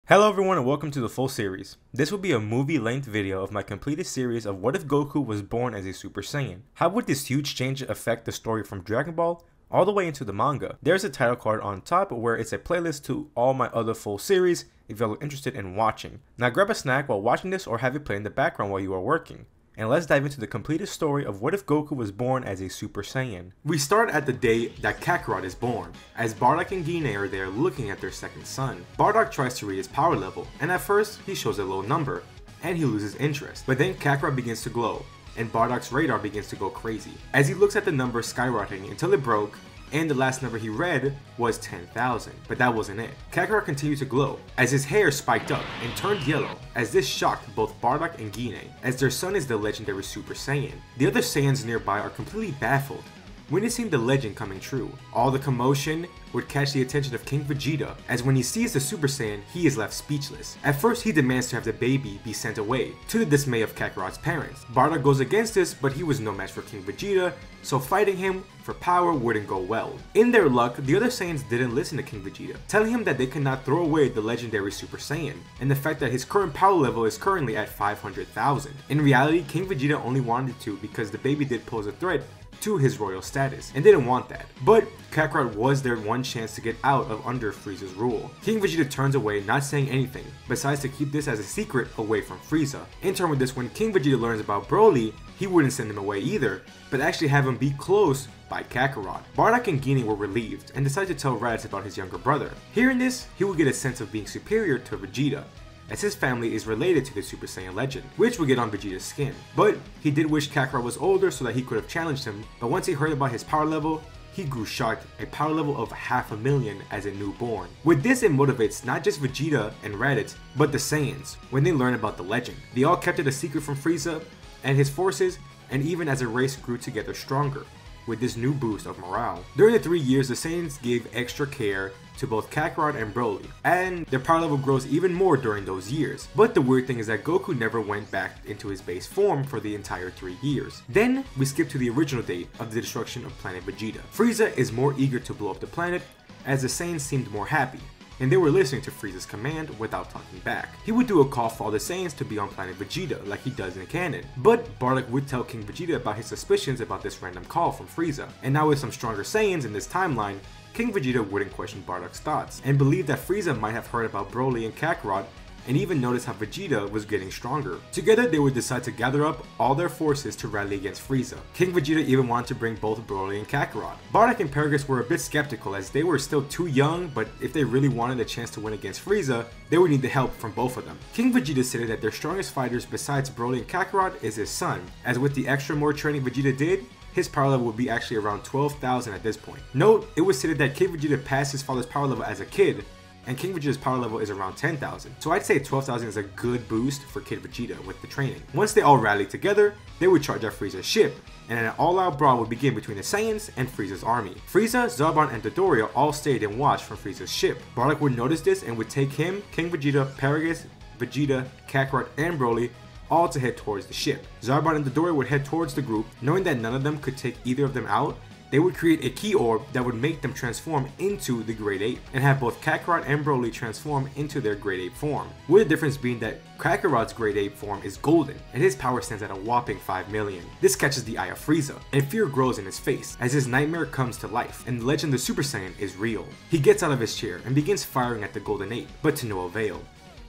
Hello everyone and welcome to the full series. This will be a movie-length video of my completed series of what if Goku was born as a Super Saiyan. How would this huge change affect the story from Dragon Ball all the way into the manga? There's a title card on top where it's a playlist to all my other full series if you're interested in watching. Now grab a snack while watching this or have it play in the background while you are working. And let's dive into the completed story of what if Goku was born as a Super Saiyan. We start at the day that Kakarot is born, as Bardock and Guinea are there looking at their second son. Bardock tries to read his power level, and at first he shows a low number, and he loses interest. But then Kakarot begins to glow, and Bardock's radar begins to go crazy, as he looks at the number skyrocketing until it broke, and the last number he read was 10,000. But that wasn't it. Kakarot continued to glow, as his hair spiked up and turned yellow, as this shocked both Bardock and Guinea, as their son is the legendary Super Saiyan. The other Saiyans nearby are completely baffled, witnessing the legend coming true. All the commotion would catch the attention of King Vegeta, as when he sees the Super Saiyan, he is left speechless. At first, he demands to have the baby be sent away, to the dismay of Kakarot's parents. Bardock goes against this, but he was no match for King Vegeta, so fighting him for power wouldn't go well. In their luck, the other Saiyans didn't listen to King Vegeta, telling him that they could not throw away the legendary Super Saiyan, and the fact that his current power level is currently at 500,000. In reality, King Vegeta only wanted to because the baby did pose a threat to his royal status, and didn't want that. But Kakarot was their one chance to get out of under Frieza's rule. King Vegeta turns away, not saying anything, besides to keep this as a secret away from Frieza. In turn with this, when King Vegeta learns about Broly, he wouldn't send him away either, but actually have him be close by Kakarot. Bardock and Guinea were relieved, and decided to tell Raditz about his younger brother. Hearing this, he would get a sense of being superior to Vegeta, as his family is related to the Super Saiyan legend, which would get on Vegeta's skin. But he did wish Kakarot was older so that he could have challenged him, but once he heard about his power level, he grew shocked, a power level of 500,000 as a newborn. With this, it motivates not just Vegeta and Raditz, but the Saiyans when they learn about the legend. They all kept it a secret from Frieza and his forces, and even as a race grew together stronger, with this new boost of morale. During the 3 years, the Saiyans gave extra care to both Kakarot and Broly, and their power level grows even more during those years. But the weird thing is that Goku never went back into his base form for the entire 3 years. Then we skip to the original date of the destruction of Planet Vegeta. Frieza is more eager to blow up the planet, as the Saiyans seemed more happy, and they were listening to Frieza's command without talking back. He would do a call for all the Saiyans to be on Planet Vegeta like he does in canon, but Bardock would tell King Vegeta about his suspicions about this random call from Frieza. And now with some stronger Saiyans in this timeline, King Vegeta wouldn't question Bardock's thoughts, and believed that Frieza might have heard about Broly and Kakarot, and even noticed how Vegeta was getting stronger. Together, they would decide to gather up all their forces to rally against Frieza. King Vegeta even wanted to bring both Broly and Kakarot. Bardock and Paragus were a bit skeptical, as they were still too young, but if they really wanted a chance to win against Frieza, they would need the help from both of them. King Vegeta stated that their strongest fighters besides Broly and Kakarot is his son, as with the extra more training Vegeta did, his power level would be actually around 12,000 at this point. Note, it was stated that King Vegeta passed his father's power level as a kid, and King Vegeta's power level is around 10,000. So I'd say 12,000 is a good boost for Kid Vegeta with the training. Once they all rallied together, they would charge at Frieza's ship, and an all-out brawl would begin between the Saiyans and Frieza's army. Frieza, Zarbon, and Dodoria all stayed and watched from Frieza's ship. Bardock would notice this and would take him, King Vegeta, Paragus, Vegeta, Kakarot, and Broly all to head towards the ship. Zarbon and Dodoria would head towards the group, knowing that none of them could take either of them out. They would create a key orb that would make them transform into the Great Ape, and have both Kakarot and Broly transform into their Great Ape form, with the difference being that Kakarot's Great Ape form is golden, and his power stands at a whopping 5 million. This catches the eye of Frieza, and fear grows in his face, as his nightmare comes to life, and the legend of the Super Saiyan is real. He gets out of his chair, and begins firing at the Golden Ape, but to no avail,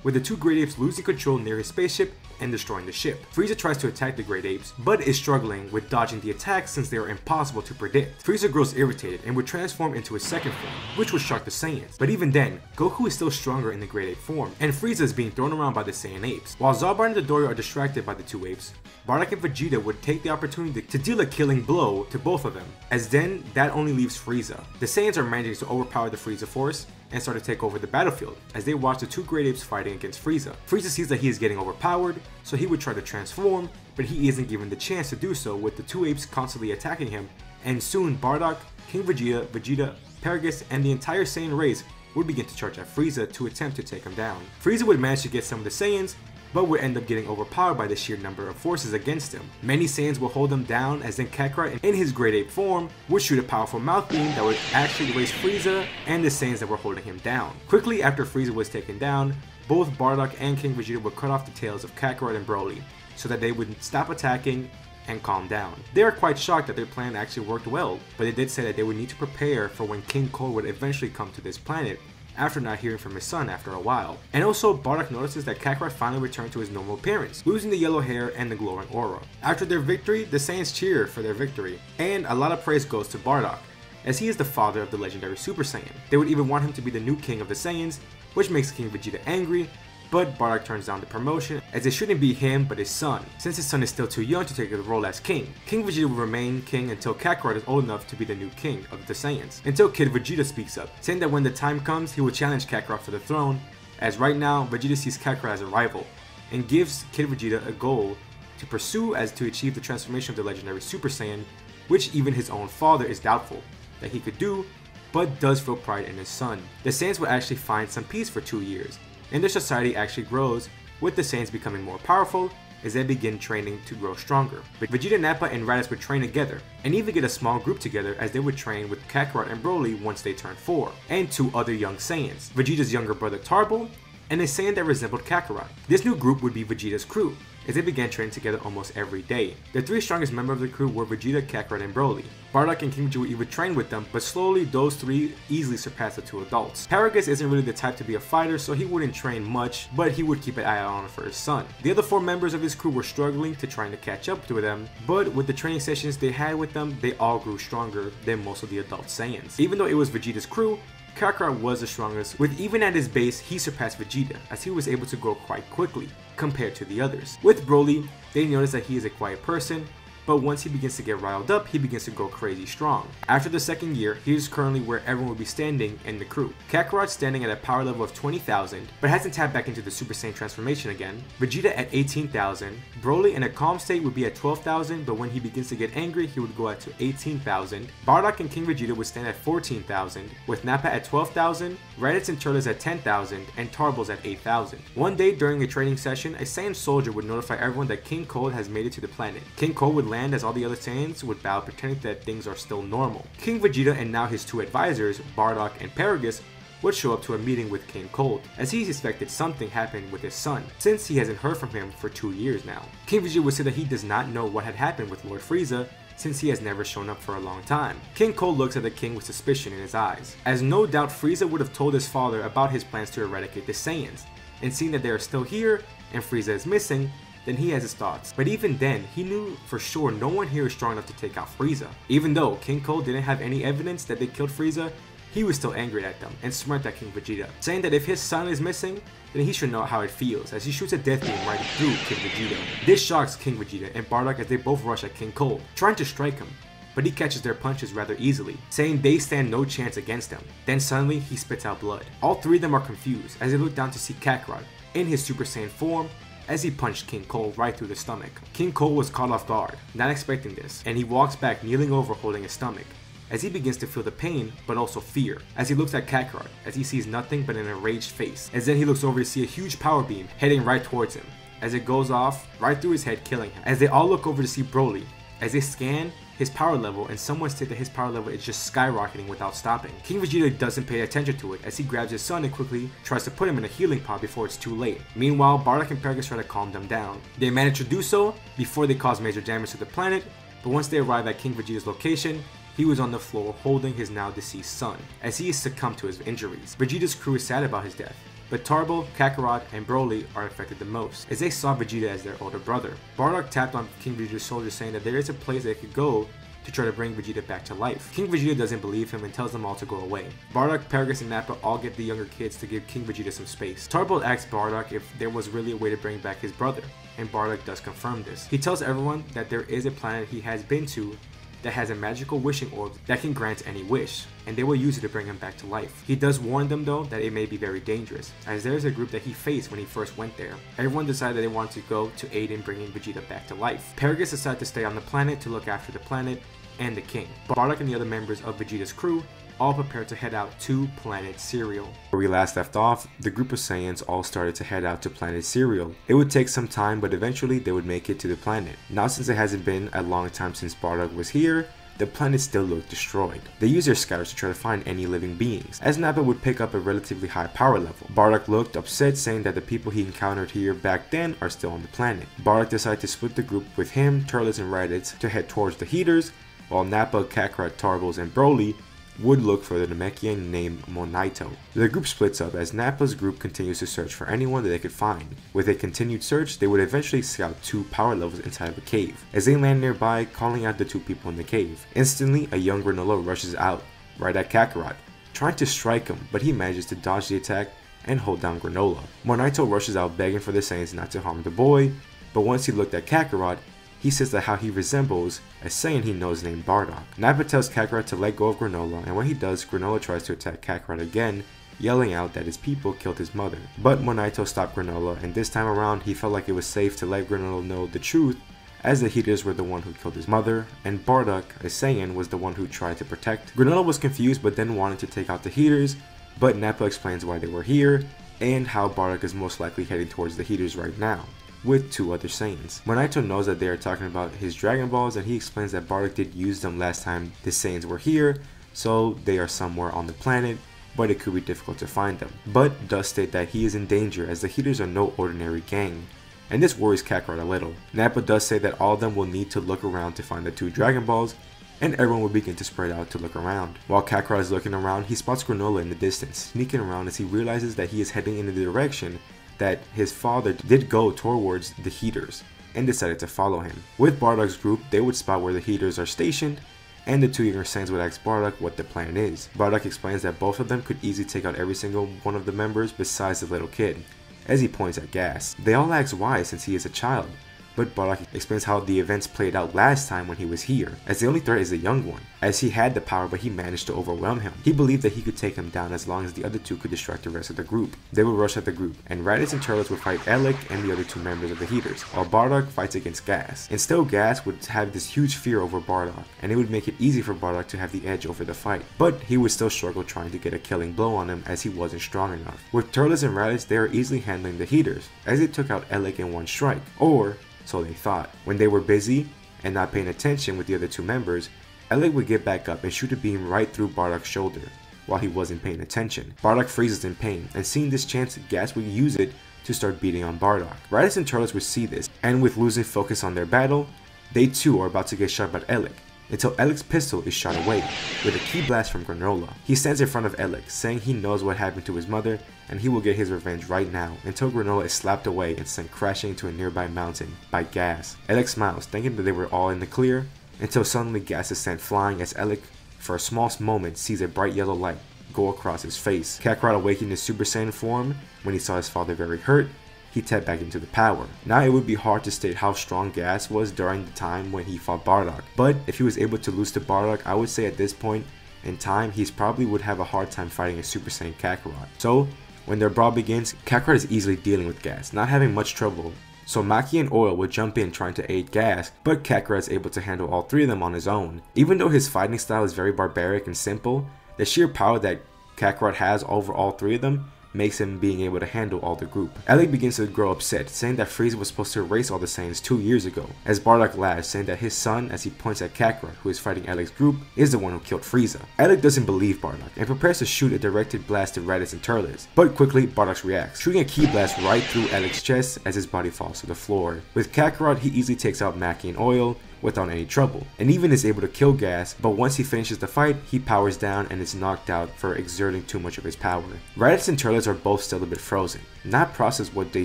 with the two Great Apes losing control near his spaceship and destroying the ship. Frieza tries to attack the Great Apes, but is struggling with dodging the attacks since they are impossible to predict. Frieza grows irritated and would transform into his second form, which would shock the Saiyans. But even then, Goku is still stronger in the Great Ape form, and Frieza is being thrown around by the Saiyan apes. While Zarbon and Dodoria are distracted by the two apes, Bardock and Vegeta would take the opportunity to deal a killing blow to both of them, as then that only leaves Frieza. The Saiyans are managing to overpower the Frieza force, and start to take over the battlefield as they watch the two Great Apes fighting against Frieza. Frieza sees that he is getting overpowered, so he would try to transform, but he isn't given the chance to do so with the two apes constantly attacking him, and soon Bardock, King Vegeta, Vegeta, Paragus, and the entire Saiyan race would begin to charge at Frieza to attempt to take him down. Frieza would manage to get some of the Saiyans, but would end up getting overpowered by the sheer number of forces against him. Many Saiyans will hold him down, as then Kakarot in his Great Ape form would shoot a powerful mouth beam that would actually erase Frieza and the Saiyans that were holding him down. Quickly after Frieza was taken down, both Bardock and King Vegeta would cut off the tails of Kakarot and Broly, so that they would stop attacking and calm down. They are quite shocked that their plan actually worked well, but they did say that they would need to prepare for when King Cold would eventually come to this planet, after not hearing from his son after a while. And also, Bardock notices that Kakarot finally returned to his normal appearance, losing the yellow hair and the glowing aura. After their victory, the Saiyans cheer for their victory, and a lot of praise goes to Bardock, as he is the father of the legendary Super Saiyan. They would even want him to be the new king of the Saiyans, which makes King Vegeta angry, but Bardock turns down the promotion, as it shouldn't be him but his son, since his son is still too young to take the role as king. King Vegeta will remain king until Kakarot is old enough to be the new king of the Saiyans, until Kid Vegeta speaks up, saying that when the time comes he will challenge Kakarot for the throne, as right now Vegeta sees Kakarot as a rival, and gives Kid Vegeta a goal to pursue as to achieve the transformation of the legendary Super Saiyan, which even his own father is doubtful that he could do, but does feel pride in his son. The Saiyans will actually find some peace for 2 years, and their society actually grows, with the Saiyans becoming more powerful as they begin training to grow stronger. But Vegeta, Nappa, and Raditz would train together, and even get a small group together as they would train with Kakarot and Broly once they turned 4, and 2 other young Saiyans, Vegeta's younger brother Tarble, and a Saiyan that resembled Kakarot. This new group would be Vegeta's crew, as they began training together almost every day. The 3 strongest members of the crew were Vegeta, Kakarot, and Broly. Bardock and King Vegeta would even train with them, but slowly those 3 easily surpassed the 2 adults. Paragus isn't really the type to be a fighter, so he wouldn't train much, but he would keep an eye out on it for his son. The other 4 members of his crew were struggling to trying to catch up to them, but with the training sessions they had with them, they all grew stronger than most of the adult Saiyans. Even though it was Vegeta's crew, Kakarot was the strongest, with even at his base he surpassed Vegeta, as he was able to grow quite quickly compared to the others. With Broly, they notice that he is a quiet person, but once he begins to get riled up, he begins to grow crazy strong. After the 2nd year, he is currently where everyone would be standing in the crew. Kakarot standing at a power level of 20,000, but hasn't tapped back into the Super Saiyan transformation again. Vegeta at 18,000. Broly in a calm state would be at 12,000, but when he begins to get angry, he would go out to 18,000. Bardock and King Vegeta would stand at 14,000, with Nappa at 12,000, Raditz and Turles at 10,000, and Tarbles at 8,000. One day during a training session, a Saiyan soldier would notify everyone that King Cold has made it to the planet. King Cold would land as all the other Saiyans would bow, pretending that things are still normal. King Vegeta and now his 2 advisors, Bardock and Paragus, would show up to a meeting with King Cold, as he suspected something happened with his son, since he hasn't heard from him for 2 years now. King Vegeta would say that he does not know what had happened with Lord Frieza, since he has never shown up for a long time. King Cold looks at the king with suspicion in his eyes, as no doubt Frieza would have told his father about his plans to eradicate the Saiyans, and seeing that they are still here and Frieza is missing, then he has his thoughts. But even then, he knew for sure no one here is strong enough to take out Frieza. Even though King Cold didn't have any evidence that they killed Frieza, he was still angry at them and smirked at King Vegeta, saying that if his son is missing, then he should know how it feels, as he shoots a death beam right through King Vegeta. This shocks King Vegeta and Bardock as they both rush at King Cold, trying to strike him, but he catches their punches rather easily, saying they stand no chance against him. Then suddenly, he spits out blood. All 3 of them are confused as they look down to see Kakarot, in his Super Saiyan form, as he punched King Cold right through the stomach. King Cold was caught off guard, not expecting this, and he walks back kneeling over holding his stomach, as he begins to feel the pain but also fear, as he looks at Kakarot, as he sees nothing but an enraged face, as then he looks over to see a huge power beam heading right towards him, as it goes off right through his head, killing him. As they all look over to see Broly, as they scan his power level, and someone said that his power level is just skyrocketing without stopping. King Vegeta doesn't pay attention to it, as he grabs his son and quickly tries to put him in a healing pod before it's too late. Meanwhile, Bardock and Paragus try to calm them down. They manage to do so before they cause major damage to the planet, but once they arrive at King Vegeta's location, he was on the floor holding his now deceased son, as he succumbed to his injuries. Vegeta's crew is sad about his death, but Tarble, Kakarot, and Broly are affected the most, as they saw Vegeta as their older brother. Bardock tapped on King Vegeta's shoulder, saying that there is a place they could go to try to bring Vegeta back to life. King Vegeta doesn't believe him and tells them all to go away. Bardock, Paragus, and Nappa all get the younger kids to give King Vegeta some space. Tarble asks Bardock if there was really a way to bring back his brother, and Bardock does confirm this. He tells everyone that there is a planet he has been to that has a magical wishing orb that can grant any wish, and they will use it to bring him back to life. He does warn them though that it may be very dangerous, as there is a group that he faced when he first went there. Everyone decided that they wanted to go to aid in bringing Vegeta back to life. Paragus decided to stay on the planet to look after the planet and the king. Bardock and the other members of Vegeta's crew all prepared to head out to Planet Cereal. Where we last left off, the group of Saiyans all started to head out to Planet Cereal. It would take some time, but eventually they would make it to the planet. Now, since it hasn't been a long time since Bardock was here, the planet still looked destroyed. They used their scouters to try to find any living beings, as Nappa would pick up a relatively high power level. Bardock looked upset, saying that the people he encountered here back then are still on the planet. Bardock decided to split the group with him, Turles, and Raditz to head towards the heaters, while Nappa, Kakarot, Tarbles, and Broly would look for the Namekian named Monaito. The group splits up as Nappa's group continues to search for anyone that they could find. With a continued search, they would eventually scout 2 power levels inside of a cave. As they land nearby, calling out the 2 people in the cave. Instantly, a young Granola rushes out, right at Kakarot, trying to strike him, but he manages to dodge the attack and hold down Granola. Monaito rushes out begging for the Saiyans not to harm the boy, but once he looked at Kakarot, he says that how he resembles a Saiyan he knows named Bardock. Nappa tells Kakarot to let go of Granola, and when he does, Granola tries to attack Kakarot again, yelling out that his people killed his mother. But Monaito stopped Granola, and this time around he felt like it was safe to let Granola know the truth, as the heaters were the one who killed his mother, and Bardock, a Saiyan, was the one who tried to protect. Granola was confused but then wanted to take out the heaters, but Nappa explains why they were here, and how Bardock is most likely heading towards the heaters right now, with 2 other Saiyans. Monaito knows that they are talking about his Dragon Balls, and he explains that Bardock did use them last time the Saiyans were here, so they are somewhere on the planet, but it could be difficult to find them. But does state that he is in danger as the heaters are no ordinary gang, and this worries Kakarot a little. Nappa does say that all of them will need to look around to find the 2 Dragon Balls, and everyone will begin to spread out to look around. While Kakarot is looking around, he spots Granola in the distance, sneaking around as he realizes that he is heading in the direction that his father did go towards the heaters, and decided to follow him. With Bardock's group, they would spot where the heaters are stationed, and the 2 younger Saiyans would ask Bardock what the plan is. Bardock explains that both of them could easily take out every single one of the members besides the little kid, as he points at Gas. They all ask why, since he is a child, but Bardock explains how the events played out last time when he was here, as the only threat is the young one, as he had the power but he managed to overwhelm him. He believed that he could take him down as long as the other 2 could distract the rest of the group. They would rush at the group, and Raditz and Turles would fight Elec and the other 2 members of the heaters, while Bardock fights against Gas. And still Gas would have this huge fear over Bardock, and it would make it easy for Bardock to have the edge over the fight, but he would still struggle trying to get a killing blow on him as he wasn't strong enough. With Turles and Raditz, they are easily handling the heaters, as they took out Elec in one strike, or so they thought. When they were busy and not paying attention with the other 2 members, Elec would get back up and shoot a beam right through Bardock's shoulder while he wasn't paying attention. Bardock freezes in pain, and seeing this chance, Gas would use it to start beating on Bardock. Raditz and Turles would see this, and with losing focus on their battle, they too are about to get shot by Elec, until Elec's pistol is shot away with a key blast from Granola. He stands in front of Elec, saying he knows what happened to his mother and he will get his revenge right now, until Granola is slapped away and sent crashing into a nearby mountain by Gas. Elec smiles, thinking that they were all in the clear, until suddenly Gas is sent flying as Elec, for a small moment, sees a bright yellow light go across his face. Kakarot awakened his Super Saiyan form when he saw his father very hurt. He tapped back into the power. Now it would be hard to state how strong Gas was during the time when he fought Bardock, but if he was able to lose to Bardock, I would say at this point in time, he probably would have a hard time fighting a Super Saiyan Kakarot. So, when their brawl begins, Kakarot is easily dealing with Gas, not having much trouble. So Maki and Oil would jump in trying to aid Gas, but Kakarot is able to handle all 3 of them on his own. Even though his fighting style is very barbaric and simple, the sheer power that Kakarot has over all 3 of them makes him being able to handle all the group. Elec begins to grow upset, saying that Frieza was supposed to erase all the Saiyans 2 years ago, as Bardock laughs, saying that his son, as he points at Kakarot, who is fighting Elec's group, is the one who killed Frieza. Elec doesn't believe Bardock, and prepares to shoot a directed blast to Raditz and Turles, but quickly Bardock reacts, shooting a ki blast right through Elec's chest as his body falls to the floor. With Kakarot, he easily takes out Maki and Oil without any trouble, and even is able to kill Gas, but once he finishes the fight, he powers down and is knocked out for exerting too much of his power. Raditz and Turles are both still a bit frozen, not process what they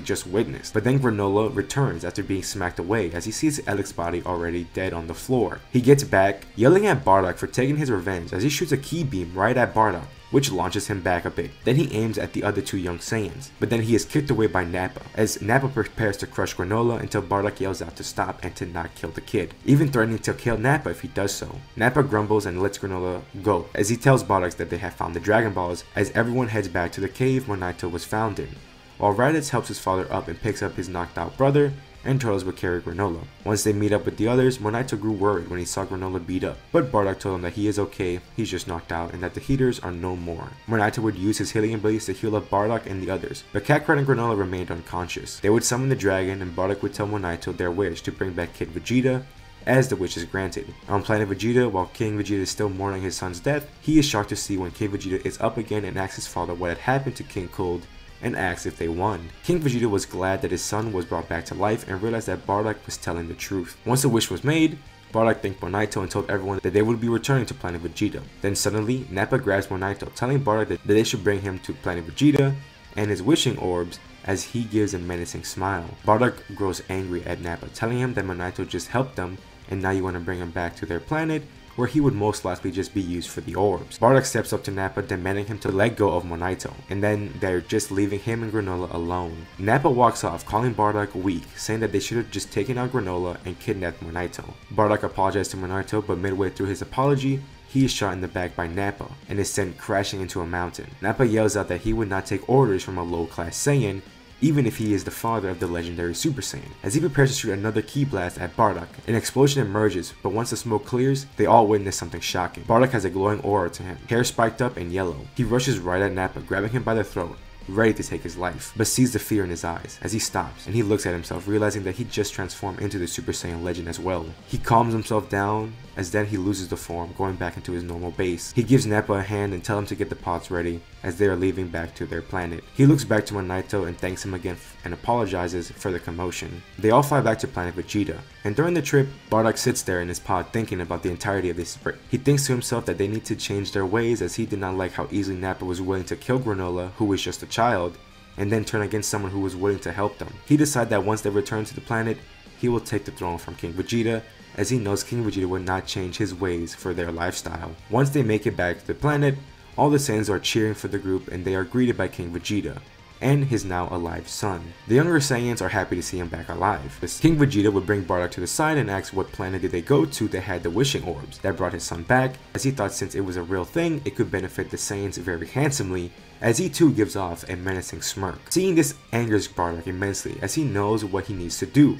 just witnessed, but then Granola returns after being smacked away as he sees Elec's body already dead on the floor. He gets back, yelling at Bardock for taking his revenge as he shoots a ki beam right at Bardock, which launches him back a bit. Then he aims at the other 2 young Saiyans, but then he is kicked away by Nappa, as Nappa prepares to crush Granola until Bardock yells out to stop and to not kill the kid, even threatening to kill Nappa if he does so. Nappa grumbles and lets Granola go, as he tells Bardock that they have found the Dragon Balls, as everyone heads back to the cave Monaito was found in, while Raditz helps his father up and picks up his knocked out brother, and Turles would carry Granola. Once they meet up with the others, Monaito grew worried when he saw Granola beat up, but Bardock told him that he is okay, he's just knocked out, and that the heaters are no more. Monaito would use his healing abilities to heal up Bardock and the others, but Kakarot and Granola remained unconscious. They would summon the dragon, and Bardock would tell Monaito their wish to bring back Kid Vegeta, as the wish is granted. On Planet Vegeta, while King Vegeta is still mourning his son's death, he is shocked to see when King Vegeta is up again and asks his father what had happened to King Cold and asks if they won. King Vegeta was glad that his son was brought back to life and realized that Bardock was telling the truth. Once the wish was made, Bardock thanked Monaito and told everyone that they would be returning to Planet Vegeta. Then suddenly, Nappa grabs Monaito, telling Bardock that they should bring him to Planet Vegeta and his wishing orbs as he gives a menacing smile. Bardock grows angry at Nappa, telling him that Monaito just helped them and now you want to bring him back to their planet where he would most likely just be used for the orbs. Bardock steps up to Nappa, demanding him to let go of Monaito, and then they're just leaving him and Granola alone. Nappa walks off, calling Bardock weak, saying that they should have just taken out Granola and kidnapped Monaito. Bardock apologized to Monaito, but midway through his apology, he is shot in the back by Nappa and is sent crashing into a mountain. Nappa yells out that he would not take orders from a low-class Saiyan, even if he is the father of the legendary Super Saiyan. As he prepares to shoot another ki blast at Bardock, an explosion emerges, but once the smoke clears, they all witness something shocking. Bardock has a glowing aura to him, hair spiked up and yellow. He rushes right at Nappa, grabbing him by the throat, ready to take his life, but sees the fear in his eyes as he stops and he looks at himself, realizing that he just transformed into the Super Saiyan legend as well. He calms himself down as then he loses the form, going back into his normal base. He gives Nappa a hand and tells him to get the pods ready as they are leaving back to their planet. He looks back to Monaito and thanks him again and apologizes for the commotion. They all fly back to Planet Vegeta, and during the trip, Bardock sits there in his pod thinking about the entirety of this trip. He thinks to himself that they need to change their ways, as he did not like how easily Nappa was willing to kill Granola, who was just a child, and then turn against someone who was willing to help them. He decides that once they return to the planet, he will take the throne from King Vegeta, as he knows King Vegeta would not change his ways for their lifestyle. Once they make it back to the planet, all the Saiyans are cheering for the group and they are greeted by King Vegeta and his now alive son. The younger Saiyans are happy to see him back alive. King Vegeta would bring Bardock to the side and ask what planet did they go to that had the wishing orbs that brought his son back, as he thought since it was a real thing, it could benefit the Saiyans very handsomely, as he too gives off a menacing smirk. Seeing this angers Bardock immensely, as he knows what he needs to do,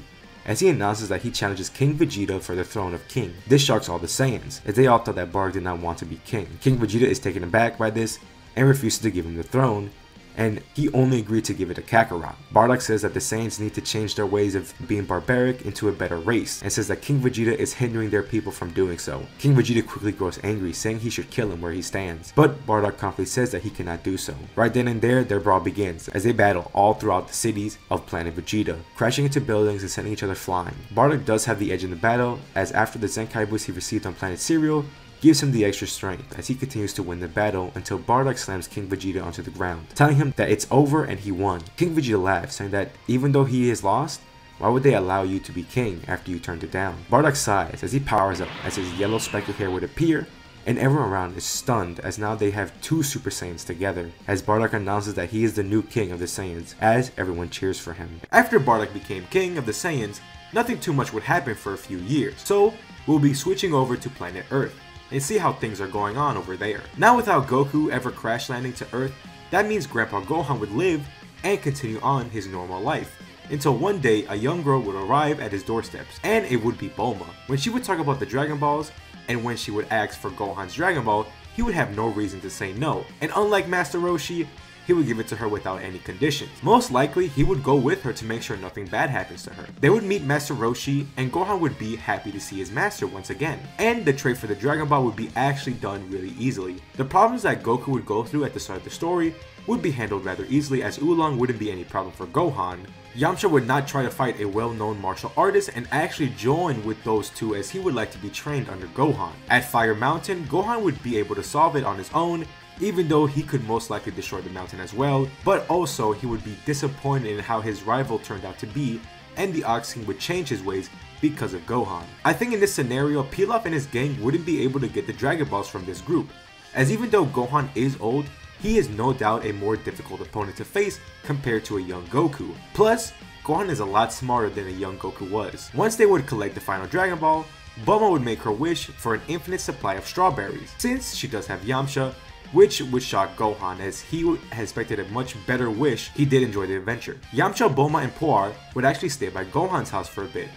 as he announces that he challenges King Vegeta for the throne of King. This shocks all the Saiyans, as they all thought that Bardock did not want to be king. King Vegeta is taken aback by this and refuses to give him the throne, and he only agreed to give it to Kakarot. Bardock says that the Saiyans need to change their ways of being barbaric into a better race, and says that King Vegeta is hindering their people from doing so. King Vegeta quickly grows angry, saying he should kill him where he stands, but Bardock confidently says that he cannot do so. Right then and there, their brawl begins, as they battle all throughout the cities of Planet Vegeta, crashing into buildings and sending each other flying. Bardock does have the edge in the battle, as after the Zenkai boost he received on Planet Cereal, gives him the extra strength as he continues to win the battle until Bardock slams King Vegeta onto the ground, telling him that it's over and he won. King Vegeta laughs, saying that even though he is lost, why would they allow you to be king after you turned it down? Bardock sighs as he powers up, as his yellow speckled hair would appear, and everyone around is stunned as now they have two Super Saiyans together, as Bardock announces that he is the new king of the Saiyans, as everyone cheers for him. After Bardock became king of the Saiyans, nothing too much would happen for a few years, so we'll be switching over to planet Earth and see how things are going on over there. Now without Goku ever crash landing to Earth, that means Grandpa Gohan would live and continue on his normal life, until one day a young girl would arrive at his doorsteps, and it would be Bulma. When she would talk about the Dragon Balls, and when she would ask for Gohan's Dragon Ball, he would have no reason to say no, and unlike Master Roshi, he would give it to her without any conditions. Most likely, he would go with her to make sure nothing bad happens to her. They would meet Master Roshi, and Gohan would be happy to see his master once again. And the trade for the Dragon Ball would be actually done really easily. The problems that Goku would go through at the start of the story would be handled rather easily, as Oolong wouldn't be any problem for Gohan. Yamcha would not try to fight a well-known martial artist and actually join with those two, as he would like to be trained under Gohan. At Fire Mountain, Gohan would be able to solve it on his own, even though he could most likely destroy the mountain as well, but also he would be disappointed in how his rival turned out to be, and the Ox King would change his ways because of Gohan. I think in this scenario, Pilaf and his gang wouldn't be able to get the Dragon Balls from this group, as even though Gohan is old, he is no doubt a more difficult opponent to face compared to a young Goku. Plus, Gohan is a lot smarter than a young Goku was. Once they would collect the final Dragon Ball, Bulma would make her wish for an infinite supply of strawberries, since she does have Yamcha, which would shock Gohan, as he had expected a much better wish. He did enjoy the adventure. Yamcha, Bulma, and Puar would actually stay by Gohan's house for a bit,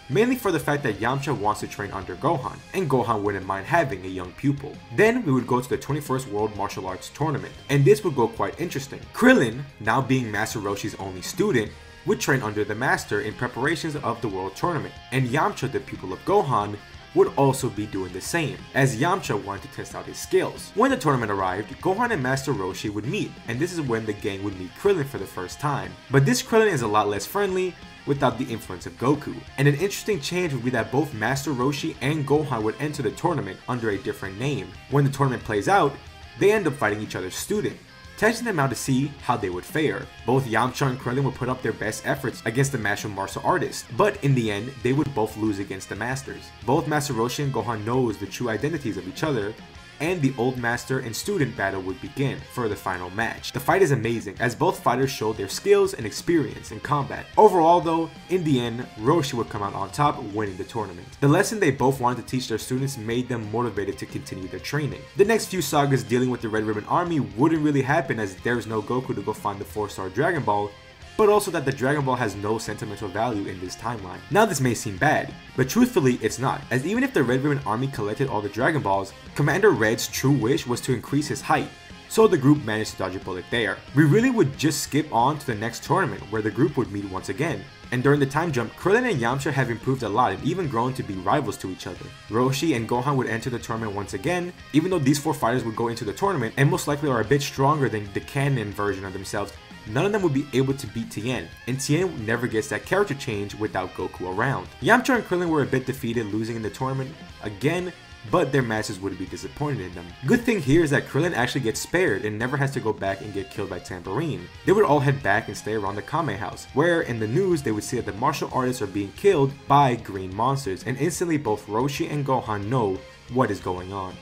mainly for the fact that Yamcha wants to train under Gohan, and Gohan wouldn't mind having a young pupil. Then we would go to the 21st World Martial Arts Tournament, and this would go quite interesting. Krillin, now being Master Roshi's only student, would train under the Master in preparations of the World Tournament, and Yamcha, the pupil of Gohan, would also be doing the same, as Yamcha wanted to test out his skills. When the tournament arrived, Gohan and Master Roshi would meet, and this is when the gang would meet Krillin for the first time. But this Krillin is a lot less friendly, without the influence of Goku. And an interesting change would be that both Master Roshi and Gohan would enter the tournament under a different name. When the tournament plays out, they end up fighting each other's student, testing them out to see how they would fare. Both Yamcha and Krillin would put up their best efforts against the master martial artists, but in the end, they would both lose against the masters. Both Master Roshi and Gohan knows the true identities of each other, and the old master and student battle would begin for the final match. The fight is amazing, as both fighters showed their skills and experience in combat. Overall though, in the end, Roshi would come out on top, winning the tournament. The lesson they both wanted to teach their students made them motivated to continue their training. The next few sagas dealing with the Red Ribbon Army wouldn't really happen, as there's no Goku to go find the 4-star Dragon Ball, but also that the Dragon Ball has no sentimental value in this timeline. Now this may seem bad, but truthfully it's not, as even if the Red Ribbon Army collected all the Dragon Balls, Commander Red's true wish was to increase his height, so the group managed to dodge a bullet there. We really would just skip on to the next tournament, where the group would meet once again. And during the time jump, Krillin and Yamcha have improved a lot and even grown to be rivals to each other. Roshi and Gohan would enter the tournament once again, even though these 4 fighters would go into the tournament and most likely are a bit stronger than the canon version of themselves. None of them would be able to beat Tien, and Tien never gets that character change without Goku around. Yamcha and Krillin were a bit defeated, losing in the tournament again, but their masters wouldn't be disappointed in them. Good thing here is that Krillin actually gets spared and never has to go back and get killed by Tambourine. They would all head back and stay around the Kame house, where in the news they would see that the martial artists are being killed by green monsters, and instantly both Roshi and Gohan know what is going on,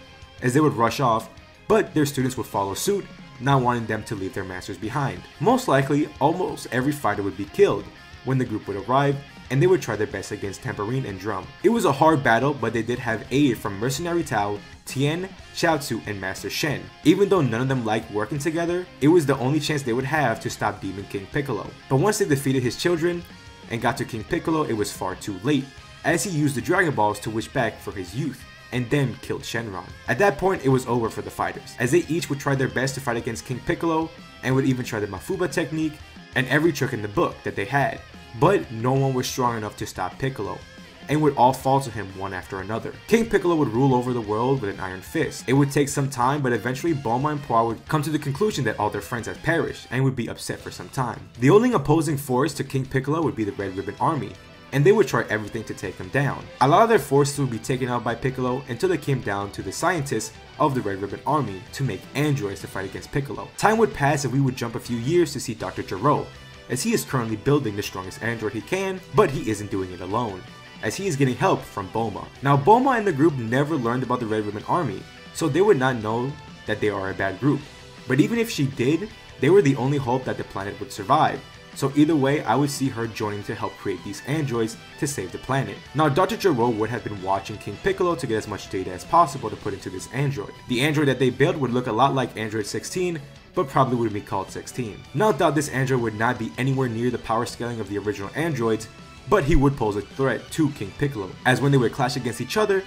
as they would rush off, but their students would follow suit, not wanting them to leave their masters behind. Most likely, almost every fighter would be killed when the group would arrive, and they would try their best against Tambourine and Drum. It was a hard battle, but they did have aid from Mercenary Tao, Tien, Chaozu, and Master Shen. Even though none of them liked working together, it was the only chance they would have to stop Demon King Piccolo. But once they defeated his children and got to King Piccolo, it was far too late, as he used the Dragon Balls to wish back for his youth, and then killed Shenron. At that point, it was over for the fighters, as they each would try their best to fight against King Piccolo, and would even try the Mafuba technique, and every trick in the book that they had. But no one was strong enough to stop Piccolo, and would all fall to him one after another. King Piccolo would rule over the world with an iron fist. It would take some time, but eventually Bulma and Puar would come to the conclusion that all their friends had perished, and would be upset for some time. The only opposing force to King Piccolo would be the Red Ribbon Army, and they would try everything to take him down. A lot of their forces would be taken out by Piccolo until they came down to the scientists of the Red Ribbon Army to make androids to fight against Piccolo. Time would pass and we would jump a few years to see Dr. Gero, as he is currently building the strongest android he can, but he isn't doing it alone, as he is getting help from Bulma. Now Bulma and the group never learned about the Red Ribbon Army, so they would not know that they are a bad group. But even if she did, they were the only hope that the planet would survive. So either way, I would see her joining to help create these androids to save the planet. Now Dr. Gero would have been watching King Piccolo to get as much data as possible to put into this android. The android that they built would look a lot like Android 16, but probably would be called 16. No doubt this android would not be anywhere near the power scaling of the original androids, but he would pose a threat to King Piccolo, as when they would clash against each other,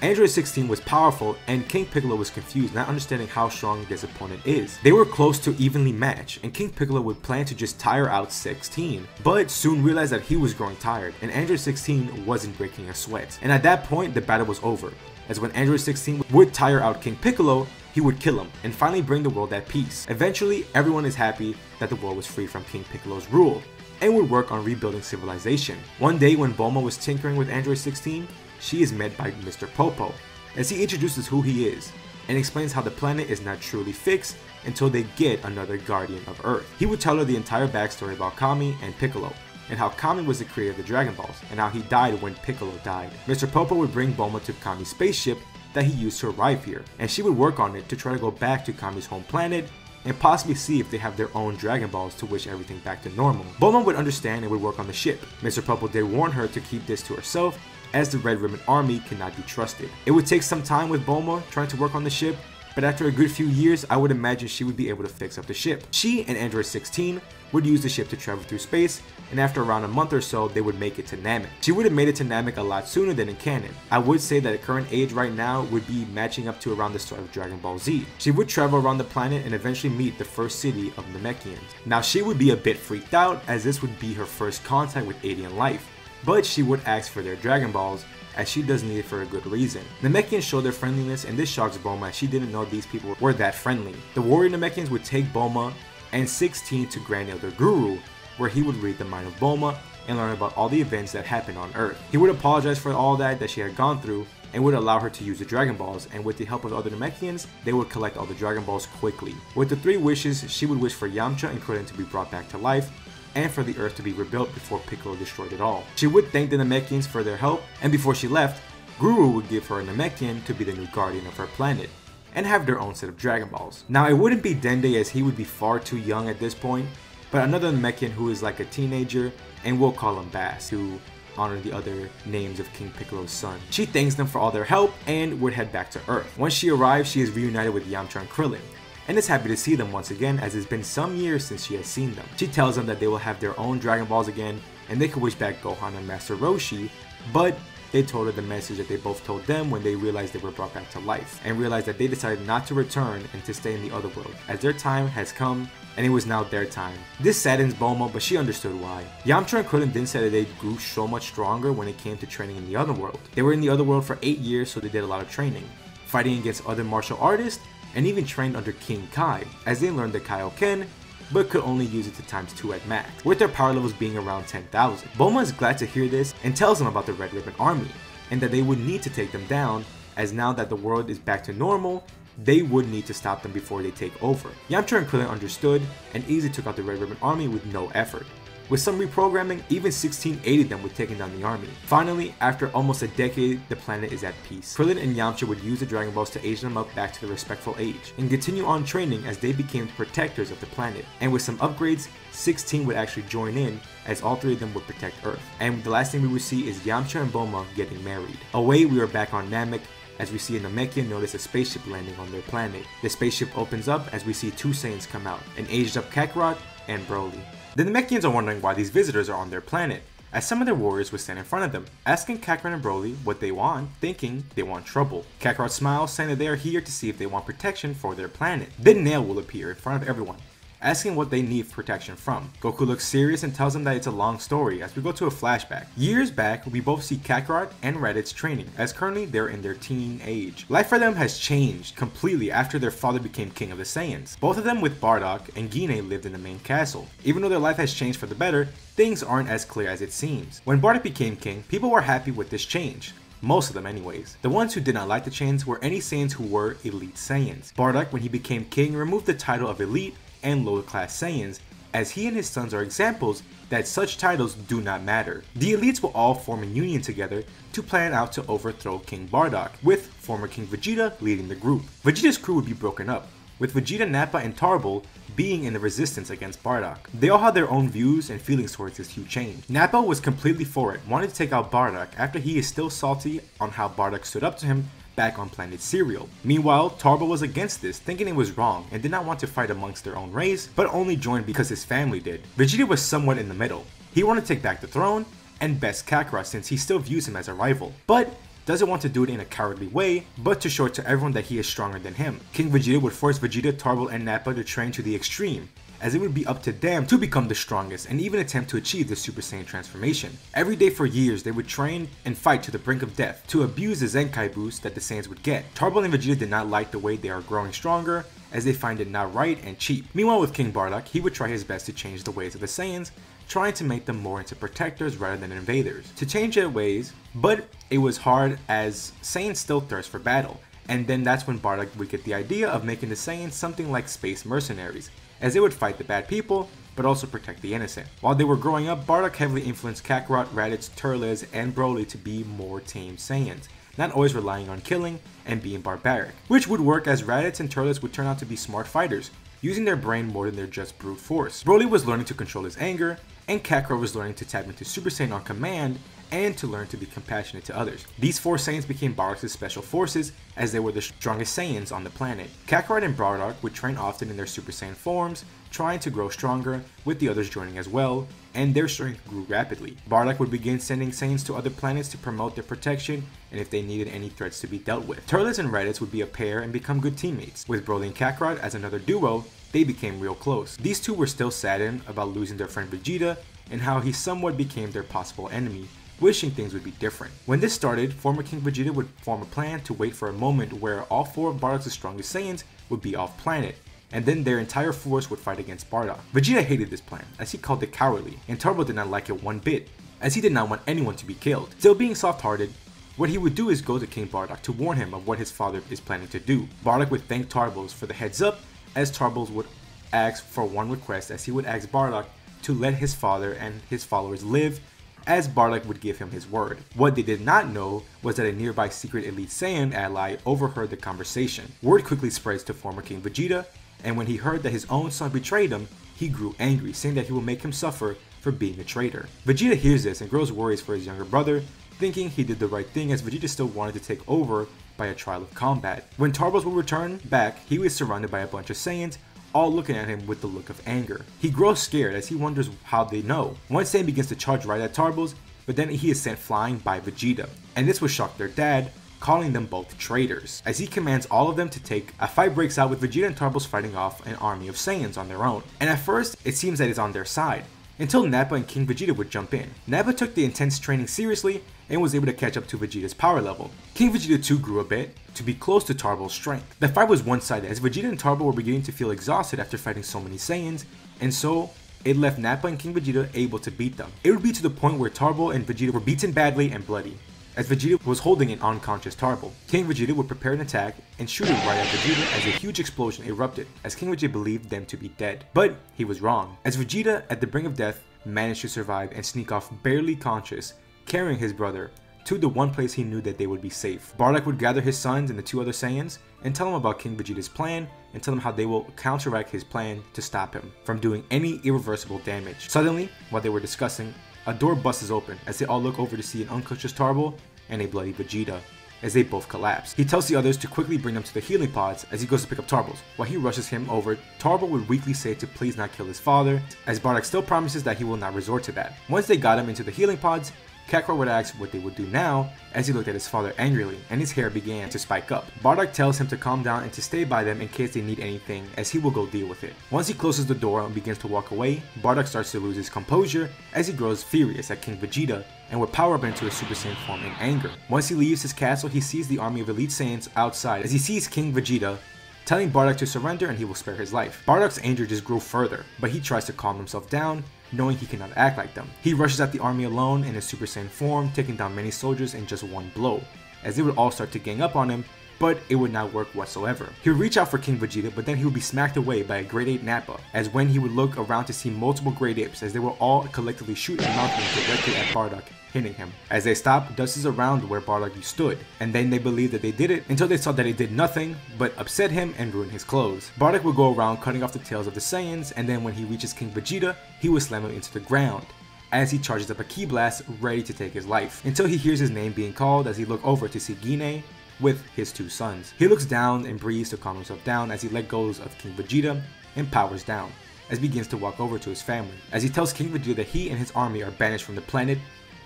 Android 16 was powerful and King Piccolo was confused, not understanding how strong this opponent is. They were close to evenly matched, and King Piccolo would plan to just tire out 16, but soon realized that he was growing tired and Android 16 wasn't breaking a sweat. And at that point, the battle was over, as when Android 16 would tire out King Piccolo, he would kill him and finally bring the world at peace. Eventually, everyone is happy that the world was free from King Piccolo's rule, and would work on rebuilding civilization. One day when Bulma was tinkering with Android 16, she is met by Mr. Popo, as he introduces who he is, and explains how the planet is not truly fixed until they get another guardian of Earth. He would tell her the entire backstory about Kami and Piccolo, and how Kami was the creator of the Dragon Balls, and how he died when Piccolo died. Mr. Popo would bring Bulma to Kami's spaceship that he used to arrive here, and she would work on it to try to go back to Kami's home planet, and possibly see if they have their own Dragon Balls to wish everything back to normal. Bulma would understand and would work on the ship. Mr. Popo did warn her to keep this to herself, as the Red Ribbon Army cannot be trusted. It would take some time with Bulma trying to work on the ship, but after a good few years, I would imagine she would be able to fix up the ship. She and Android 16 would use the ship to travel through space, and after around a month or so, they would make it to Namek. She would have made it to Namek a lot sooner than in canon. I would say that the current age right now would be matching up to around the start of Dragon Ball Z. She would travel around the planet and eventually meet the first city of Namekians. Now she would be a bit freaked out, as this would be her first contact with alien life, but she would ask for their Dragon Balls, as she does need it for a good reason. Namekians show their friendliness, and this shocks Bulma, as she didn't know these people were that friendly. The warrior Namekians would take Bulma and 16 to Grand Elder Guru, where he would read the mind of Bulma and learn about all the events that happened on Earth. He would apologize for all that she had gone through and would allow her to use the Dragon Balls, and with the help of other Namekians, they would collect all the Dragon Balls quickly. With the 3 wishes, she would wish for Yamcha and Krillin to be brought back to life, and for the Earth to be rebuilt before Piccolo destroyed it all. She would thank the Namekians for their help, and before she left, Guru would give her a Namekian to be the new guardian of her planet, and have their own set of Dragon Balls. Now it wouldn't be Dende, as he would be far too young at this point, but another Namekian who is like a teenager, and we'll call him Bass, to honor the other names of King Piccolo's son. She thanks them for all their help and would head back to Earth. Once she arrives, she is reunited with Yamcha and Krillin, and is happy to see them once again, as it's been some years since she has seen them. She tells them that they will have their own Dragon Balls again, and they could wish back Gohan and Master Roshi, but they told her the message that they both told them when they realized they were brought back to life, and realized that they decided not to return and to stay in the other world, as their time has come and it was now their time. This saddens Bulma, but she understood why. Yamcha and Krillin then said that they grew so much stronger when it came to training in the other world. They were in the other world for 8 years, so they did a lot of training, fighting against other martial artists, and even trained under King Kai, as they learned the Kaioken, but could only use it to ×2 at max, with their power levels being around 10,000. Bulma is glad to hear this and tells them about the Red Ribbon Army, and that they would need to take them down, as now that the world is back to normal, they would need to stop them before they take over. Yamcha and Krillin understood and easily took out the Red Ribbon Army with no effort. With some reprogramming, even 16 aided them with taking down the army. Finally, after almost a decade, the planet is at peace. Krillin and Yamcha would use the Dragon Balls to age them up back to the respectful age, and continue on training as they became protectors of the planet. And with some upgrades, 16 would actually join in, as all 3 of them would protect Earth. And the last thing we would see is Yamcha and Bulma getting married. Away, we are back on Namek, as we see a Namekian notice a spaceship landing on their planet. The spaceship opens up as we see 2 Saiyans come out, an aged up Kakarot and Broly. The Namekians are wondering why these visitors are on their planet, as some of their warriors would stand in front of them, asking Kakarot and Broly what they want, thinking they want trouble. Kakarot smiles, saying that they are here to see if they want protection for their planet. Then Nail will appear in front of everyone, asking what they need protection from. Goku looks serious and tells them that it's a long story, as we go to a flashback. Years back, we both see Kakarot and Raditz training, as currently they're in their teen age. Life for them has changed completely after their father became king of the Saiyans. Both of them with Bardock and Gine lived in the main castle. Even though their life has changed for the better, things aren't as clear as it seems. When Bardock became king, people were happy with this change. Most of them anyways. The ones who did not like the change were any Saiyans who were elite Saiyans. Bardock, when he became king, removed the title of elite and lower class Saiyans, as he and his sons are examples that such titles do not matter. The elites will all form a union together to plan out to overthrow King Bardock, with former King Vegeta leading the group. Vegeta's crew would be broken up, with Vegeta, Nappa, and Tarbell being in the resistance against Bardock. They all had their own views and feelings towards this huge change. Nappa was completely for it, wanted to take out Bardock after he is still salty on how Bardock stood up to him back on planet Cereal. Meanwhile, Tarbell was against this, thinking it was wrong and did not want to fight amongst their own race, but only joined because his family did. Vegeta was somewhat in the middle. He wanted to take back the throne and best Kakarot, since he still views him as a rival, but doesn't want to do it in a cowardly way, but to show to everyone that he is stronger than him. King Vegeta would force Vegeta, Tarbell, and Nappa to train to the extreme, as it would be up to them to become the strongest and even attempt to achieve the Super Saiyan transformation. Every day for years, they would train and fight to the brink of death to abuse the Zenkai boost that the Saiyans would get. Tarbell and Vegeta did not like the way they are growing stronger, as they find it not right and cheap. Meanwhile, with King Bardock, he would try his best to change the ways of the Saiyans, trying to make them more into protectors rather than invaders, to change their ways, but it was hard as Saiyans still thirst for battle. And then that's when Bardock would get the idea of making the Saiyans something like space mercenaries, as they would fight the bad people, but also protect the innocent. While they were growing up, Bardock heavily influenced Kakarot, Raditz, Turles, and Broly to be more tame Saiyans, not always relying on killing and being barbaric, which would work as Raditz and Turles would turn out to be smart fighters, using their brain more than their just brute force. Broly was learning to control his anger, and Kakarot was learning to tap into Super Saiyan on command and to learn to be compassionate to others. These 4 Saiyans became Bardock's special forces as they were the strongest Saiyans on the planet. Kakarot and Bardock would train often in their Super Saiyan forms, trying to grow stronger, with the others joining as well, and their strength grew rapidly. Bardock would begin sending Saiyans to other planets to promote their protection and if they needed any threats to be dealt with. Turles and Raditz would be a pair and become good teammates. With Broly and Kakarot as another duo, they became real close. These two were still saddened about losing their friend Vegeta and how he somewhat became their possible enemy, wishing things would be different. When this started, former King Vegeta would form a plan to wait for a moment where all 4 of Bardock's strongest Saiyans would be off planet, and then their entire force would fight against Bardock. Vegeta hated this plan, as he called it cowardly, and Turbo did not like it one bit, as he did not want anyone to be killed. Still being soft-hearted, what he would do is go to King Bardock to warn him of what his father is planning to do. Bardock would thank Turbo for the heads up, as Turbo would ask for one request, as he would ask Bardock to let his father and his followers live, as Bardock would give him his word. What they did not know was that a nearby secret Elite Saiyan ally overheard the conversation. Word quickly spreads to former King Vegeta, and when he heard that his own son betrayed him, he grew angry, saying that he will make him suffer for being a traitor. Vegeta hears this and grows worries for his younger brother, thinking he did the right thing as Vegeta still wanted to take over by a trial of combat. When Turbo would return back, he was surrounded by a bunch of Saiyans, all looking at him with the look of anger. He grows scared as he wonders how they know. One Saiyan begins to charge right at Turbo's, but then he is sent flying by Vegeta, and this would shock their dad, calling them both traitors. As he commands all of them to take, a fight breaks out with Vegeta and Turbo's fighting off an army of Saiyans on their own. And at first, it seems that it's on their side, until Nappa and King Vegeta would jump in. Nappa took the intense training seriously and was able to catch up to Vegeta's power level. King Vegeta too grew a bit, to be close to Turbo's strength. The fight was one-sided as Vegeta and Turbo were beginning to feel exhausted after fighting so many Saiyans, and so it left Nappa and King Vegeta able to beat them. It would be to the point where Turbo and Vegeta were beaten badly and bloody, as Vegeta was holding an unconscious Turbo. King Vegeta would prepare an attack and shoot it right at Vegeta as a huge explosion erupted, as King Vegeta believed them to be dead. But he was wrong, as Vegeta, at the brink of death, managed to survive and sneak off barely conscious, carrying his brother to the one place he knew that they would be safe. Bardock would gather his sons and the 2 other Saiyans and tell them about King Vegeta's plan and tell them how they will counteract his plan to stop him from doing any irreversible damage. Suddenly, while they were discussing, a door busts open as they all look over to see an unconscious Turbo and a bloody Vegeta, as they both collapse. He tells the others to quickly bring them to the healing pods as he goes to pick up Turbo's. While he rushes him over, Turbo would weakly say to please not kill his father, as Bardock still promises that he will not resort to that. Once they got him into the healing pods, Kakarot would ask what they would do now as he looked at his father angrily, and his hair began to spike up. Bardock tells him to calm down and to stay by them in case they need anything, as he will go deal with it. Once he closes the door and begins to walk away, Bardock starts to lose his composure as he grows furious at King Vegeta and would power up into a Super Saiyan form in anger. Once he leaves his castle, he sees the army of Elite Saiyans outside as he sees King Vegeta telling Bardock to surrender and he will spare his life. Bardock's anger just grew further, but he tries to calm himself down, knowing he cannot act like them. He rushes at the army alone in his Super Saiyan form, taking down many soldiers in just one blow, as they would all start to gang up on him, but it would not work whatsoever. He would reach out for King Vegeta, but then he would be smacked away by a Grade 8 Nappa, as when he would look around to see multiple Grade 8s as they were all collectively shooting and knocking directly at Bardock, hitting him. As they stopped, dust is around where Bardock stood, and then they believed that they did it until they saw that it did nothing but upset him and ruin his clothes. Bardock would go around cutting off the tails of the Saiyans, and then when he reaches King Vegeta, he would slam him into the ground as he charges up a ki blast ready to take his life, until he hears his name being called as he looks over to see Gine with his 2 sons. He looks down and breathes to calm himself down as he let go of King Vegeta and powers down, as he begins to walk over to his family, as he tells King Vegeta that he and his army are banished from the planet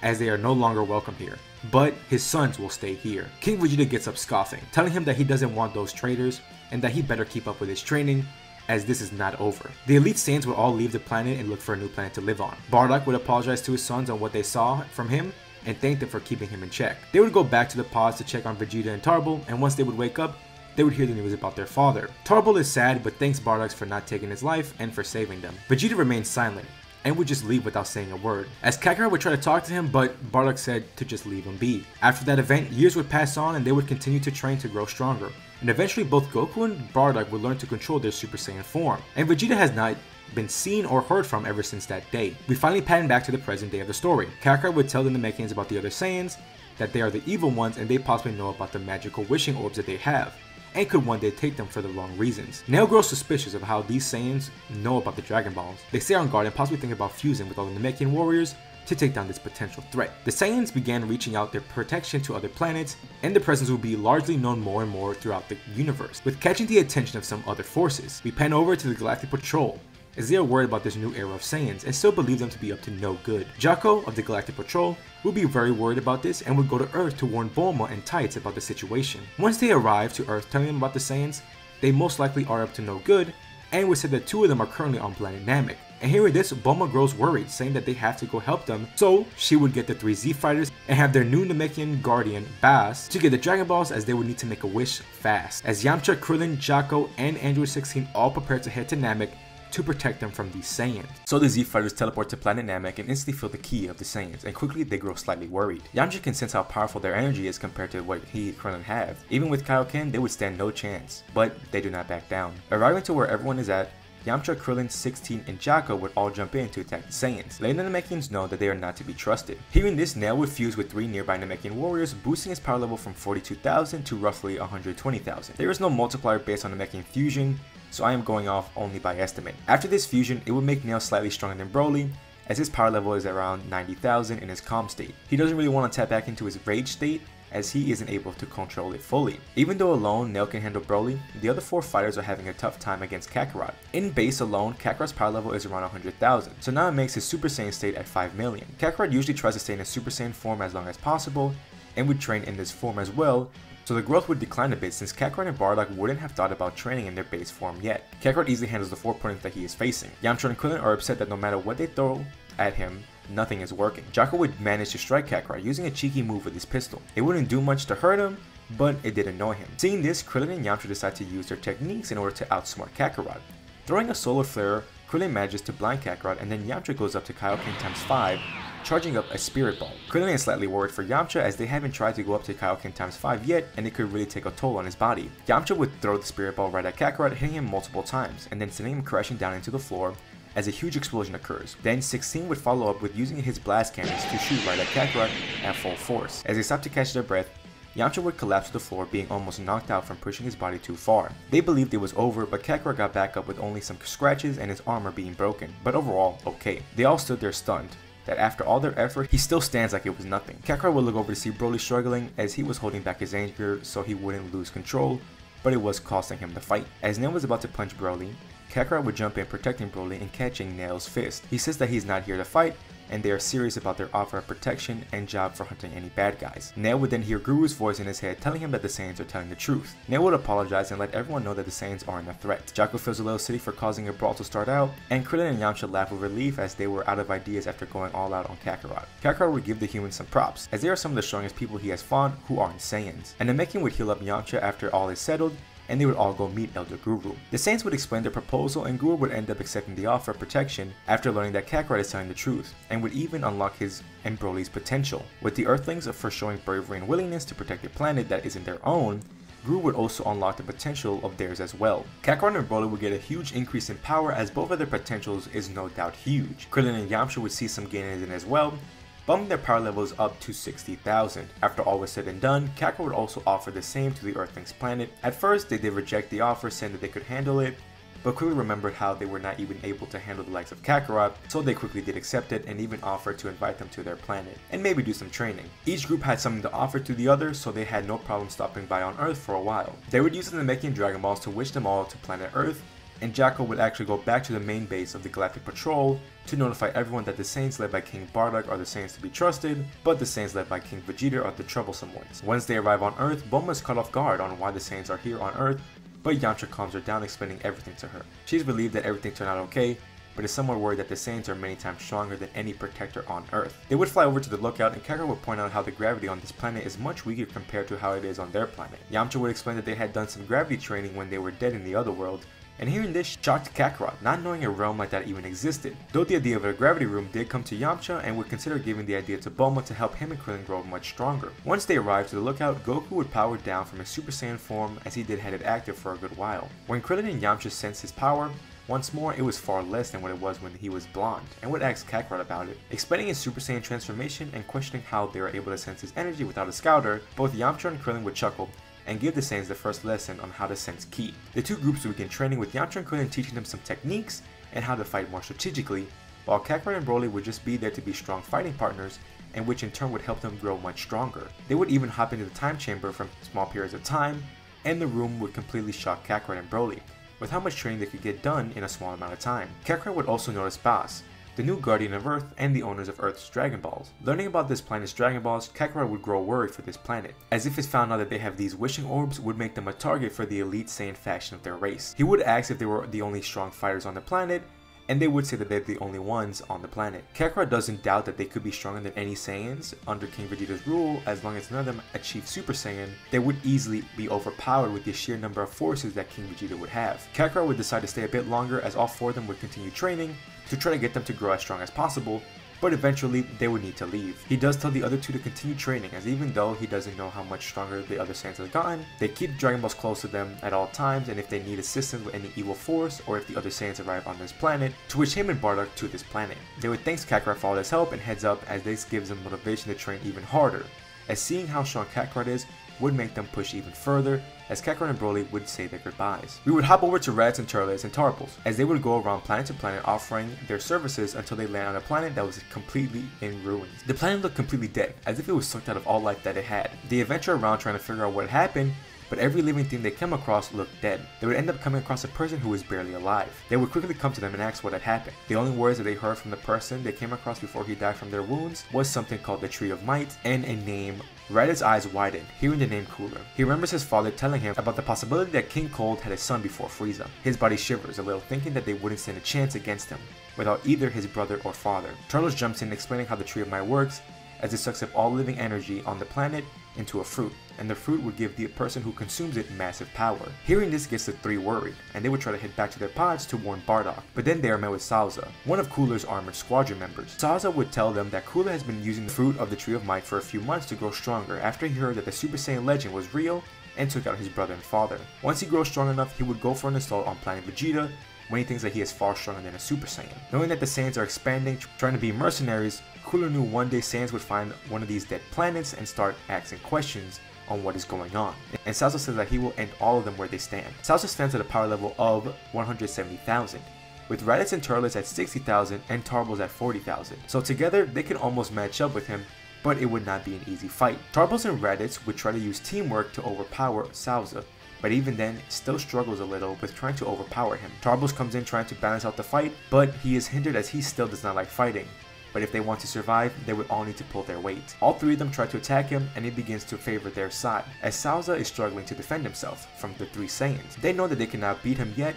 as they are no longer welcome here, but his sons will stay here. King Vegeta gets up scoffing, telling him that he doesn't want those traitors and that he better keep up with his training as this is not over. The Elite Saiyans would all leave the planet and look for a new planet to live on. Bardock would apologize to his sons on what they saw from him and thank them for keeping him in check. They would go back to the pods to check on Vegeta and Turbo, and once they would wake up, they would hear the news about their father. Turbo is sad but thanks Bardock for not taking his life and for saving them. Vegeta remains silent and would just leave without saying a word, as Kakarot would try to talk to him, but Bardock said to just leave him be. After that event, years would pass on and they would continue to train to grow stronger, and eventually both Goku and Bardock would learn to control their Super Saiyan form, and Vegeta has not been seen or heard from ever since that day. We finally pan back to the present day of the story. Kakarot would tell the Namekians about the other Saiyans, that they are the evil ones and they possibly know about the magical wishing orbs that they have, and could one day take them for the wrong reasons. Nail grows suspicious of how these Saiyans know about the Dragon Balls. They stay on guard and possibly think about fusing with all the Namekian warriors to take down this potential threat. The Saiyans began reaching out their protection to other planets, and their presence will be largely known more and more throughout the universe, with catching the attention of some other forces. We pan over to the Galactic Patrol, as they are worried about this new era of Saiyans and still believe them to be up to no good. Jocko of the Galactic Patrol will be very worried about this and would go to Earth to warn Bulma and Tights about the situation. Once they arrive to Earth telling them about the Saiyans, they most likely are up to no good, and would say that 2 of them are currently on planet Namek. And hearing this, Bulma grows worried, saying that they have to go help them, so she would get the 3 Z fighters and have their new Namekian guardian, Bass, to get the Dragon Balls, as they would need to make a wish fast. As Yamcha, Krillin, Jocko, and Android 16 all prepare to head to Namek to protect them from these Saiyans. So the Z fighters teleport to planet Namek and instantly feel the ki of the Saiyans, and quickly they grow slightly worried. Yamcha can sense how powerful their energy is compared to what he and Krillin have. Even with Kaioken, they would stand no chance, but they do not back down. Arriving to where everyone is at, Yamcha, Krillin, 16, and Jocko would all jump in to attack the Saiyans, letting the Namekians know that they are not to be trusted. Hearing this, Nail would fuse with 3 nearby Namekian warriors, boosting his power level from 42,000 to roughly 120,000. There is no multiplier based on Namekian fusion, so I am going off only by estimate. After this fusion, it would make Nail slightly stronger than Broly, as his power level is around 90,000 in his calm state. He doesn't really want to tap back into his rage state, as he isn't able to control it fully. Even though alone Nail can handle Broly, the other 4 fighters are having a tough time against Kakarot. In base alone, Kakarot's power level is around 100,000, so now it makes his Super Saiyan state at 5 million. Kakarot usually tries to stay in a Super Saiyan form as long as possible, and would train in this form as well, so the growth would decline a bit since Kakarot and Bardock wouldn't have thought about training in their base form yet. Kakarot easily handles the 4 opponents that he is facing. Yamcha and Krillin are upset that no matter what they throw at him, nothing is working. Jocko would manage to strike Kakarot using a cheeky move with his pistol. It wouldn't do much to hurt him, but it did annoy him. Seeing this, Krillin and Yamcha decide to use their techniques in order to outsmart Kakarot. Throwing a solar flare, Krillin manages to blind Kakarot, and then Yamcha goes up to Kaioken times 5, charging up a spirit ball. Krillin is slightly worried for Yamcha, as they haven't tried to go up to Kaioken times 5 yet, and it could really take a toll on his body. Yamcha would throw the spirit ball right at Kakarot, hitting him multiple times, and then sending him crashing down into the floor, as a huge explosion occurs. Then 16 would follow up with using his blast cannons to shoot right at Kakarot at full force. As they stop to catch their breath, Yamcha would collapse to the floor, being almost knocked out from pushing his body too far. They believed it was over, but Kakarot got back up with only some scratches and his armor being broken, but overall, okay. They all stood there stunned, that after all their effort, he still stands like it was nothing. Kakarot would look over to see Broly struggling, as he was holding back his anger so he wouldn't lose control, but it was costing him the fight. As Nail was about to punch Broly, Kakarot would jump in, protecting Broly and catching Nail's fist. He says that he's not here to fight, and they are serious about their offer of protection and job for hunting any bad guys. Nail would then hear Guru's voice in his head telling him that the Saiyans are telling the truth. Nail would apologize and let everyone know that the Saiyans aren't a threat. Jocko feels a little silly for causing a brawl to start out, and Krillin and Yamcha laugh with relief as they were out of ideas after going all out on Kakarot. Kakarot would give the humans some props, as they are some of the strongest people he has fought who aren't Saiyans. And the Namekian would heal up Yamcha after all is settled, and they would all go meet Elder Guru. The Saiyans would explain their proposal, and Guru would end up accepting the offer of protection after learning that Kakarot is telling the truth, and would even unlock his and Broly's potential. With the Earthlings for showing bravery and willingness to protect a planet that isn't their own, Guru would also unlock the potential of theirs as well. Kakarot and Broly would get a huge increase in power, as both of their potentials is no doubt huge. Krillin and Yamcha would see some gain in it as well, bumping their power levels up to 60,000. After all was said and done, Kakarot would also offer the same to the Earthlings planet. At first, they did reject the offer, saying that they could handle it, but quickly remembered how they were not even able to handle the likes of Kakarot, so they quickly did accept it and even offered to invite them to their planet, and maybe do some training. Each group had something to offer to the other, so they had no problem stopping by on Earth for a while. They would use the Namekian Dragon Balls to wish them all to planet Earth, and Jocko would actually go back to the main base of the Galactic Patrol to notify everyone that the Saiyans led by King Bardock are the Saiyans to be trusted, but the Saiyans led by King Vegeta are the troublesome ones. Once they arrive on Earth, Bulma is caught off guard on why the Saiyans are here on Earth, but Yamcha calms her down, explaining everything to her. She's relieved that everything turned out okay, but is somewhat worried that the Saiyans are many times stronger than any protector on Earth. They would fly over to the lookout, and Kakarot would point out how the gravity on this planet is much weaker compared to how it is on their planet. Yamcha would explain that they had done some gravity training when they were dead in the other world, and hearing this shocked Kakarot, not knowing a realm like that even existed. Though the idea of a gravity room did come to Yamcha, and would consider giving the idea to Bulma to help him and Krillin grow much stronger. Once they arrived to the lookout, Goku would power down from his Super Saiyan form, as he did had it active for a good while. When Krillin and Yamcha sensed his power, once more, it was far less than what it was when he was blonde, and would ask Kakarot about it. Explaining his Super Saiyan transformation and questioning how they were able to sense his energy without a scouter, both Yamcha and Krillin would chuckle and give the Saiyans the first lesson on how to sense ki. The two groups would begin training, with Yamcha and Krillin teaching them some techniques and how to fight more strategically, while Kakarot and Broly would just be there to be strong fighting partners, and which in turn would help them grow much stronger. They would even hop into the time chamber for small periods of time, and the room would completely shock Kakarot and Broly, with how much training they could get done in a small amount of time. Kakarot would also notice Boss, the new guardian of Earth and the owners of Earth's Dragon Balls. Learning about this planet's Dragon Balls, Kakarot would grow worried for this planet, as if it's found out that they have these wishing orbs would make them a target for the elite Saiyan faction of their race. He would ask if they were the only strong fighters on the planet, and they would say that they're the only ones on the planet. Kakarot doesn't doubt that they could be stronger than any Saiyans under King Vegeta's rule. As long as none of them achieve Super Saiyan, they would easily be overpowered with the sheer number of forces that King Vegeta would have. Kakarot would decide to stay a bit longer, as all 4 of them would continue training to try to get them to grow as strong as possible, but eventually they would need to leave. He does tell the other 2 to continue training, as even though he doesn't know how much stronger the other Saiyans have gotten, they keep Dragon Balls close to them at all times, and if they need assistance with any evil force, or if the other Saiyans arrive on this planet, to which him and Bardock to this planet. They would thank Kakarot for all his help and heads up, as this gives them motivation to train even harder, as seeing how strong Kakarot is would make them push even further, as Kakarot and Broly would say their goodbyes. We would hop over to Raditz and Turles and Tarbles, as they would go around planet to planet offering their services until they land on a planet that was completely in ruins. The planet looked completely dead, as if it was sucked out of all life that it had. They adventure around trying to figure out what happened, but every living thing they came across looked dead. They would end up coming across a person who was barely alive. They would quickly come to them and ask what had happened. The only words that they heard from the person they came across before he died from their wounds was something called the Tree of Might and a name. Raditz's eyes widened, hearing the name Cooler. He remembers his father telling him about the possibility that King Cold had a son before Frieza. His body shivers a little, thinking that they wouldn't stand a chance against him without either his brother or father. Turles jumps in, explaining how the Tree of Might works, as it sucks up all living energy on the planet into a fruit, and the fruit would give the person who consumes it massive power. Hearing this gets the 3 worried, and they would try to head back to their pods to warn Bardock, but then they are met with Salza, one of Cooler's armored squadron members. Salza would tell them that Cooler has been using the fruit of the Tree of Might for a few months to grow stronger after he heard that the Super Saiyan legend was real and took out his brother and father. Once he grows strong enough, he would go for an assault on Planet Vegeta, when he thinks that he is far stronger than a Super Saiyan. Knowing that the Saiyans are expanding, trying to be mercenaries, Cooler knew one day Saiyans would find one of these dead planets and start asking questions on what is going on. And Salza says that he will end all of them where they stand. Salza stands at a power level of 170,000, with Raditz and Turles at 60,000 and Tarbles at 40,000. So together, they can almost match up with him, but it would not be an easy fight. Tarbles and Raditz would try to use teamwork to overpower Salza, but even then, still struggles a little with trying to overpower him. Tarbles comes in trying to balance out the fight, but he is hindered as he still does not like fighting. But if they want to survive, they would all need to pull their weight. All 3 of them try to attack him, and he begins to favor their side, as Salza is struggling to defend himself from the 3 Saiyans. They know that they cannot beat him yet,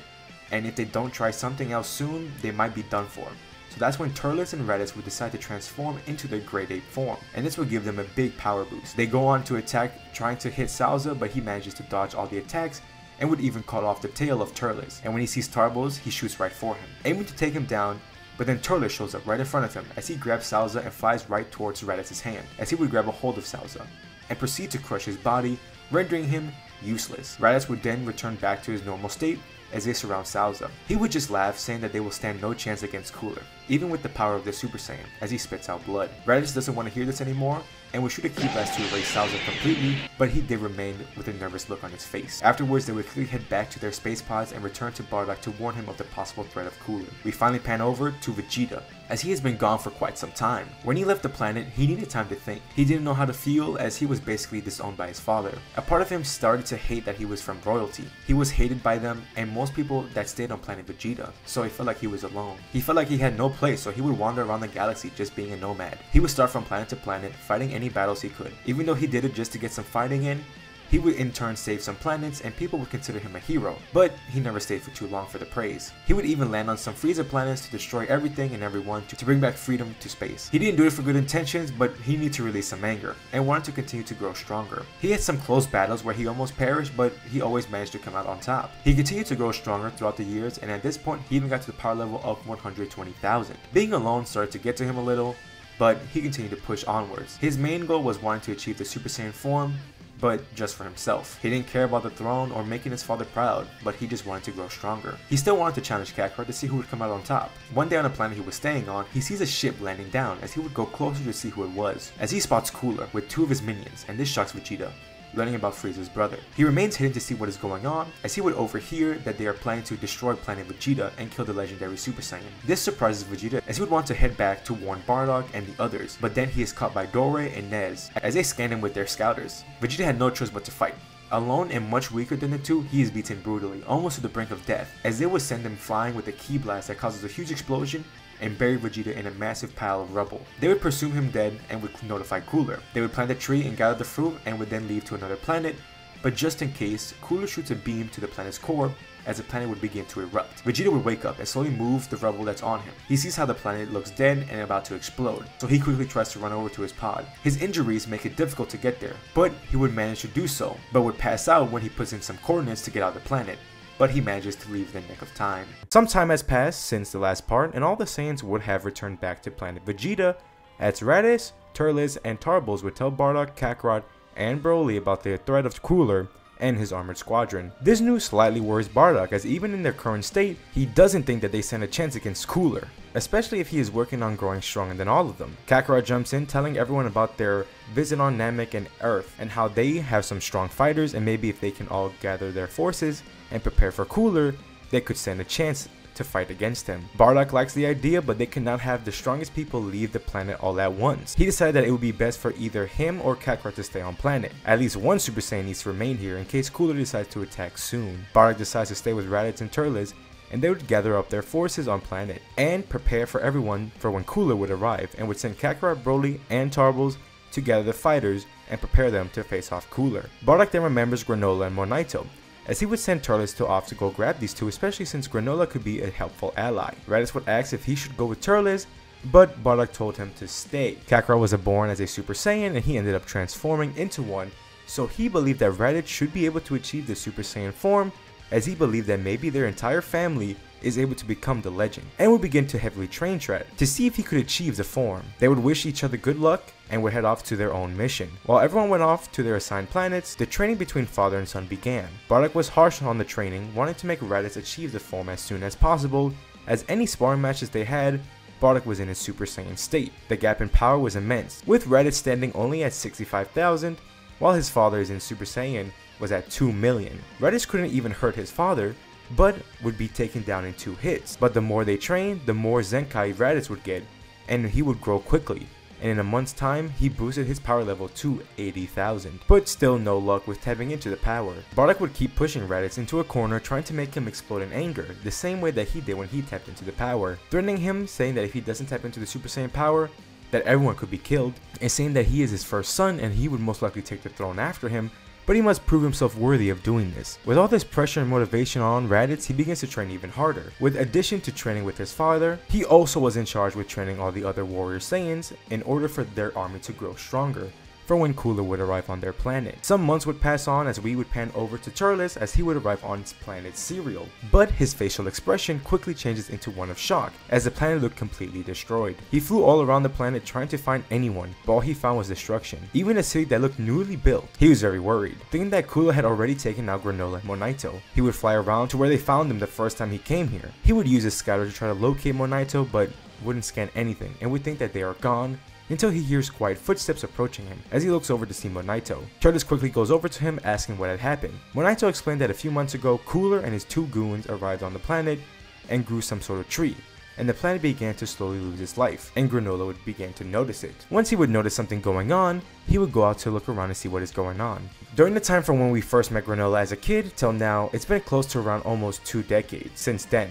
and if they don't try something else soon, they might be done for. So that's when Turles and Raditz would decide to transform into their Grade 8 form, and this would give them a big power boost. They go on to attack, trying to hit Salza, but he manages to dodge all the attacks, and would even cut off the tail of Turles. And when he sees Tarbles, he shoots right for him, aiming to take him down, but then Turles shows up right in front of him as he grabs Salza and flies right towards Raditz's hand, as he would grab a hold of Salza, and proceed to crush his body, rendering him useless. Raditz would then return back to his normal state as they surround Salza. He would just laugh, saying that they will stand no chance against Cooler, even with the power of the Super Saiyan, as he spits out blood. Raditz doesn't want to hear this anymore, and would shoot a key blast to erase Salza completely, but he did remain with a nervous look on his face. Afterwards, they would quickly head back to their space pods and return to Bardock to warn him of the possible threat of Cooler. We finally pan over to Vegeta, as he has been gone for quite some time. When he left the planet, he needed time to think. He didn't know how to feel, as he was basically disowned by his father. A part of him started to hate that he was from royalty. He was hated by them and most people that stayed on Planet Vegeta, so he felt like he was alone. He felt like he had no place, so he would wander around the galaxy just being a nomad. He would start from planet to planet, fighting any battles he could. Even though he did it just to get some fighting in, he would in turn save some planets and people would consider him a hero, but he never stayed for too long for the praise. He would even land on some Frieza planets to destroy everything and everyone to bring back freedom to space. He didn't do it for good intentions, but he needed to release some anger and wanted to continue to grow stronger. He had some close battles where he almost perished, but he always managed to come out on top. He continued to grow stronger throughout the years, and at this point he even got to the power level of 120,000. Being alone started to get to him a little, but he continued to push onwards. His main goal was wanting to achieve the Super Saiyan form, but just for himself. He didn't care about the throne or making his father proud, but he just wanted to grow stronger. He still wanted to challenge Kakarot to see who would come out on top. One day on a planet he was staying on, he sees a ship landing down as he would go closer to see who it was, as he spots Cooler with 2 of his minions, and this shocks Vegeta. learning about Frieza's brother. He remains hidden to see what is going on, as he would overhear that they are planning to destroy Planet Vegeta and kill the legendary Super Saiyan. This surprises Vegeta, as he would want to head back to warn Bardock and the others, but then he is caught by Dore and Nez as they scan him with their scouters. Vegeta had no choice but to fight. Alone and much weaker than the two, he is beaten brutally, almost to the brink of death, as they would send him flying with a ki blast that causes a huge explosion and bury Vegeta in a massive pile of rubble. They would presume him dead and would notify Cooler. They would plant a tree and gather the fruit and would then leave to another planet, but just in case, Cooler shoots a beam to the planet's core as the planet would begin to erupt. Vegeta would wake up and slowly move the rubble that's on him. He sees how the planet looks dead and about to explode, so he quickly tries to run over to his pod. His injuries make it difficult to get there, but he would manage to do so, but would pass out when he puts in some coordinates to get out of the planet. But he manages to leave in the nick of time. Some time has passed since the last part, and all the Saiyans would have returned back to Planet Vegeta, as Raditz, Turles, and Tarbles would tell Bardock, Kakarot, and Broly about the threat of Cooler and his armored squadron. This news slightly worries Bardock, as even in their current state, he doesn't think that they stand a chance against Cooler, especially if he is working on growing stronger than all of them. Kakarot jumps in, telling everyone about their visit on Namek and Earth, and how they have some strong fighters, and maybe if they can all gather their forces and prepare for Cooler, they could stand a chance to fight against him. Bardock likes the idea, but they cannot have the strongest people leave the planet all at once. He decided that it would be best for either him or Kakarot to stay on planet. At least one Super Saiyan needs to remain here in case Cooler decides to attack soon. Bardock decides to stay with Raditz and Turles, and they would gather up their forces on planet and prepare for everyone for when Cooler would arrive, and would send Kakarot, Broly, and Tarbles to gather the fighters and prepare them to face off Cooler. Bardock then remembers Granola and Monaito, as he would send Turles to go grab these two, especially since Granola could be a helpful ally. Raditz would ask if he should go with Turles, but Bardock told him to stay. Kakarot was born as a Super Saiyan, and he ended up transforming into one, so he believed that Raditz should be able to achieve the Super Saiyan form, as he believed that maybe their entire family is able to become the legend, and would begin to heavily train Shred to see if he could achieve the form. They would wish each other good luck and would head off to their own mission. While everyone went off to their assigned planets, the training between father and son began. Bardock was harsh on the training, wanting to make Raditz achieve the form as soon as possible, as any sparring matches they had, Bardock was in his Super Saiyan state. The gap in power was immense, with Raditz standing only at 65,000, while his father's in Super Saiyan was at 2 million. Raditz couldn't even hurt his father, but would be taken down in 2 hits. But the more they trained, the more Zenkai Raditz would get, and he would grow quickly. And in a month's time, he boosted his power level to 80,000. But still no luck with tapping into the power. Bardock would keep pushing Raditz into a corner, trying to make him explode in anger, the same way that he did when he tapped into the power, threatening him, saying that if he doesn't tap into the Super Saiyan power, that everyone could be killed, and saying that he is his first son and he would most likely take the throne after him, but he must prove himself worthy of doing this. With all this pressure and motivation on Raditz, he begins to train even harder. With addition to training with his father, he also was in charge with training all the other warrior Saiyans in order for their army to grow stronger for when Cooler would arrive on their planet. Some months would pass on as we would pan over to Turles as he would arrive on his planet Cereal, but his facial expression quickly changes into one of shock as the planet looked completely destroyed. He flew all around the planet trying to find anyone, but all he found was destruction, even a city that looked newly built. He was very worried, thinking that Cooler had already taken out Granola and Monaito. He would fly around to where they found him the first time he came here. He would use his scouter to try to locate Monaito, but wouldn't scan anything and would think that they are gone, until he hears quiet footsteps approaching him. As he looks over to see Monaito, Turles quickly goes over to him asking what had happened. Monaito explained that a few months ago, Cooler and his 2 goons arrived on the planet and grew some sort of tree, and the planet began to slowly lose its life, and Granola would begin to notice it. Once he would notice something going on, he would go out to look around and see what is going on. During the time from when we first met Granola as a kid till now, it's been close to around almost 2 decades since then.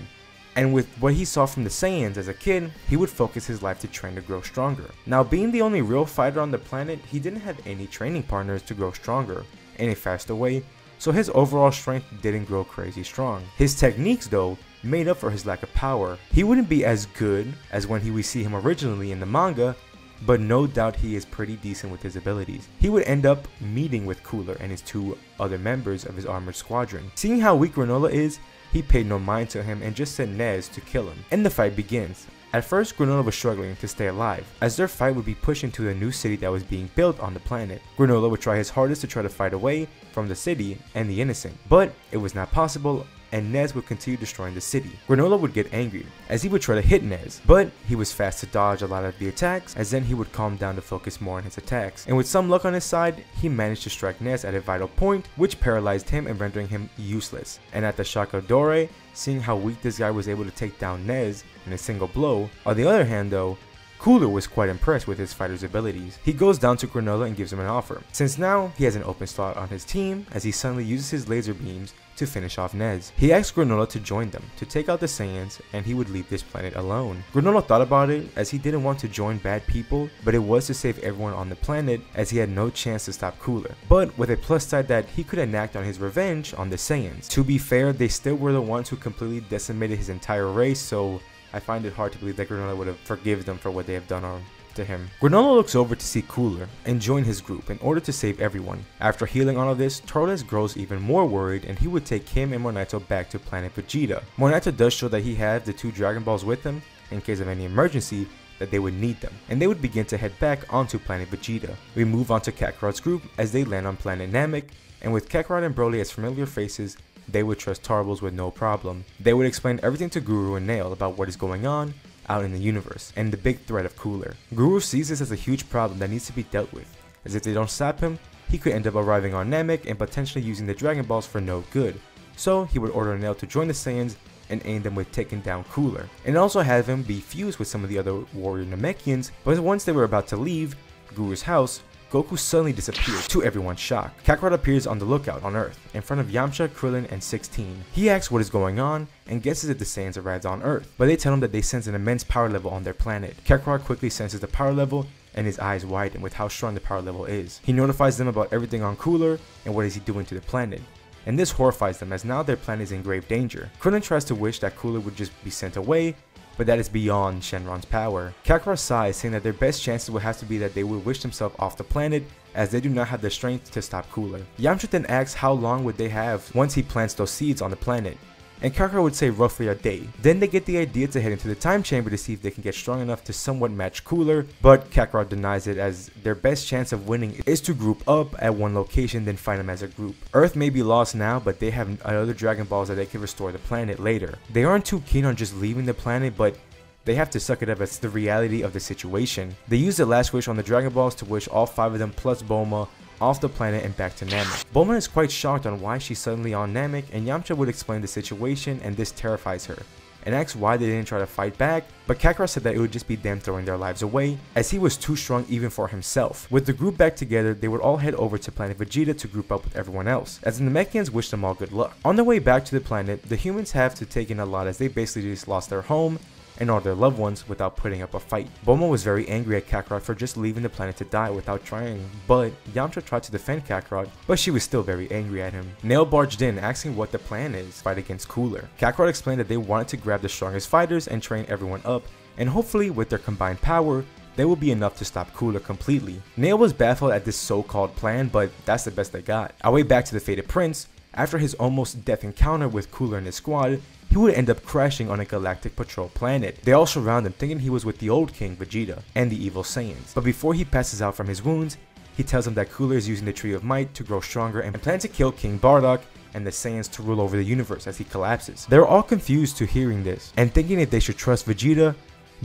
And with what he saw from the Saiyans as a kid, he would focus his life to train to grow stronger. Now, being the only real fighter on the planet, he didn't have any training partners to grow stronger in a faster way, so his overall strength didn't grow crazy strong. His techniques, though, made up for his lack of power. He wouldn't be as good as when we see him originally in the manga, but no doubt he is pretty decent with his abilities. He would end up meeting with Cooler and his 2 other members of his armored squadron. Seeing how weak Granola is, he paid no mind to him and just sent Nez to kill him. And the fight begins. At first, Granola was struggling to stay alive, as their fight would be pushed into the new city that was being built on the planet. Granola would try his hardest to try to fight away from the city and the innocent, but it was not possible and Nez would continue destroying the city. Granola would get angry, as he would try to hit Nez, but he was fast to dodge a lot of the attacks, as then he would calm down to focus more on his attacks. And with some luck on his side, he managed to strike Nez at a vital point, which paralyzed him and rendering him useless. And at the shock of Dore, seeing how weak this guy was able to take down Nez in a single blow. On the other hand though, Cooler was quite impressed with his fighter's abilities. He goes down to Granola and gives him an offer, since now he has an open slot on his team, as he suddenly uses his laser beams to finish off Nez. He asks Granola to join them, to take out the Saiyans, and he would leave this planet alone. Granola thought about it, as he didn't want to join bad people, but it was to save everyone on the planet, as he had no chance to stop Cooler, but with a plus side that he could enact on his revenge on the Saiyans. To be fair, they still were the ones who completely decimated his entire race, so I find it hard to believe that Granola would have forgiven them for what they have done to him. Granola looks over to see Cooler and join his group in order to save everyone. After healing all of this, Torres grows even more worried, and he would take him and Monito back to Planet Vegeta. Monito does show that he has the 2 Dragon Balls with him in case of any emergency that they would need them, and they would begin to head back onto Planet Vegeta. We move on to Kakarot's group as they land on Planet Namek, and with Kakarot and Broly as familiar faces, they would trust Tarbles with no problem. They would explain everything to Guru and Nail about what is going on out in the universe, and the big threat of Cooler. Guru sees this as a huge problem that needs to be dealt with, as if they don't stop him, he could end up arriving on Namek and potentially using the Dragon Balls for no good. So he would order Nail to join the Saiyans and aim them with taking down Cooler, and also have him be fused with some of the other warrior Namekians. But once they were about to leave Guru's house, Goku suddenly disappears, to everyone's shock. Kakarot appears on the lookout on Earth, in front of Yamcha, Krillin, and 16. He asks what is going on, and guesses if the Saiyans arrived on Earth, but they tell him that they sense an immense power level on their planet. Kakarot quickly senses the power level, and his eyes widen with how strong the power level is. He notifies them about everything on Cooler, and what is he doing to the planet. And this horrifies them, as now their planet is in grave danger. Krillin tries to wish that Cooler would just be sent away, but that is beyond Shenron's power. Kakarot sighs, saying that their best chances would have to be that they would wish themselves off the planet, as they do not have the strength to stop Cooler. Yamcha then asks how long would they have once he plants those seeds on the planet, and Kakarot would say roughly a day. Then they get the idea to head into the time chamber to see if they can get strong enough to somewhat match Cooler, but Kakarot denies it, as their best chance of winning is to group up at one location then fight them as a group. Earth may be lost now, but they have other Dragon Balls that they can restore the planet later. They aren't too keen on just leaving the planet, but they have to suck it up as the reality of the situation. They use the last wish on the Dragon Balls to wish all 5 of them plus Bulma off the planet and back to Namek. Bulma is quite shocked on why she's suddenly on Namek, and Yamcha would explain the situation, and this terrifies her, and asks why they didn't try to fight back, but Kakarot said that it would just be them throwing their lives away, as he was too strong even for himself. With the group back together, they would all head over to Planet Vegeta to group up with everyone else, as the Namekians wish them all good luck. On their way back to the planet, the humans have to take in a lot, as they basically just lost their home and all their loved ones without putting up a fight. Bulma was very angry at Kakarot for just leaving the planet to die without trying, but Yamcha tried to defend Kakarot, but she was still very angry at him. Nail barged in, asking what the plan is to fight against Cooler. Kakarot explained that they wanted to grab the strongest fighters and train everyone up, and hopefully with their combined power, they will be enough to stop Cooler completely. Nail was baffled at this so-called plan, but that's the best they got. Our way back to the Fated Prince, after his almost death encounter with Cooler and his squad, he would end up crashing on a galactic patrol planet. They all surround him, thinking he was with the old King Vegeta and the evil Saiyans. But before he passes out from his wounds, he tells them that Cooler is using the Tree of Might to grow stronger and plans to kill King Bardock and the Saiyans to rule over the universe as he collapses. They're all confused to hearing this and thinking if they should trust Vegeta,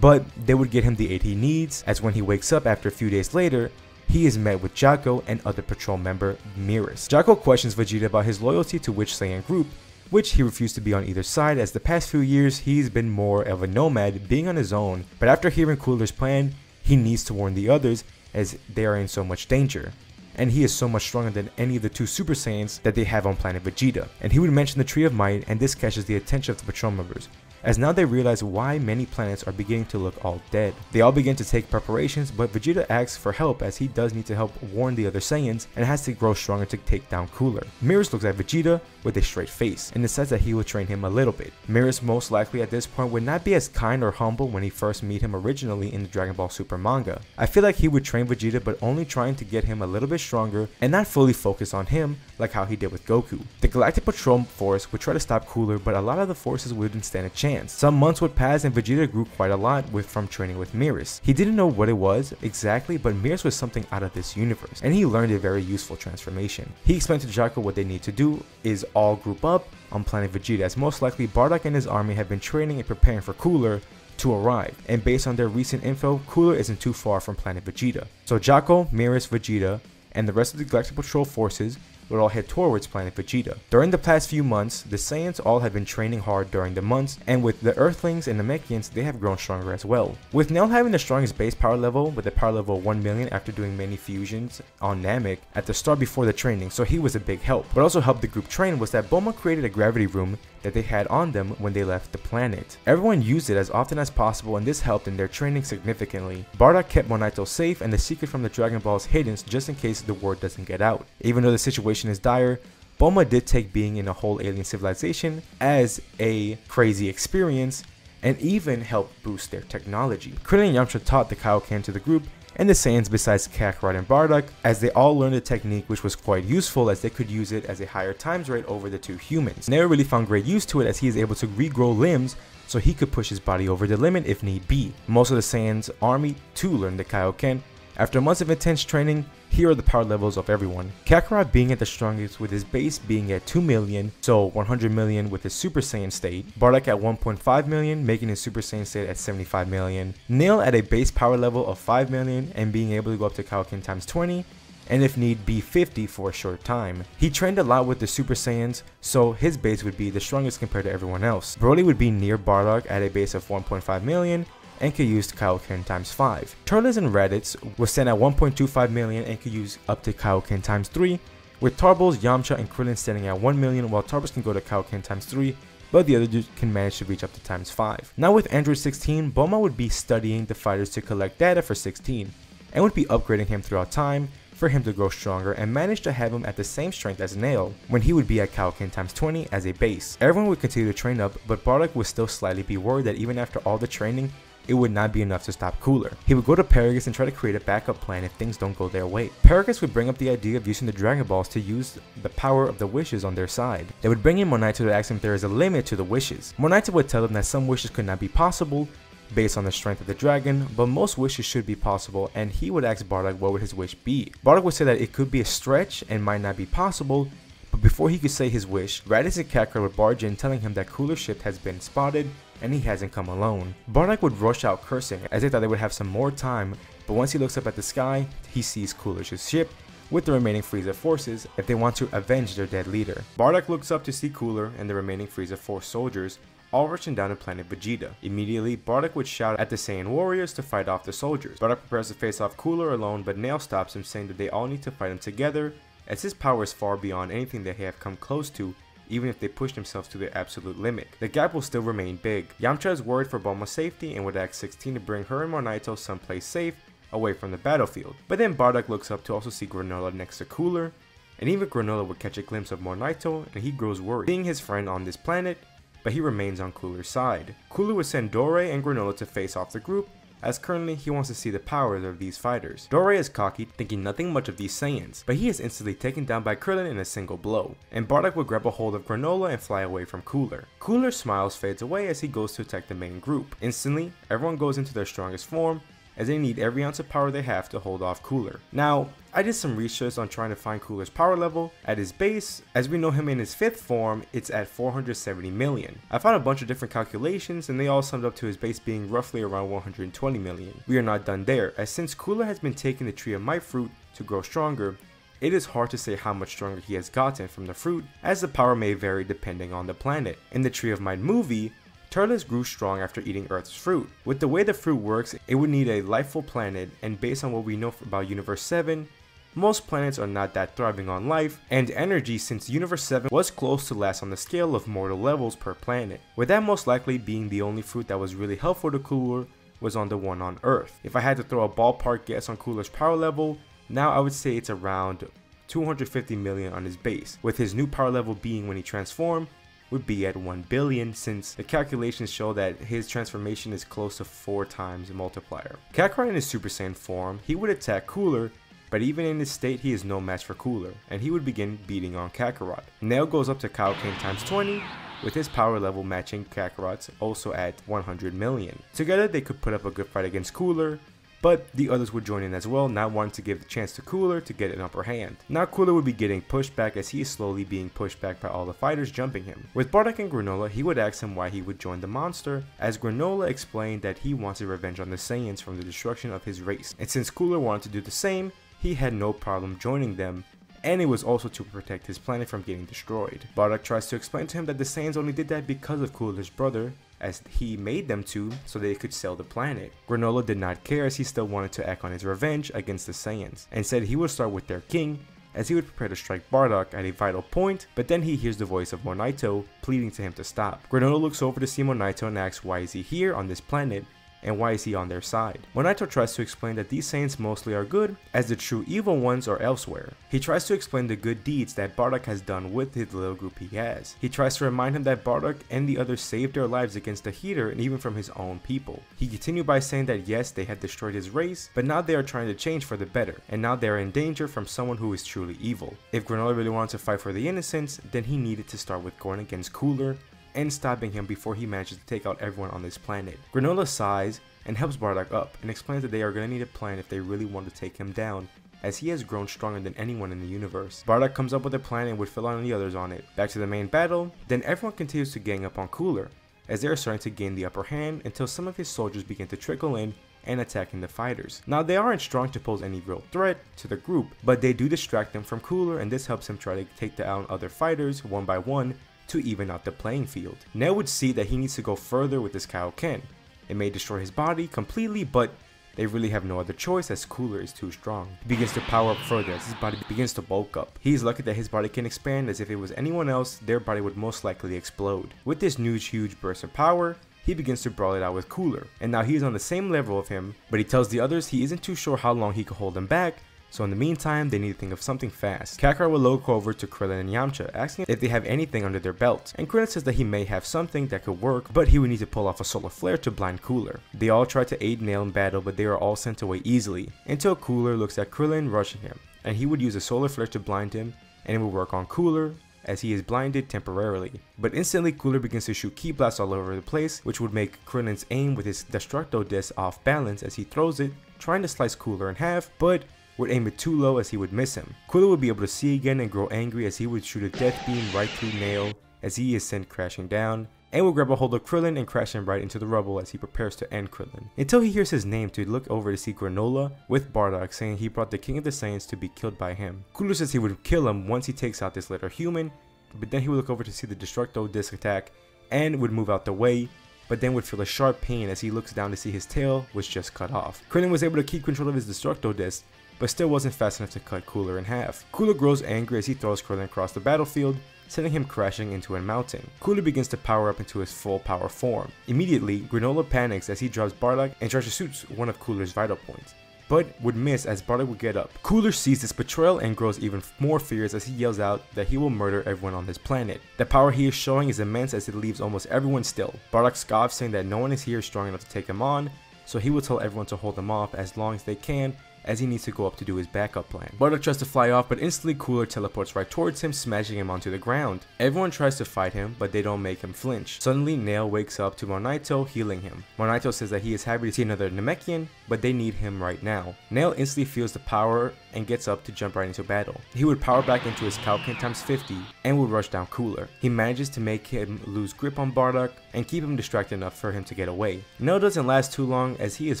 but they would get him the aid he needs, as when he wakes up after a few days later, he is met with Jaco and other patrol member Miris. Jaco questions Vegeta about his loyalty to which Saiyan group, which he refused to be on either side, as the past few years he's been more of a nomad, being on his own, but after hearing Cooler's plan, he needs to warn the others as they are in so much danger, and he is so much stronger than any of the 2 Super Saiyans that they have on Planet Vegeta. And he would mention the Tree of Might, and this catches the attention of the patrol members, as now they realize why many planets are beginning to look all dead. They all begin to take preparations, but Vegeta asks for help, as he does need to help warn the other Saiyans and has to grow stronger to take down Cooler. Miris looks at Vegeta with a straight face and decides that he will train him a little bit. Miris most likely at this point would not be as kind or humble when he first meet him originally in the Dragon Ball Super manga. I feel like he would train Vegeta, but only trying to get him a little bit stronger and not fully focus on him like how he did with Goku. The Galactic Patrol Force would try to stop Cooler, but a lot of the forces wouldn't stand a chance, chance. Some months would pass and Vegeta grew quite a lot from training with Miris. He didn't know what it was exactly, but Miris was something out of this universe, and he learned a very useful transformation. He explained to Jaco what they need to do is all group up on Planet Vegeta, as most likely Bardock and his army have been training and preparing for Cooler to arrive, and based on their recent info, Cooler isn't too far from Planet Vegeta. So Jaco, Miris, Vegeta, and the rest of the Galactic Patrol forces would all head towards Planet Vegeta. During the past few months, the Saiyans all have been training hard during the months, and with the Earthlings and the Namekians, they have grown stronger as well. With Nail having the strongest base power level, with a power level of 1 million after doing many fusions on Namek at the start before the training, so he was a big help. What also helped the group train was that Bulma created a gravity room that they had on them when they left the planet. Everyone used it as often as possible, and this helped in their training significantly. Bardock kept Monaito safe and the secret from the Dragon Balls hidden just in case the word doesn't get out. Even though the situation is dire, Bulma did take being in a whole alien civilization as a crazy experience and even helped boost their technology. Krillin and Yamcha taught the Kaioken to the group and the Saiyans besides Kakarot and Bardock, as they all learned the technique, which was quite useful as they could use it as a higher times rate over the two humans. Nero really found great use to it as he is able to regrow limbs so he could push his body over the limit if need be. Most of the Saiyans army too learned the Kaioken. After months of intense training, here are the power levels of everyone. Kakarot being at the strongest with his base being at 2 million, so 100 million with his Super Saiyan state. Bardock at 1.5 million, making his Super Saiyan state at 75 million. Nail at a base power level of 5 million and being able to go up to Kaioken times 20, and if need be 50 for a short time. He trained a lot with the Super Saiyans, so his base would be the strongest compared to everyone else. Broly would be near Bardock at a base of 1.5 million, and could use Kaioken times 5. Turles and Raditz was stand at 1.25 million and could use up to Kaioken times 3, with Tarbles, Yamcha, and Krillin standing at 1 million, while Tarbles can go to Kaioken times 3, but the other dudes can manage to reach up to times 5. Now with Android 16, Bulma would be studying the fighters to collect data for 16, and would be upgrading him throughout time for him to grow stronger and manage to have him at the same strength as Nail when he would be at Kaioken times 20 as a base. Everyone would continue to train up, but Bardock would still slightly be worried that even after all the training, it would not be enough to stop Cooler. He would go to Paragus and try to create a backup plan if things don't go their way. Paragus would bring up the idea of using the Dragon Balls to use the power of the wishes on their side. They would bring in Monaito to ask him if there is a limit to the wishes. Monaito would tell them that some wishes could not be possible based on the strength of the dragon, but most wishes should be possible, and he would ask Bardock what would his wish be. Bardock would say that it could be a stretch and might not be possible, but before he could say his wish, Raditz and Kakarot would barge in telling him that Cooler's ship has been spotted and he hasn't come alone. Bardock would rush out cursing as they thought they would have some more time, but once he looks up at the sky, he sees Cooler's ship with the remaining Frieza forces if they want to avenge their dead leader. Bardock looks up to see Cooler and the remaining Frieza Force soldiers all rushing down to Planet Vegeta. Immediately, Bardock would shout at the Saiyan warriors to fight off the soldiers. Bardock prepares to face off Cooler alone, but Nail stops him, saying that they all need to fight him together as his power is far beyond anything they have come close to, even if they push themselves to their absolute limit. The gap will still remain big. Yamcha is worried for Bulma's safety and would ask 16 to bring her and Monaito someplace safe away from the battlefield. But then Bardock looks up to also see Granola next to Cooler, and even Granola would catch a glimpse of Monaito and he grows worried seeing his friend on this planet, but he remains on Cooler's side. Cooler would send Dore and Granola to face off the group, as currently he wants to see the powers of these fighters. Dore is cocky, thinking nothing much of these Saiyans, but he is instantly taken down by Krillin in a single blow, and Bardock will grab a hold of Granola and fly away from Cooler. Cooler's smiles fades away as he goes to attack the main group. Instantly, everyone goes into their strongest form, as they need every ounce of power they have to hold off Cooler. Now, I did some research on trying to find Cooler's power level. At his base, as we know him in his 5th form, it's at 470 million. I found a bunch of different calculations and they all summed up to his base being roughly around 120 million. We are not done there, as since Cooler has been taking the Tree of Might fruit to grow stronger, it is hard to say how much stronger he has gotten from the fruit, as the power may vary depending on the planet. In the Tree of Might movie, Turles grew strong after eating Earth's fruit. With the way the fruit works, it would need a lifeful planet, and based on what we know about Universe 7, most planets are not that thriving on life and energy, since Universe 7 was close to last on the scale of mortal levels per planet, with that most likely being the only fruit that was really helpful to Cooler was on the one on Earth. If I had to throw a ballpark guess on Cooler's power level, now I would say it's around 250 million on his base, with his new power level being when he transformed would be at 1 billion, since the calculations show that his transformation is close to 4 times the multiplier. Kakarot in his Super Saiyan form, he would attack Cooler, but even in this state he is no match for Cooler, and he would begin beating on Kakarot. Nail goes up to Kaioken times 20, with his power level matching Kakarot's, also at 100 million. Together they could put up a good fight against Cooler, but the others would join in as well, not wanting to give the chance to Cooler to get an upper hand. Now Cooler would be getting pushed back as he is slowly being pushed back by all the fighters jumping him. With Bardock and Granola, he would ask him why he would join the monster, as Granola explained that he wanted revenge on the Saiyans from the destruction of his race. And since Cooler wanted to do the same, he had no problem joining them, and it was also to protect his planet from getting destroyed. Bardock tries to explain to him that the Saiyans only did that because of Cooler's brother, as he made them to so they could sell the planet. Granola did not care as he still wanted to act on his revenge against the Saiyans, and said he would start with their king, as he would prepare to strike Bardock at a vital point, but then he hears the voice of Monaito pleading to him to stop. Granola looks over to see Monaito and asks why is he here on this planet, and why is he on their side. Monaito tries to explain that these Saiyans mostly are good, as the true evil ones are elsewhere. He tries to explain the good deeds that Bardock has done with his little group he has. He tries to remind him that Bardock and the others saved their lives against the Heater and even from his own people. He continued by saying that yes, they had destroyed his race, but now they are trying to change for the better, and now they are in danger from someone who is truly evil. If Granola really wanted to fight for the innocents, then he needed to start with going against Cooler and stopping him before he manages to take out everyone on this planet. Granola sighs and helps Bardock up and explains that they are going to need a plan if they really want to take him down, as he has grown stronger than anyone in the universe. Bardock comes up with a plan and would fill on the others on it. Back to the main battle, then everyone continues to gang up on Cooler, as they are starting to gain the upper hand until some of his soldiers begin to trickle in and attacking the fighters. Now they aren't strong to pose any real threat to the group, but they do distract them from Cooler, and this helps him try to take down other fighters one by one to even out the playing field. Nail would see that he needs to go further with this Kaioken. It may destroy his body completely, but they really have no other choice as Cooler is too strong. He begins to power up further as his body begins to bulk up. He is lucky that his body can expand, as if it was anyone else, their body would most likely explode. With this new huge burst of power, he begins to brawl it out with Cooler, and now he is on the same level of him, but he tells the others he isn't too sure how long he could hold them back, so in the meantime, they need to think of something fast. Kakarot will look over to Krillin and Yamcha, asking if they have anything under their belt, and Krillin says that he may have something that could work, but he would need to pull off a solar flare to blind Cooler. They all try to aid Nail in battle, but they are all sent away easily, until Cooler looks at Krillin rushing him, and he would use a solar flare to blind him, and it will work on Cooler, as he is blinded temporarily. But instantly Cooler begins to shoot ki blasts all over the place, which would make Krillin's aim with his Destructo Disc off balance as he throws it, trying to slice Cooler in half, but would aim it too low as he would miss him. Cooler would be able to see again and grow angry as he would shoot a death beam right through Nail as he is sent crashing down, and will grab a hold of Krillin and crash him right into the rubble as he prepares to end Krillin. Until he hears his name to look over to see Granola with Bardock saying he brought the King of the Saiyans to be killed by him. Cooler says he would kill him once he takes out this little human, but then he would look over to see the Destructo Disc attack and would move out the way, but then would feel a sharp pain as he looks down to see his tail was just cut off. Krillin was able to keep control of his Destructo Disc, but still wasn't fast enough to cut Cooler in half. Cooler grows angry as he throws Krillin across the battlefield, sending him crashing into a mountain. Cooler begins to power up into his full power form. Immediately, Granola panics as he drops Bardock and tries to shoot one of Cooler's vital points, but would miss as Bardock would get up. Cooler sees this betrayal and grows even more furious as he yells out that he will murder everyone on this planet. The power he is showing is immense as it leaves almost everyone still. Bardock scoffs, saying that no one is here strong enough to take him on, so he will tell everyone to hold him off as long as they can, as he needs to go up to do his backup plan. Bardock tries to fly off, but instantly Cooler teleports right towards him, smashing him onto the ground. Everyone tries to fight him, but they don't make him flinch. Suddenly, Nail wakes up to Monaito healing him. Monaito says that he is happy to see another Namekian, but they need him right now. Nail instantly feels the power and gets up to jump right into battle. He would power back into his Kaioken times 50 and would rush down Cooler. He manages to make him lose grip on Bardock and keep him distracted enough for him to get away. Nail doesn't last too long as he is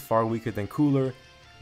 far weaker than Cooler,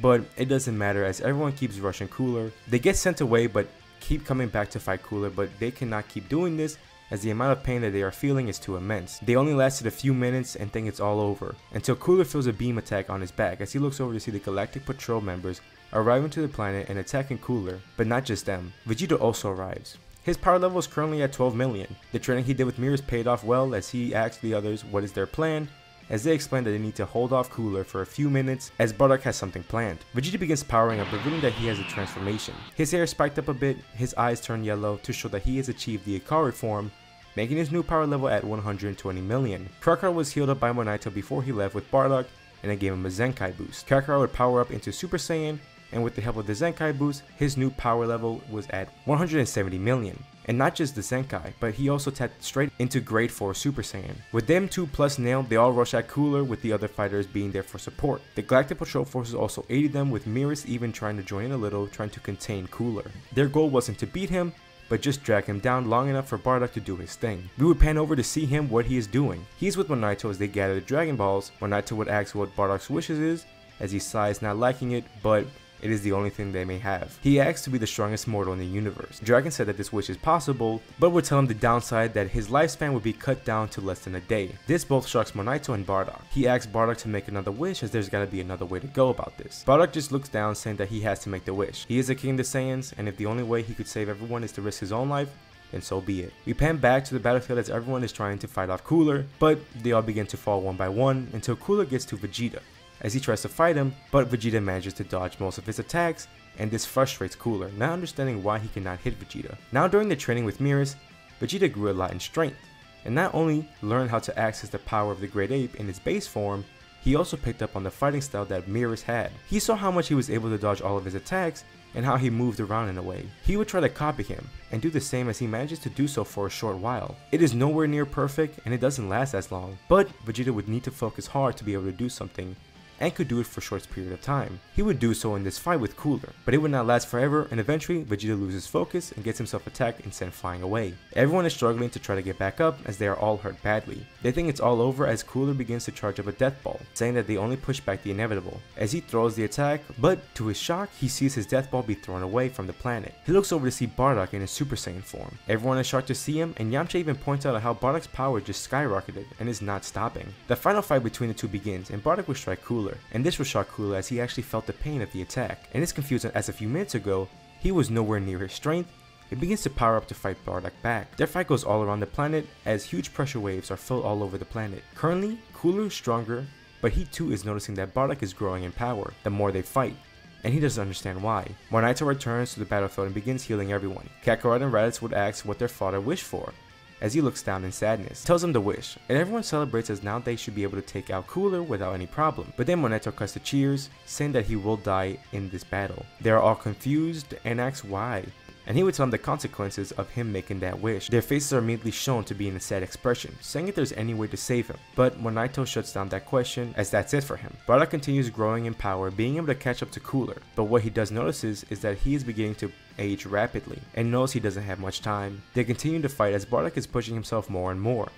but it doesn't matter as everyone keeps rushing Cooler. They get sent away but keep coming back to fight Cooler, but they cannot keep doing this as the amount of pain that they are feeling is too immense. They only lasted a few minutes and think it's all over, until Cooler feels a beam attack on his back as he looks over to see the Galactic Patrol members arriving to the planet and attacking Cooler, but not just them. Vegeta also arrives. His power level is currently at 12 million. The training he did with Mirrors paid off well as he asked the others what is their plan, as they explain that they need to hold off Cooler for a few minutes as Bardock has something planned. Vegeta begins powering up, revealing that he has a transformation. His hair spiked up a bit, his eyes turn yellow to show that he has achieved the Ikari form, making his new power level at 120 million. Kakarot was healed up by Monaito before he left with Bardock, and it gave him a Zenkai boost. Kakarot would power up into Super Saiyan, and with the help of the Zenkai boost, his new power level was at 170 million. And not just the Zenkai, but he also tapped straight into grade 4 Super Saiyan. With them 2 plus nailed, they all rush at Cooler, with the other fighters being there for support. The Galactic Patrol forces also aided them, with Mirrors even trying to join in a little, trying to contain Cooler. Their goal wasn't to beat him, but just drag him down long enough for Bardock to do his thing. We would pan over to see him what he is doing. He's with Monaito as they gather the Dragon Balls. Monaito would ask what Bardock's wishes is, as he sighs, not liking it, but it is the only thing they may have. He asks to be the strongest mortal in the universe. Dragon said that this wish is possible, but would tell him the downside, that his lifespan would be cut down to less than a day. This both shocks Monaito and Bardock. He asks Bardock to make another wish, as there's gotta be another way to go about this. Bardock just looks down, saying that he has to make the wish. He is a king of the Saiyans, and if the only way he could save everyone is to risk his own life, then so be it. We pan back to the battlefield as everyone is trying to fight off Cooler, but they all begin to fall one by one until Cooler gets to Vegeta, as he tries to fight him, but Vegeta manages to dodge most of his attacks, and this frustrates Cooler, not understanding why he cannot hit Vegeta. Now during the training with Mirrors, Vegeta grew a lot in strength, and not only learned how to access the power of the Great Ape in its base form, he also picked up on the fighting style that Mirrors had. He saw how much he was able to dodge all of his attacks, and how he moved around in a way. He would try to copy him, and do the same, as he manages to do so for a short while. It is nowhere near perfect, and it doesn't last as long, but Vegeta would need to focus hard to be able to do something, and could do it for a short period of time. He would do so in this fight with Cooler, but it would not last forever, and eventually Vegeta loses focus and gets himself attacked and sent flying away. Everyone is struggling to try to get back up, as they are all hurt badly. They think it's all over as Cooler begins to charge up a death ball, saying that they only push back the inevitable, as he throws the attack, but to his shock, he sees his death ball be thrown away from the planet. He looks over to see Bardock in his Super Saiyan form. Everyone is shocked to see him, and Yamcha even points out how Bardock's power just skyrocketed and is not stopping. The final fight between the two begins, and Bardock would strike Cooler, and this will shock Cooler, as he actually felt the pain of the attack, and is confused as a few minutes ago he was nowhere near his strength. He begins to power up to fight Bardock back. Their fight goes all around the planet, as huge pressure waves are felt all over the planet. Currently, Cooler is stronger, but he too is noticing that Bardock is growing in power the more they fight, and he doesn't understand why. Monaito returns to the battlefield and begins healing everyone. Kakarot and Raditz would ask what their father wished for, as he looks down in sadness, tells him to wish, and everyone celebrates, as now they should be able to take out Cooler without any problem. But then Monaito cuts the cheers, saying that he will die in this battle. They are all confused and ask why, and he would tell them the consequences of him making that wish. Their faces are immediately shown to be in a sad expression, saying if there's any way to save him, but Monaito shuts down that question, as that's it for him. Bardock continues growing in power, being able to catch up to Cooler, but what he does notice is that he is beginning to age rapidly, and knows he doesn't have much time. They continue to fight as Bardock is pushing himself more and more,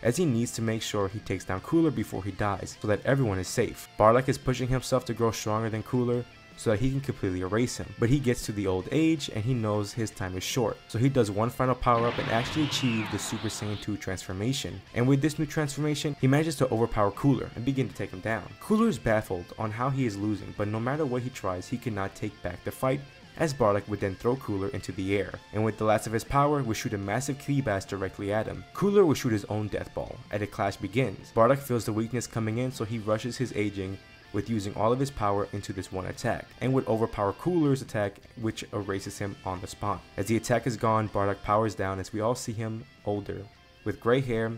as he needs to make sure he takes down Cooler before he dies, so that everyone is safe. Bardock is pushing himself to grow stronger than Cooler, so that he can completely erase him, but he gets to the old age and he knows his time is short, so he does one final power up and actually achieve the Super Saiyan 2 transformation. And with this new transformation, he manages to overpower Cooler and begin to take him down. Cooler is baffled on how he is losing, but no matter what he tries, he cannot take back the fight, as Bardock would then throw Cooler into the air, and with the last of his power would shoot a massive ki blast directly at him. Cooler would shoot his own death ball, and the clash begins. Bardock feels the weakness coming in, so he rushes his aging with using all of his power into this one attack, and would overpower Cooler's attack, which erases him on the spot. As the attack is gone, Bardock powers down, as we all see him older, with gray hair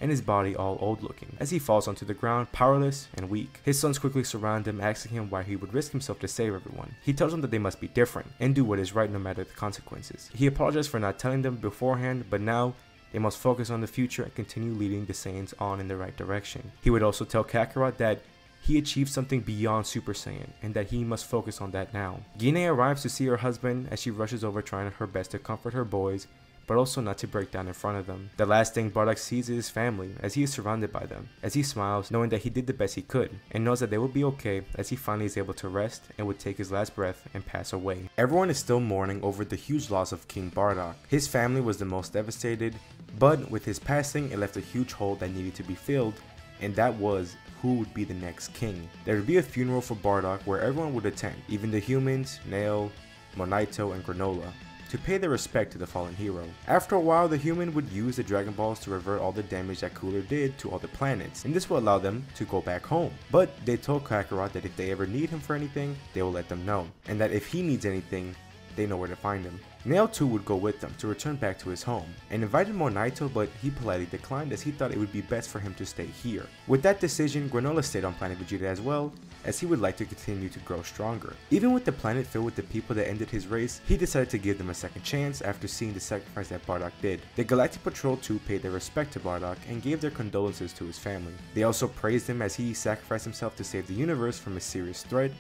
and his body all old looking, as he falls onto the ground, powerless and weak. His sons quickly surround him, asking him why he would risk himself to save everyone. He tells them that they must be different, and do what is right no matter the consequences. He apologizes for not telling them beforehand, but now they must focus on the future and continue leading the Saiyans on in the right direction. He would also tell Kakarot that he achieved something beyond Super Saiyan, and that he must focus on that now. Gine arrives to see her husband, as she rushes over trying her best to comfort her boys, but also not to break down in front of them. The last thing Bardock sees is his family, as he is surrounded by them, as he smiles, knowing that he did the best he could, and knows that they will be okay, as he finally is able to rest and would take his last breath and pass away. Everyone is still mourning over the huge loss of King Bardock. His family was the most devastated, but with his passing, it left a huge hole that needed to be filled, and that was who would be the next king. There would be a funeral for Bardock where everyone would attend, even the humans, Nail, Monaito, and Granola, to pay their respect to the fallen hero. After a while, the human would use the Dragon Balls to revert all the damage that Cooler did to all the planets, and this will allow them to go back home. But they told Kakarot that if they ever need him for anything, they will let them know, and that if he needs anything, they know where to find him. Nail too would go with them to return back to his home, and invited Monaito, but he politely declined, as he thought it would be best for him to stay here. With that decision, Granola stayed on Planet Vegeta as well, as he would like to continue to grow stronger. Even with the planet filled with the people that ended his race, he decided to give them a second chance after seeing the sacrifice that Bardock did. The Galactic Patrol too paid their respect to Bardock and gave their condolences to his family. They also praised him as he sacrificed himself to save the universe from a serious threat,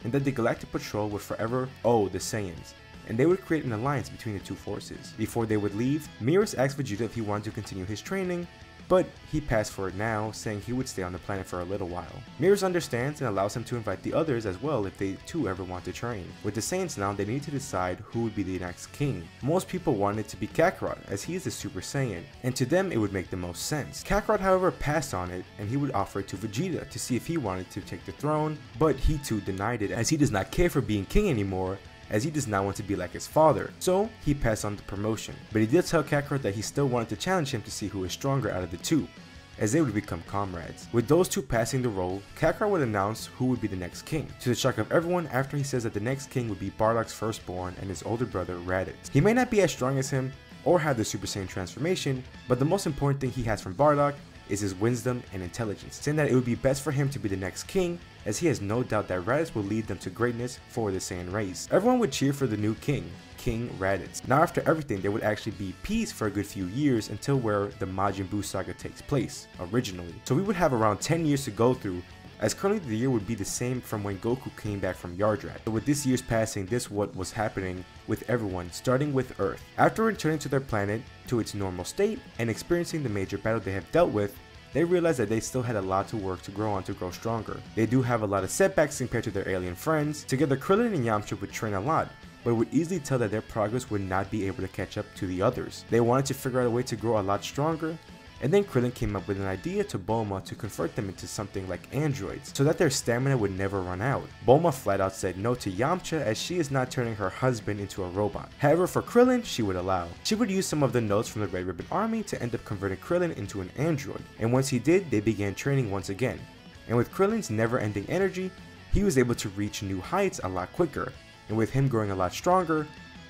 and that the Galactic Patrol would forever owe the Saiyans, and they would create an alliance between the two forces. Before they would leave, Miros asked Vegeta if he wanted to continue his training, but he passed for it now, saying he would stay on the planet for a little while. Miros understands and allows him to invite the others as well if they too ever want to train. With the Saiyans now, they need to decide who would be the next king. Most people wanted it to be Kakarot, as he is the Super Saiyan, and to them it would make the most sense. Kakarot however passed on it, and he would offer it to Vegeta to see if he wanted to take the throne, but he too denied it as he does not care for being king anymore, as he does not want to be like his father, so he passed on the promotion. But he did tell Kakarot that he still wanted to challenge him to see who is stronger out of the two, as they would become comrades. With those two passing the role, Kakarot would announce who would be the next king, to the shock of everyone after he says that the next king would be Bardock's firstborn and his older brother Raditz. He may not be as strong as him or have the Super Saiyan transformation, but the most important thing he has from Bardock is his wisdom and intelligence, saying that it would be best for him to be the next king, as he has no doubt that Raditz will lead them to greatness for the Saiyan race. Everyone would cheer for the new king, King Raditz. Now after everything, there would actually be peace for a good few years until where the Majin Buu saga takes place, originally. So we would have around 10 years to go through, as currently the year would be the same from when Goku came back from Yardrat. So with this year's passing, this what was happening with everyone, starting with Earth. After returning to their planet to its normal state and experiencing the major battle they have dealt with, they realized that they still had a lot to work to grow on to grow stronger. They do have a lot of setbacks compared to their alien friends. Together Krillin and Yamcha would train a lot, but would easily tell that their progress would not be able to catch up to the others. They wanted to figure out a way to grow a lot stronger, and then Krillin came up with an idea to Bulma to convert them into something like androids, so that their stamina would never run out. Bulma flat out said no to Yamcha as she is not turning her husband into a robot. However, for Krillin, she would allow. She would use some of the notes from the Red Ribbon Army to end up converting Krillin into an android, and once he did, they began training once again. And with Krillin's never-ending energy, he was able to reach new heights a lot quicker, and with him growing a lot stronger,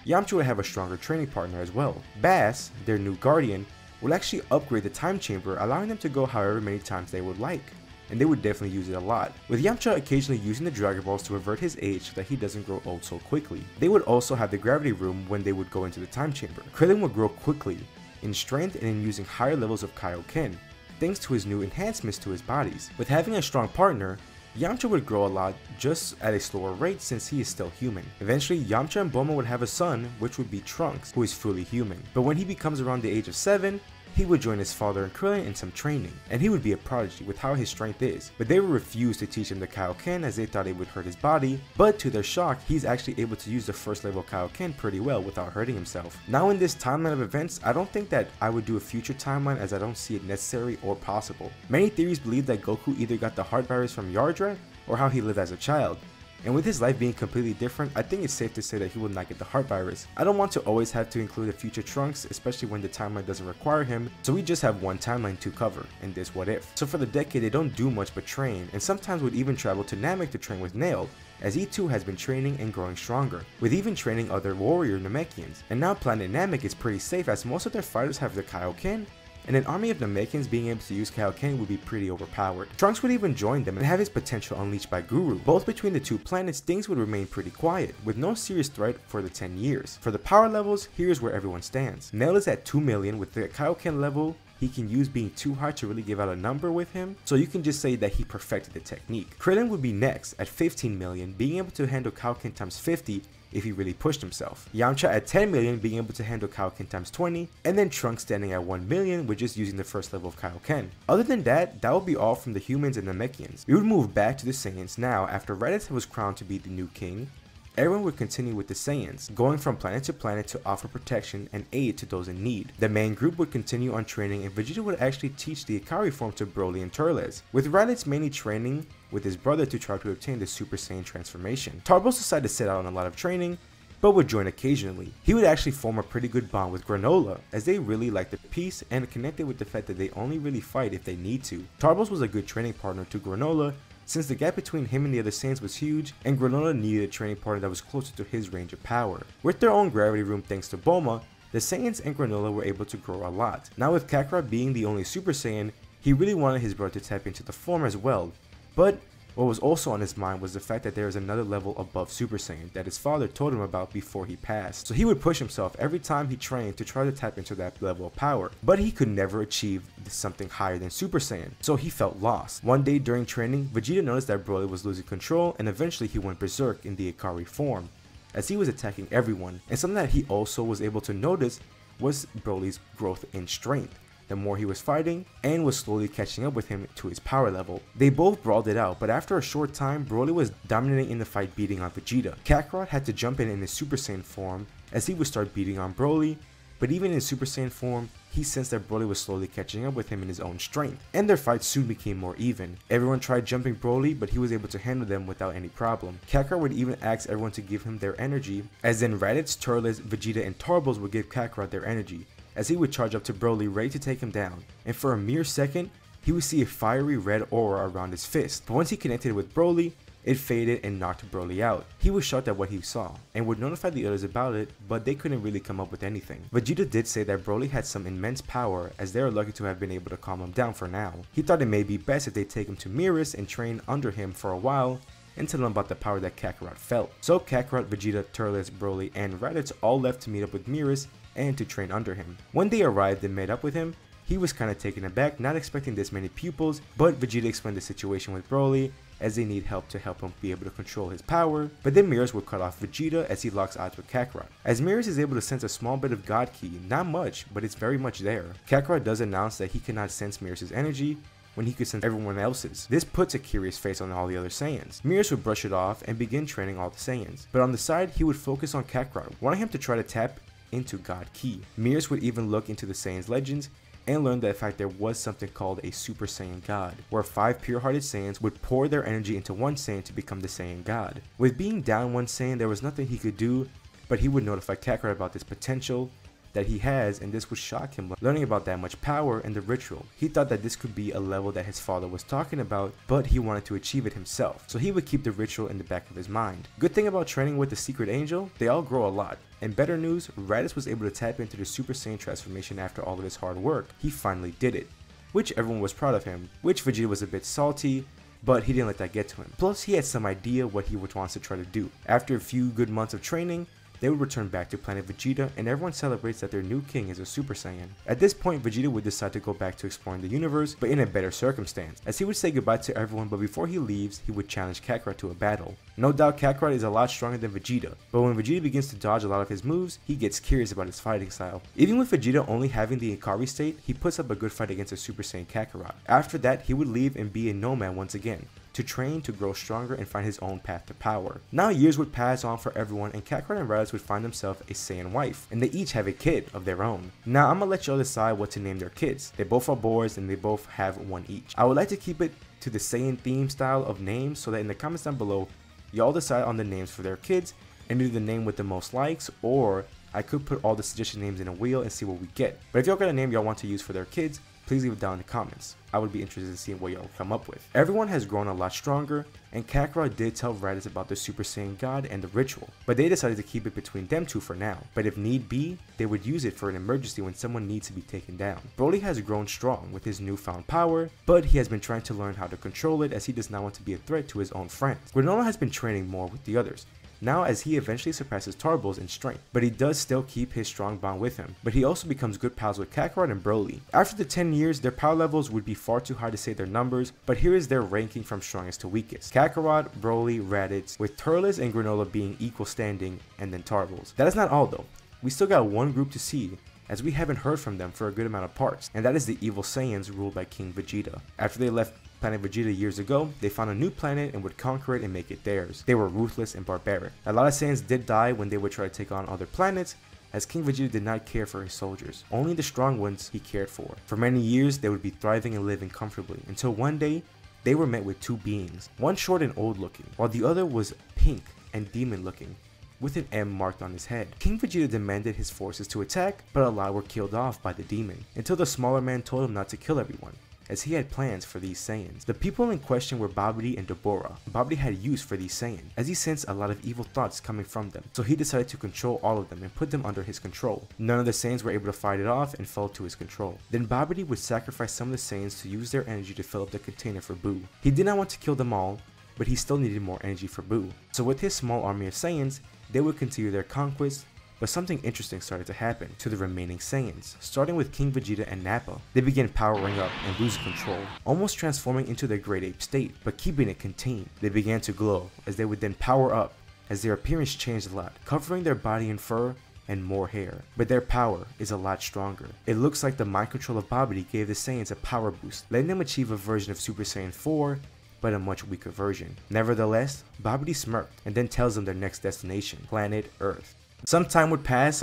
Yamcha would have a stronger training partner as well. Bass, their new guardian, would actually upgrade the time chamber, allowing them to go however many times they would like, and they would definitely use it a lot, with Yamcha occasionally using the Dragon Balls to avert his age so that he doesn't grow old so quickly. They would also have the gravity room when they would go into the time chamber. Krillin would grow quickly, in strength and in using higher levels of Kaioken, thanks to his new enhancements to his bodies. With having a strong partner, Yamcha would grow a lot just at a slower rate since he is still human. Eventually, Yamcha and Bulma would have a son, which would be Trunks, who is fully human. But when he becomes around the age of 7, he would join his father and Krillin in some training, and he would be a prodigy with how his strength is, but they would refuse to teach him the Kaioken as they thought it would hurt his body, but to their shock, he's actually able to use the first level Kaioken pretty well without hurting himself. Now in this timeline of events, I don't think that I would do a future timeline as I don't see it necessary or possible. Many theories believe that Goku either got the heart virus from Yardrat or how he lived as a child. And with his life being completely different, I think it's safe to say that he will not get the heart virus. I don't want to always have to include a future Trunks, especially when the timeline doesn't require him, so we just have one timeline to cover, in this What If. So for the decade, they don't do much but train, and sometimes would even travel to Namek to train with Nail, as he too has been training and growing stronger, with even training other warrior Namekians. And now Planet Namek is pretty safe as most of their fighters have the Kaioken, and an army of Namekians being able to use Kaioken would be pretty overpowered. Trunks would even join them and have his potential unleashed by Guru. Both between the two planets, things would remain pretty quiet, with no serious threat for the 10 years. For the power levels, here's where everyone stands. Nail is at 2 million with the Kaioken level he can use being too high to really give out a number with him, so you can just say that he perfected the technique. Krillin would be next at 15 million, being able to handle Kaioken times 50 if he really pushed himself. Yamcha at 10 million being able to handle Kaioken times 20, and then Trunks standing at 1 million with just using the first level of Kaioken. Other than that, that would be all from the humans and the Namekians. We would move back to the Saiyans now after Raditz was crowned to be the new king. Everyone would continue with the Saiyans, going from planet to planet to offer protection and aid to those in need. The main group would continue on training and Vegeta would actually teach the Ikari form to Broly and Turles, with Raditz mainly training with his brother to try to obtain the Super Saiyan transformation. Tarbos decided to set out on a lot of training, but would join occasionally. He would actually form a pretty good bond with Granola, as they really liked the peace and connected with the fact that they only really fight if they need to. Tarbos was a good training partner to Granola, since the gap between him and the other Saiyans was huge, and Granola needed a training partner that was closer to his range of power. With their own gravity room thanks to Bulma, the Saiyans and Granola were able to grow a lot. Now with Kakarot being the only Super Saiyan, he really wanted his brother to tap into the form as well, but What was also on his mind was the fact that there is another level above Super Saiyan that his father told him about before he passed. So he would push himself every time he trained to try to tap into that level of power, but he could never achieve something higher than Super Saiyan, so he felt lost. One day during training, Vegeta noticed that Broly was losing control, and eventually he went berserk in the Ikari form, as he was attacking everyone. And something that he also was able to notice was Broly's growth in strength. The more he was fighting, and was slowly catching up with him to his power level. They both brawled it out, but after a short time, Broly was dominating in the fight, beating on Vegeta. Kakarot had to jump in his Super Saiyan form as he would start beating on Broly, but even in his Super Saiyan form, he sensed that Broly was slowly catching up with him in his own strength, and their fight soon became more even. Everyone tried jumping Broly, but he was able to handle them without any problem. Kakarot would even ask everyone to give him their energy, as then Raditz, Turles, Vegeta, and Tarbles would give Kakarot their energy, as he would charge up to Broly ready to take him down, and for a mere second, he would see a fiery red aura around his fist, but once he connected with Broly, it faded and knocked Broly out. He was shocked at what he saw, and would notify the others about it, but they couldn't really come up with anything. Vegeta did say that Broly had some immense power, as they are lucky to have been able to calm him down for now. He thought it may be best if they take him to Mirrors and train under him for a while, and tell him about the power that Kakarot felt. So Kakarot, Vegeta, Turles, Broly, and Raditz all left to meet up with Mirrors and to train under him. When they arrived and met up with him, he was kinda taken aback, not expecting this many pupils, but Vegeta explained the situation with Broly, as they need help to help him be able to control his power, but then Mirrors would cut off Vegeta as he locks eyes with Kakarot. As Mirrors is able to sense a small bit of God Ki, not much, but it's very much there. Kakarot does announce that he cannot sense Mirrors' energy, when he could sense everyone else's. This puts a curious face on all the other Saiyans. Mirrors would brush it off and begin training all the Saiyans, but on the side he would focus on Kakarot, wanting him to try to tap into God Ki. Mirrors would even look into the Saiyans legends and learn that in fact there was something called a Super Saiyan God, where 5 pure-hearted Saiyans would pour their energy into one Saiyan to become the Saiyan God. With being down one Saiyan, there was nothing he could do, but he would notify Kakarot about this potential that he has, and this would shock him learning about that much power and the ritual. He thought that this could be a level that his father was talking about, but he wanted to achieve it himself, so he would keep the ritual in the back of his mind. Good thing about training with the Secret Angel, they all grow a lot. And better news, Raditz was able to tap into the Super Saiyan transformation after all of his hard work. He finally did it, which everyone was proud of him, which Vegeta was a bit salty, but he didn't let that get to him. Plus, he had some idea what he would want to try to do. After a few good months of training, they would return back to Planet Vegeta, and everyone celebrates that their new king is a Super Saiyan. At this point, Vegeta would decide to go back to exploring the universe, but in a better circumstance, as he would say goodbye to everyone, but before he leaves, he would challenge Kakarot to a battle. No doubt Kakarot is a lot stronger than Vegeta, but when Vegeta begins to dodge a lot of his moves, he gets curious about his fighting style. Even with Vegeta only having the Ikari state, he puts up a good fight against a Super Saiyan Kakarot. After that, he would leave and be a nomad once again, to train to grow stronger and find his own path to power. Now years would pass on for everyone, and Kakarot and Raditz would find themselves a Saiyan wife, and they each have a kid of their own. Now I'm gonna let y'all decide what to name their kids. They both are boys and they both have one each. I would like to keep it to the Saiyan theme style of names, so that in the comments down below, y'all decide on the names for their kids and do the name with the most likes, or I could put all the suggestion names in a wheel and see what we get. But if y'all got a name y'all want to use for their kids, please leave it down in the comments. I would be interested in seeing what y'all come up with. Everyone has grown a lot stronger, and Kakarot did tell Raditz about the Super Saiyan God and the ritual, but they decided to keep it between them two for now. But if need be, they would use it for an emergency when someone needs to be taken down. Broly has grown strong with his newfound power, but he has been trying to learn how to control it, as he does not want to be a threat to his own friends. Granola has been training more with the others, now as he eventually surpasses Tarbles in strength, but he does still keep his strong bond with him. But he also becomes good pals with Kakarot and Broly. After the 10 years, their power levels would be far too high to say their numbers, but here is their ranking from strongest to weakest. Kakarot, Broly, Raditz, with Turles and Granola being equal standing, and then Tarbles. That is not all though. We still got one group to see, as we haven't heard from them for a good amount of parts, and that is the evil Saiyans ruled by King Vegeta. After they left Planet Vegeta years ago, they found a new planet and would conquer it and make it theirs. They were ruthless and barbaric. A lot of Saiyans did die when they would try to take on other planets, as King Vegeta did not care for his soldiers. Only the strong ones he cared for. For many years, they would be thriving and living comfortably, until one day, they were met with two beings. One short and old looking, while the other was pink and demon looking, with an M marked on his head. King Vegeta demanded his forces to attack, but a lot were killed off by the demon, until the smaller man told him not to kill everyone, as he had plans for these Saiyans. The people in question were Babidi and Deborah. Babidi had use for these Saiyans, as he sensed a lot of evil thoughts coming from them, so he decided to control all of them and put them under his control. None of the Saiyans were able to fight it off and fell to his control. Then Babidi would sacrifice some of the Saiyans to use their energy to fill up the container for Boo. He did not want to kill them all, but he still needed more energy for Buu. So with his small army of Saiyans, they would continue their conquest, but something interesting started to happen to the remaining Saiyans, starting with King Vegeta and Nappa. They began powering up and losing control, almost transforming into their great ape state, but keeping it contained. They began to glow, as they would then power up, as their appearance changed a lot, covering their body in fur and more hair, but their power is a lot stronger. It looks like the mind control of Babidi gave the Saiyans a power boost, letting them achieve a version of Super Saiyan 4, but a much weaker version. Nevertheless, Babidi smirked and then tells them their next destination, planet Earth. Some time would pass,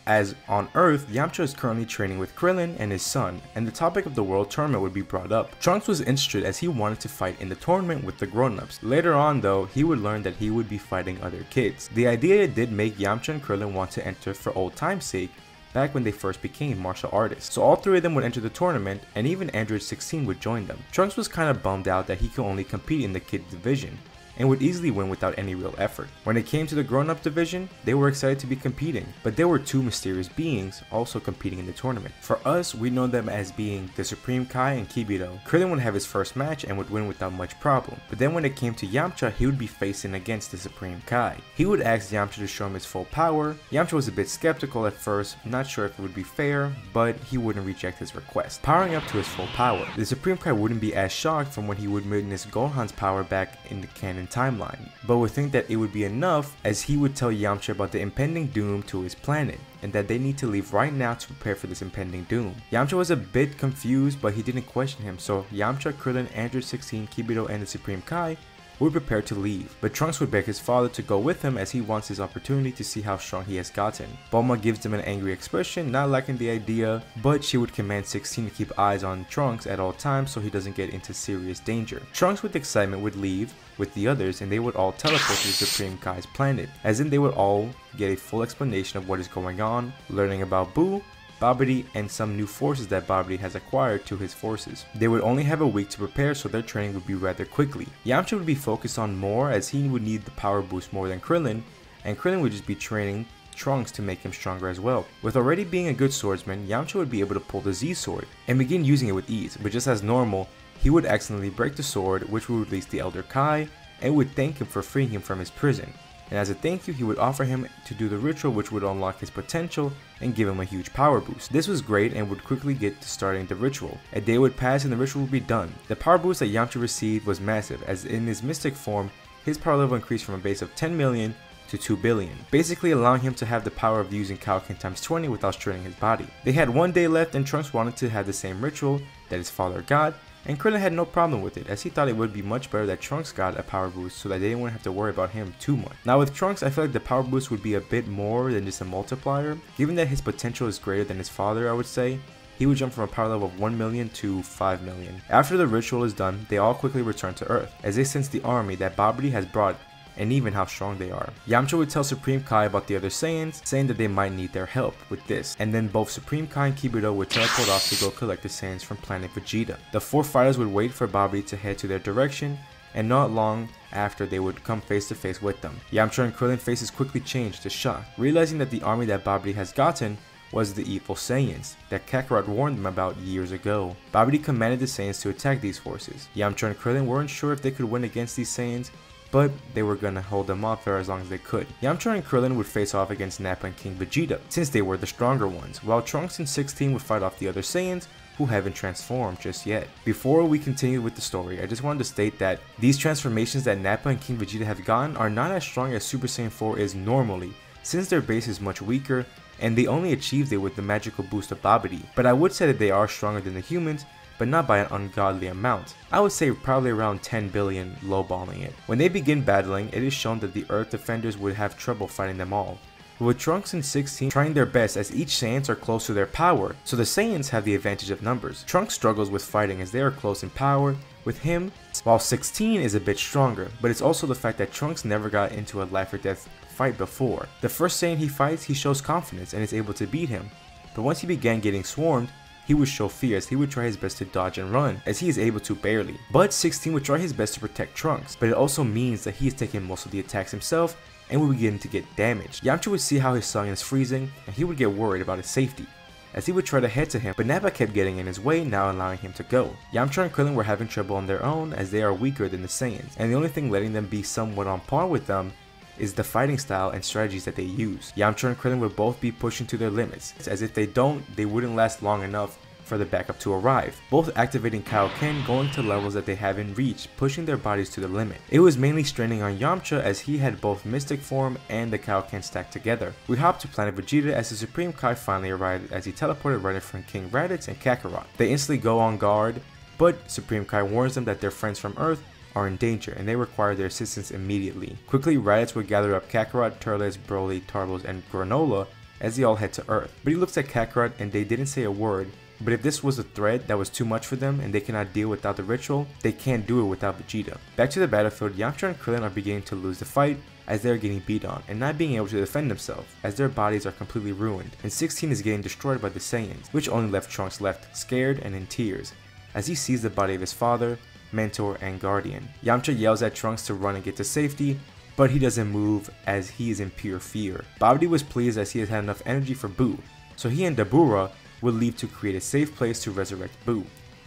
as on Earth, Yamcha is currently training with Krillin and his son, and the topic of the World Tournament would be brought up. Trunks was interested as he wanted to fight in the tournament with the grown-ups. Later on though, he would learn that he would be fighting other kids. The idea did make Yamcha and Krillin want to enter for old time's sake, back when they first became martial artists. So all three of them would enter the tournament, and even Android 16 would join them. Trunks was kinda bummed out that he could only compete in the kids division, and would easily win without any real effort. When it came to the grown-up division, they were excited to be competing, but there were two mysterious beings also competing in the tournament. For us, we know them as being the Supreme Kai and Kibito. Krillin would have his first match and would win without much problem, but then when it came to Yamcha, he would be facing against the Supreme Kai. He would ask Yamcha to show him his full power. Yamcha was a bit skeptical at first, not sure if it would be fair, but he wouldn't reject his request. Powering up to his full power, the Supreme Kai wouldn't be as shocked from when he would witness Gohan's power back in the canon timeline, but would think that it would be enough, as he would tell Yamcha about the impending doom to his planet, and that they need to leave right now to prepare for this impending doom. Yamcha was a bit confused, but he didn't question him, so Yamcha, Krillin, Android 16, Kibito, and the Supreme Kai would prepare to leave, but Trunks would beg his father to go with him as he wants his opportunity to see how strong he has gotten. Bulma gives him an angry expression, not liking the idea, but she would command 16 to keep eyes on Trunks at all times so he doesn't get into serious danger. Trunks with excitement would leave with the others, and they would all teleport to the Supreme Kai's planet, as in they would all get a full explanation of what is going on, learning about Buu, Babidi, and some new forces that Babidi has acquired to his forces. They would only have a week to prepare, so their training would be rather quickly. Yamcha would be focused on more, as he would need the power boost more than Krillin, and Krillin would just be training Trunks to make him stronger as well. With already being a good swordsman, Yamcha would be able to pull the Z sword and begin using it with ease, but just as normal, he would accidentally break the sword, which would release the Elder Kai, and would thank him for freeing him from his prison. And as a thank you, he would offer him to do the ritual, which would unlock his potential and give him a huge power boost. This was great and would quickly get to starting the ritual. A day would pass and the ritual would be done. The power boost that Yamcha received was massive, as in his mystic form, his power level increased from a base of 10 million to 2 billion, basically allowing him to have the power of using Kaioken times 20 without straining his body. They had one day left, and Trunks wanted to have the same ritual that his father got, and Krillin had no problem with it, as he thought it would be much better that Trunks got a power boost so that they wouldn't have to worry about him too much. Now with Trunks, I feel like the power boost would be a bit more than just a multiplier. Given that his potential is greater than his father, I would say, he would jump from a power level of 1 million to 5 million. After the ritual is done, they all quickly return to Earth, as they sense the army that Babidi has brought and even how strong they are. Yamcha would tell Supreme Kai about the other Saiyans, saying that they might need their help with this, and then both Supreme Kai and Kibito would teleport off to go collect the Saiyans from Planet Vegeta. The four fighters would wait for Babidi to head to their direction, and not long after they would come face to face with them. Yamcha and Krillin faces quickly changed to shock, realizing that the army that Babidi has gotten was the evil Saiyans that Kakarot warned them about years ago. Babidi commanded the Saiyans to attack these forces. Yamcha and Krillin weren't sure if they could win against these Saiyans, but they were gonna hold them off for as long as they could. Yamcha and Krillin would face off against Nappa and King Vegeta, since they were the stronger ones, while Trunks and 16 would fight off the other Saiyans who haven't transformed just yet. Before we continue with the story, I just wanted to state that these transformations that Nappa and King Vegeta have gotten are not as strong as Super Saiyan 4 is normally, since their base is much weaker, and they only achieved it with the magical boost of Babidi. But I would say that they are stronger than the humans, but not by an ungodly amount. I would say probably around 10 billion, lowballing it. When they begin battling, it is shown that the Earth defenders would have trouble fighting them all, with Trunks and 16 trying their best, as each Saiyans are close to their power, so the Saiyans have the advantage of numbers. Trunks struggles with fighting as they are close in power with him, while 16 is a bit stronger, but it's also the fact that Trunks never got into a life or death fight before. The first Saiyan he fights, he shows confidence and is able to beat him, but once he began getting swarmed, he would show fear as he would try his best to dodge and run, as he is able to barely. But 16 would try his best to protect Trunks, but it also means that he is taking most of the attacks himself and would begin to get damaged. Yamcha would see how his son is freezing, and he would get worried about his safety. as he would try to head to him, but Nappa kept getting in his way, not allowing him to go. Yamcha and Krillin were having trouble on their own as they are weaker than the Saiyans, and the only thing letting them be somewhat on par with them is the fighting style and strategies that they use. Yamcha and Krillin would both be pushing to their limits, as if they don't, they wouldn't last long enough for the backup to arrive, both activating Kaioken, going to levels that they haven't reached, pushing their bodies to the limit. It was mainly straining on Yamcha as he had both Mystic form and the Kaioken stacked together. We hop to Planet Vegeta as the Supreme Kai finally arrived as he teleported right in front of King Raditz and Kakarot. They instantly go on guard, but Supreme Kai warns them that their friends from Earth are in danger and they require their assistance immediately. Quickly, Raditz would gather up Kakarot, Turles, Broly, Tarbles, and Granola as they all head to Earth. But he looks at Kakarot and they didn't say a word. But if this was a threat that was too much for them and they cannot deal without the ritual, they can't do it without Vegeta. Back to the battlefield, Yamcha and Krillin are beginning to lose the fight as they are getting beat on and not being able to defend themselves as their bodies are completely ruined, and 16 is getting destroyed by the Saiyans, which only left Trunks scared and in tears as he sees the body of his father, mentor, and guardian. Yamcha yells at Trunks to run and get to safety, but he doesn't move as he is in pure fear. Babidi was pleased as he has had enough energy for Buu, so he and Dabura would leave to create a safe place to resurrect Buu,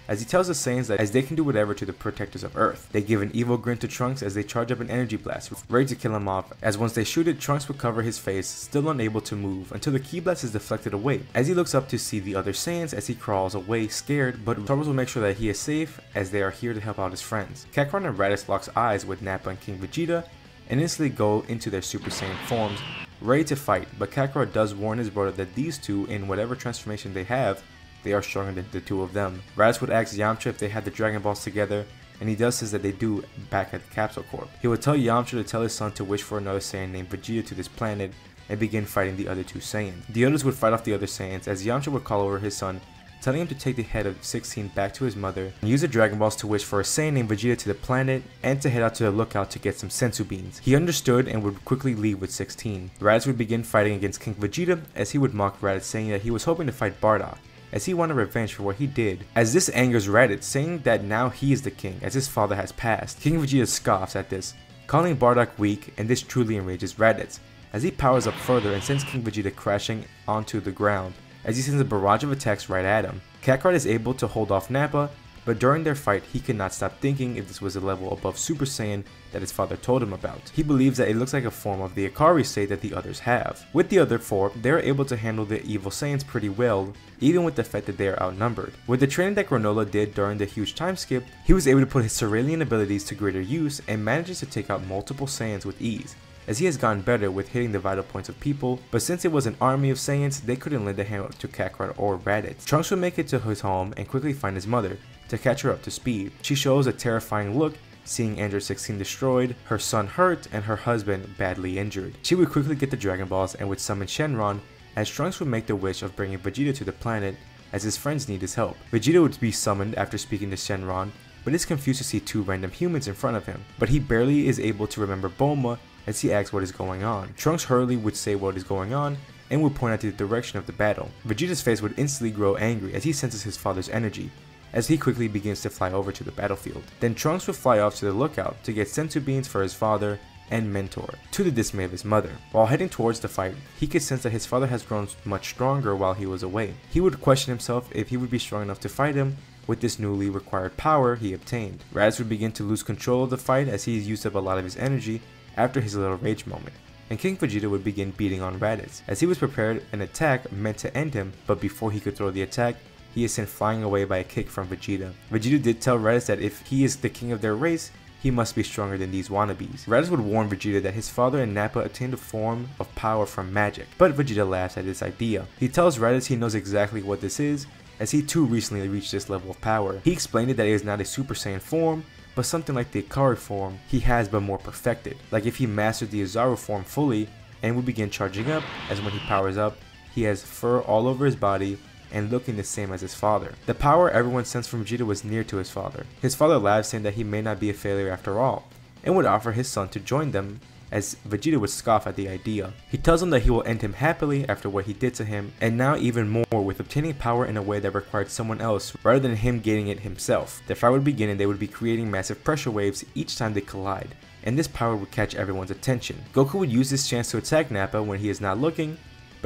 as he tells the Saiyans that as they can do whatever to the protectors of Earth. They give an evil grin to Trunks as they charge up an energy blast, ready to kill him off, as once they shoot it, Trunks would cover his face, still unable to move, until the ki blast is deflected away, as he looks up to see the other Saiyans as he crawls away scared, but Tarbles will make sure that he is safe as they are here to help out his friends. Kakarot and Raditz locks eyes with Nappa and King Vegeta, and instantly go into their Super Saiyan forms, ready to fight, but Kakarot does warn his brother that these two, in whatever transformation they have, they are stronger than the two of them. Raditz would ask Yamcha if they had the Dragon Balls together, and he does says that they do back at the Capsule Corp. He would tell Yamcha to tell his son to wish for another Saiyan named Vegeta to this planet and begin fighting the other two Saiyans. The others would fight off the other Saiyans as Yamcha would call over his son, telling him to take the head of 16 back to his mother and use the Dragon Balls to wish for a Saiyan named Vegeta to the planet and to head out to the lookout to get some sensu beans. He understood and would quickly leave with 16. Raditz would begin fighting against King Vegeta as he would mock Raditz, saying that he was hoping to fight Bardock, as he wanted revenge for what he did, as this angers Raditz, saying that now he is the king as his father has passed. King Vegeta scoffs at this, calling Bardock weak, and this truly enrages Raditz, as he powers up further and sends King Vegeta crashing onto the ground, as he sends a barrage of attacks right at him. Kakarot is able to hold off Nappa, but during their fight he could not stop thinking if this was a level above Super Saiyan that his father told him about. He believes that it looks like a form of the Ikari state that the others have. With the other four, they are able to handle the evil Saiyans pretty well, even with the fact that they are outnumbered. With the training that Granola did during the huge time skip, he was able to put his Cerealian abilities to greater use and manages to take out multiple Saiyans with ease, as he has gotten better with hitting the vital points of people, but since it was an army of Saiyans, they couldn't lend a hand to Kakarot or Raditz. Trunks would make it to his home and quickly find his mother to catch her up to speed. She shows a terrifying look, seeing Android 16 destroyed, her son hurt, and her husband badly injured. She would quickly get the Dragon Balls and would summon Shenron, as Trunks would make the wish of bringing Vegeta to the planet as his friends need his help. Vegeta would be summoned after speaking to Shenron, but is confused to see two random humans in front of him, but he barely is able to remember Bulma as he asks what is going on. Trunks hurriedly would say what is going on and would point out to the direction of the battle. Vegeta's face would instantly grow angry as he senses his father's energy, as he quickly begins to fly over to the battlefield. Then Trunks would fly off to the lookout to get sensu beans for his father and mentor, to the dismay of his mother. While heading towards the fight, he could sense that his father has grown much stronger while he was away. He would question himself if he would be strong enough to fight him with this newly required power he obtained. Raditz would begin to lose control of the fight as he used up a lot of his energy after his little rage moment, and King Vegeta would begin beating on Raditz, as he was prepared an attack meant to end him, but before he could throw the attack, he is sent flying away by a kick from Vegeta. Vegeta did tell Raditz that if he is the king of their race, he must be stronger than these wannabes. Raditz would warn Vegeta that his father and Nappa attained a form of power from magic, but Vegeta laughs at this idea. He tells Raditz he knows exactly what this is, as he too recently reached this level of power. He explained it that it is not a Super Saiyan form, but something like the Ikari form he has but more perfected, like if he mastered the Ozaru form fully and would begin charging up, as when he powers up, he has fur all over his body and looking the same as his father. The power everyone sensed from Vegeta was near to his father. His father laughed, saying that he may not be a failure after all, and would offer his son to join them, as Vegeta would scoff at the idea. He tells him that he will end him happily after what he did to him, and now even more with obtaining power in a way that required someone else rather than him gaining it himself. The fight would begin and they would be creating massive pressure waves each time they collide, and this power would catch everyone's attention. Goku would use this chance to attack Nappa when he is not looking,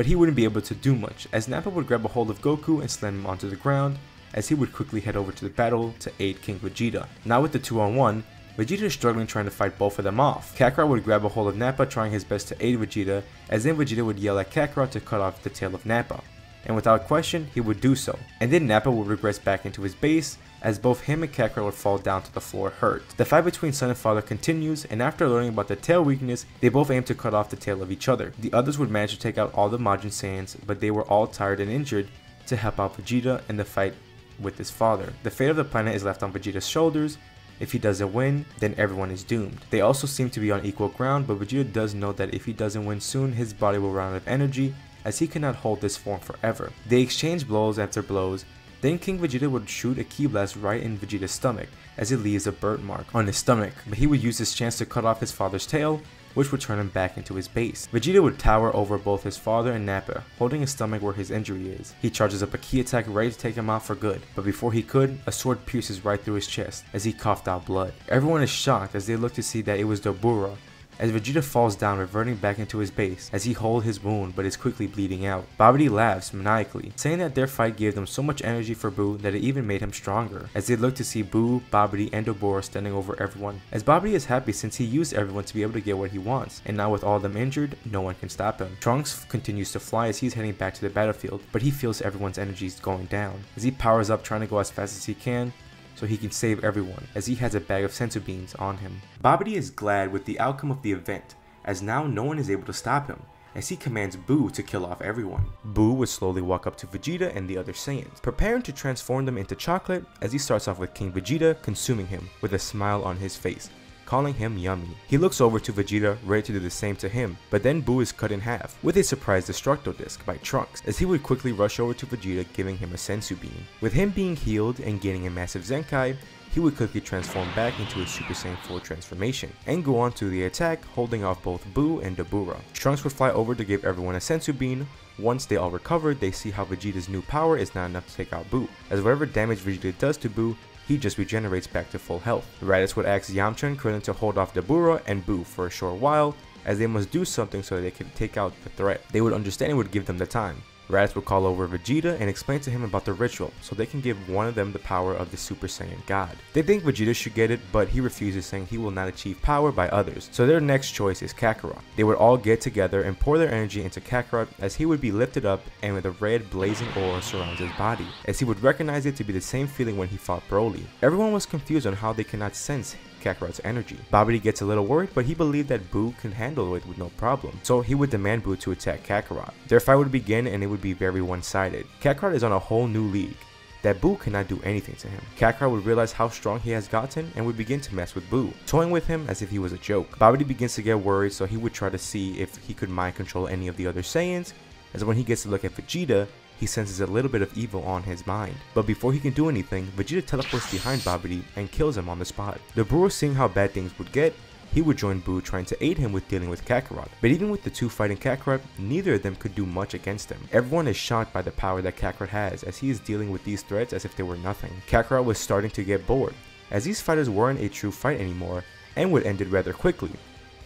but he wouldn't be able to do much, as Nappa would grab a hold of Goku and slam him onto the ground, as he would quickly head over to the battle to aid King Vegeta. Now with the 2-on-1, Vegeta is struggling trying to fight both of them off. Kakarot would grab a hold of Nappa, trying his best to aid Vegeta, as then Vegeta would yell at Kakarot to cut off the tail of Nappa. And without question, he would do so. And then Nappa would regress back into his base, as both him and Kakarot would fall down to the floor hurt. The fight between son and father continues, and after learning about the tail weakness, they both aim to cut off the tail of each other. The others would manage to take out all the Majin Saiyans, but they were all tired and injured to help out Vegeta in the fight with his father. The fate of the planet is left on Vegeta's shoulders. If he doesn't win, then everyone is doomed. They also seem to be on equal ground, but Vegeta does know that if he doesn't win soon, his body will run out of energy, as he cannot hold this form forever. They exchange blows after blows, then King Vegeta would shoot a ki blast right in Vegeta's stomach, as it leaves a burnt mark on his stomach, but he would use this chance to cut off his father's tail, which would turn him back into his base. Vegeta would tower over both his father and Nappa, holding his stomach where his injury is. He charges up a ki attack ready to take him out for good, but before he could, a sword pierces right through his chest, as he coughed out blood. Everyone is shocked as they look to see that it was Dabura, as Vegeta falls down, reverting back into his base, as he holds his wound but is quickly bleeding out. Babidi laughs maniacally, saying that their fight gave them so much energy for Buu that it even made him stronger, as they look to see Buu, Babidi, and Dabura standing over everyone. As Babidi is happy since he used everyone to be able to get what he wants, and now with all of them injured, no one can stop him. Trunks continues to fly as he's heading back to the battlefield, but he feels everyone's energy is going down, as he powers up trying to go as fast as he can, so he can save everyone, as he has a bag of senzu beans on him. Babidi is glad with the outcome of the event, as now no one is able to stop him, as he commands Buu to kill off everyone. Buu would slowly walk up to Vegeta and the other Saiyans, preparing to transform them into chocolate, as he starts off with King Vegeta consuming him with a smile on his face, calling him yummy. He looks over to Vegeta, ready to do the same to him, but then Buu is cut in half with a surprise Destructo Disc by Trunks, as he would quickly rush over to Vegeta, giving him a senzu bean. With him being healed and gaining a massive Zenkai, he would quickly transform back into his Super Saiyan 4 transformation, and go on to the attack, holding off both Buu and Dabura. Trunks would fly over to give everyone a senzu bean. Once they all recovered, they see how Vegeta's new power is not enough to take out Buu, as whatever damage Vegeta does to Buu, he just regenerates back to full health. Raditz would ask Yamcha and Krillin to hold off Dabura and Buu for a short while, as they must do something so they can take out the threat. They would understand and would give them the time. Raditz would call over Vegeta and explain to him about the ritual, so they can give one of them the power of the Super Saiyan God. They think Vegeta should get it, but he refuses, saying he will not achieve power by others, so their next choice is Kakarot. They would all get together and pour their energy into Kakarot, as he would be lifted up and with a red blazing aura surrounds his body, as he would recognize it to be the same feeling when he fought Broly. Everyone was confused on how they cannot sense Kakarot's energy. Babidi gets a little worried, but he believed that Buu can handle it with no problem, so he would demand Buu to attack Kakarot. Their fight would begin and it would be very one-sided. Kakarot is on a whole new league that Buu cannot do anything to him. Kakarot would realize how strong he has gotten and would begin to mess with Buu, toying with him as if he was a joke. Babidi begins to get worried, so he would try to see if he could mind control any of the other Saiyans, as when he gets to look at Vegeta, he senses a little bit of evil on his mind. But before he can do anything, Vegeta teleports behind Babidi and kills him on the spot. Dabura, seeing how bad things would get, he would join Buu, trying to aid him with dealing with Kakarot. But even with the two fighting Kakarot, neither of them could do much against him. Everyone is shocked by the power that Kakarot has, as he is dealing with these threats as if they were nothing. Kakarot was starting to get bored, as these fighters weren't a true fight anymore, and would end it rather quickly.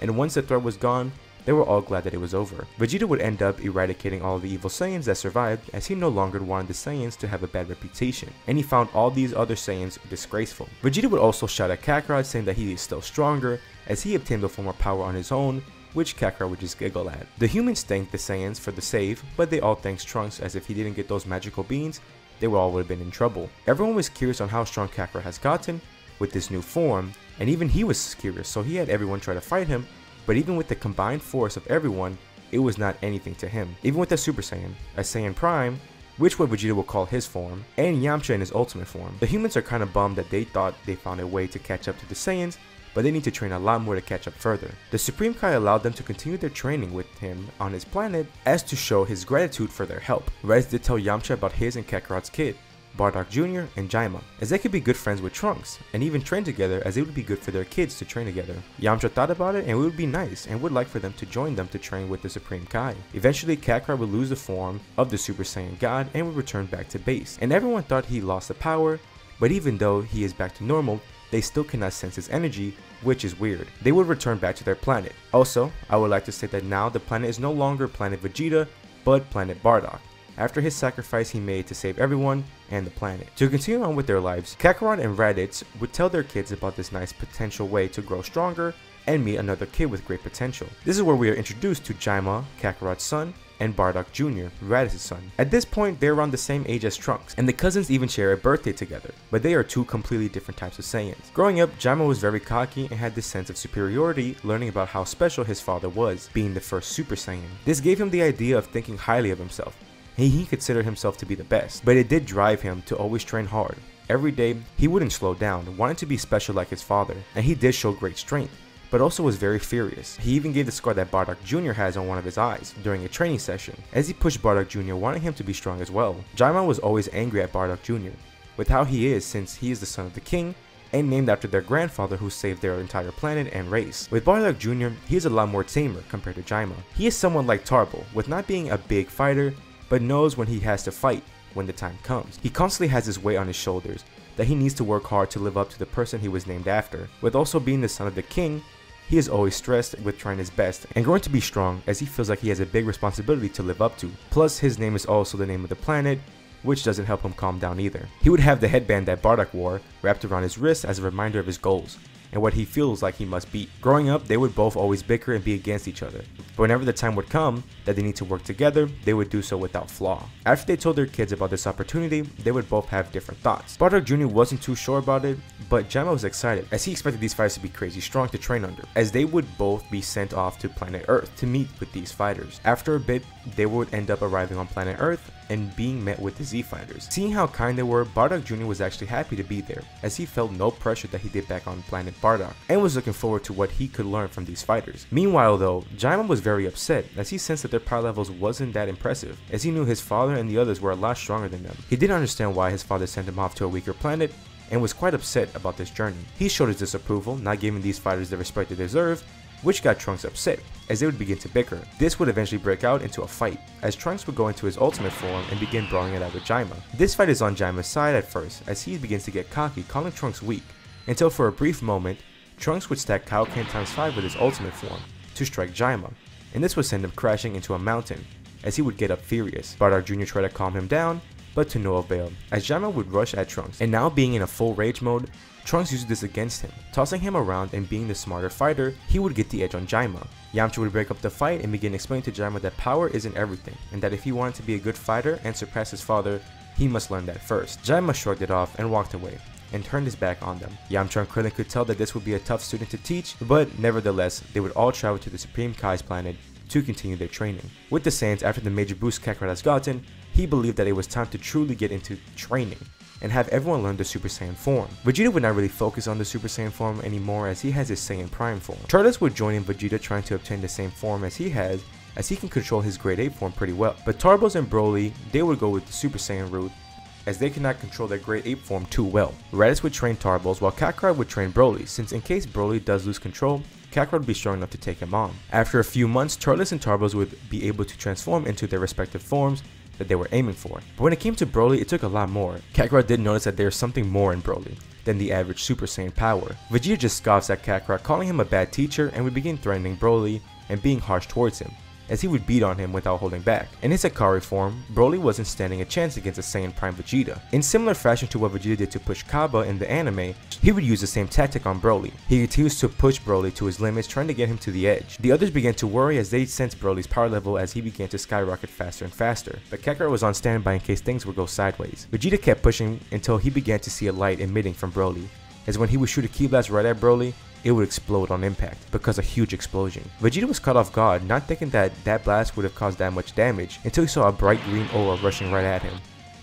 And once the threat was gone, they were all glad that it was over. Vegeta would end up eradicating all the evil Saiyans that survived, as he no longer wanted the Saiyans to have a bad reputation, and he found all these other Saiyans disgraceful. Vegeta would also shout at Kakarot, saying that he is still stronger, as he obtained a form of power on his own, which Kakarot would just giggle at. The humans thanked the Saiyans for the save, but they all thanked Trunks, as if he didn't get those magical beans, they all would have been in trouble. Everyone was curious on how strong Kakarot has gotten with this new form, and even he was curious, so he had everyone try to fight him. But even with the combined force of everyone, it was not anything to him. Even with the Super Saiyan, a Saiyan Prime, which what Vegeta will call his form, and Yamcha in his ultimate form, the humans are kind of bummed that they thought they found a way to catch up to the Saiyans, but they need to train a lot more to catch up further. The Supreme Kai allowed them to continue their training with him on his planet, as to show his gratitude for their help. Raditz did tell Yamcha about his and Kakarot's kid, Bardock Jr. and Jaima, as they could be good friends with Trunks, and even train together, as it would be good for their kids to train together. Yamcha thought about it, and it would be nice, and would like for them to join them to train with the Supreme Kai. Eventually, Kakarot would lose the form of the Super Saiyan God, and would return back to base, and everyone thought he lost the power, but even though he is back to normal, they still cannot sense his energy, which is weird. They would return back to their planet. Also, I would like to say that now the planet is no longer Planet Vegeta, but Planet Bardock, after his sacrifice he made to save everyone and the planet. To continue on with their lives, Kakarot and Raditz would tell their kids about this nice potential way to grow stronger and meet another kid with great potential. This is where we are introduced to Jaima, Kakarot's son, and Bardock Jr., Raditz's son. At this point, they're around the same age as Trunks, and the cousins even share a birthday together, but they are two completely different types of Saiyans. Growing up, Jaima was very cocky and had this sense of superiority, learning about how special his father was, being the first Super Saiyan. This gave him the idea of thinking highly of himself, and he considered himself to be the best, but it did drive him to always train hard. Every day, he wouldn't slow down, wanting to be special like his father, and he did show great strength, but also was very furious. He even gave the scar that Bardock Jr. has on one of his eyes during a training session, as he pushed Bardock Jr. wanting him to be strong as well. Jaima was always angry at Bardock Jr. with how he is, since he is the son of the king and named after their grandfather who saved their entire planet and race. With Bardock Jr., he is a lot more tamer compared to Jaima. He is someone like Tarble, with not being a big fighter, but knows when he has to fight when the time comes. He constantly has this weight on his shoulders that he needs to work hard to live up to the person he was named after. With also being the son of the king, he is always stressed with trying his best and growing to be strong, as he feels like he has a big responsibility to live up to. Plus, his name is also the name of the planet, which doesn't help him calm down either. He would have the headband that Bardock wore wrapped around his wrist as a reminder of his goals and what he feels like he must beat. Growing up, they would both always bicker and be against each other, but whenever the time would come that they need to work together, they would do so without flaw. After they told their kids about this opportunity, they would both have different thoughts. Bardock Jr. wasn't too sure about it, but Jaima was excited, as he expected these fighters to be crazy strong to train under, as they would both be sent off to planet Earth to meet with these fighters. After a bit, they would end up arriving on planet Earth and being met with the Z fighters. Seeing how kind they were, Bardock Jr. was actually happy to be there, as he felt no pressure that he did back on planet Bardock, and was looking forward to what he could learn from these fighters. Meanwhile though, Jaima was very upset, as he sensed that their power levels wasn't that impressive, as he knew his father and the others were a lot stronger than them. He didn't understand why his father sent him off to a weaker planet, and was quite upset about this journey. He showed his disapproval, not giving these fighters the respect they deserve, which got Trunks upset, as they would begin to bicker. This would eventually break out into a fight, as Trunks would go into his ultimate form and begin brawling it out with Jaima. This fight is on Jaima's side at first, as he begins to get cocky, calling Trunks weak, until for a brief moment, Trunks would stack Kaioken ×5 with his ultimate form to strike Jaima, and this would send him crashing into a mountain, as he would get up furious. Bardock Jr. tried to calm him down, but to no avail, as Jaima would rush at Trunks, and now being in a full rage mode, Trunks used this against him. Tossing him around and being the smarter fighter, he would get the edge on Jaima. Yamcha would break up the fight and begin explaining to Jaima that power isn't everything, and that if he wanted to be a good fighter and surpass his father, he must learn that first. Jaima shrugged it off and walked away, and turned his back on them. Yamcha and Krillin could tell that this would be a tough student to teach, but nevertheless, they would all travel to the Supreme Kai's planet to continue their training. With the Saiyans, after the major boost Kakarot has gotten, he believed that it was time to truly get into training and have everyone learn the Super Saiyan form. Vegeta would not really focus on the Super Saiyan form anymore, as he has his Saiyan Prime form. Turles would join in Vegeta trying to obtain the same form as he has, as he can control his Grade 8 form pretty well. But Tarbles and Broly, they would go with the Super Saiyan route, as they cannot control their Grade 8 form too well. Raditz would train Tarbles, while Kakarot would train Broly, since in case Broly does lose control, Kakarot would be strong enough to take him on. After a few months, Turles and Tarbles would be able to transform into their respective forms that they were aiming for. But when it came to Broly, it took a lot more. Kakarot did notice that there's something more in Broly than the average Super Saiyan power. Vegeta just scoffs at Kakarot, calling him a bad teacher, and would begin threatening Broly and being harsh towards him, as he would beat on him without holding back. In his Akari form, Broly wasn't standing a chance against a Saiyan Prime Vegeta. In similar fashion to what Vegeta did to push Kaba in the anime, he would use the same tactic on Broly. He continues to push Broly to his limits, trying to get him to the edge. The others began to worry as they sensed Broly's power level as he began to skyrocket faster and faster, but Kakarot was on standby in case things would go sideways. Vegeta kept pushing until he began to see a light emitting from Broly, as when he would shoot a ki blast right at Broly, it would explode on impact, because a huge explosion. Vegeta was caught off guard, not thinking that that blast would have caused that much damage, until he saw a bright green aura rushing right at him.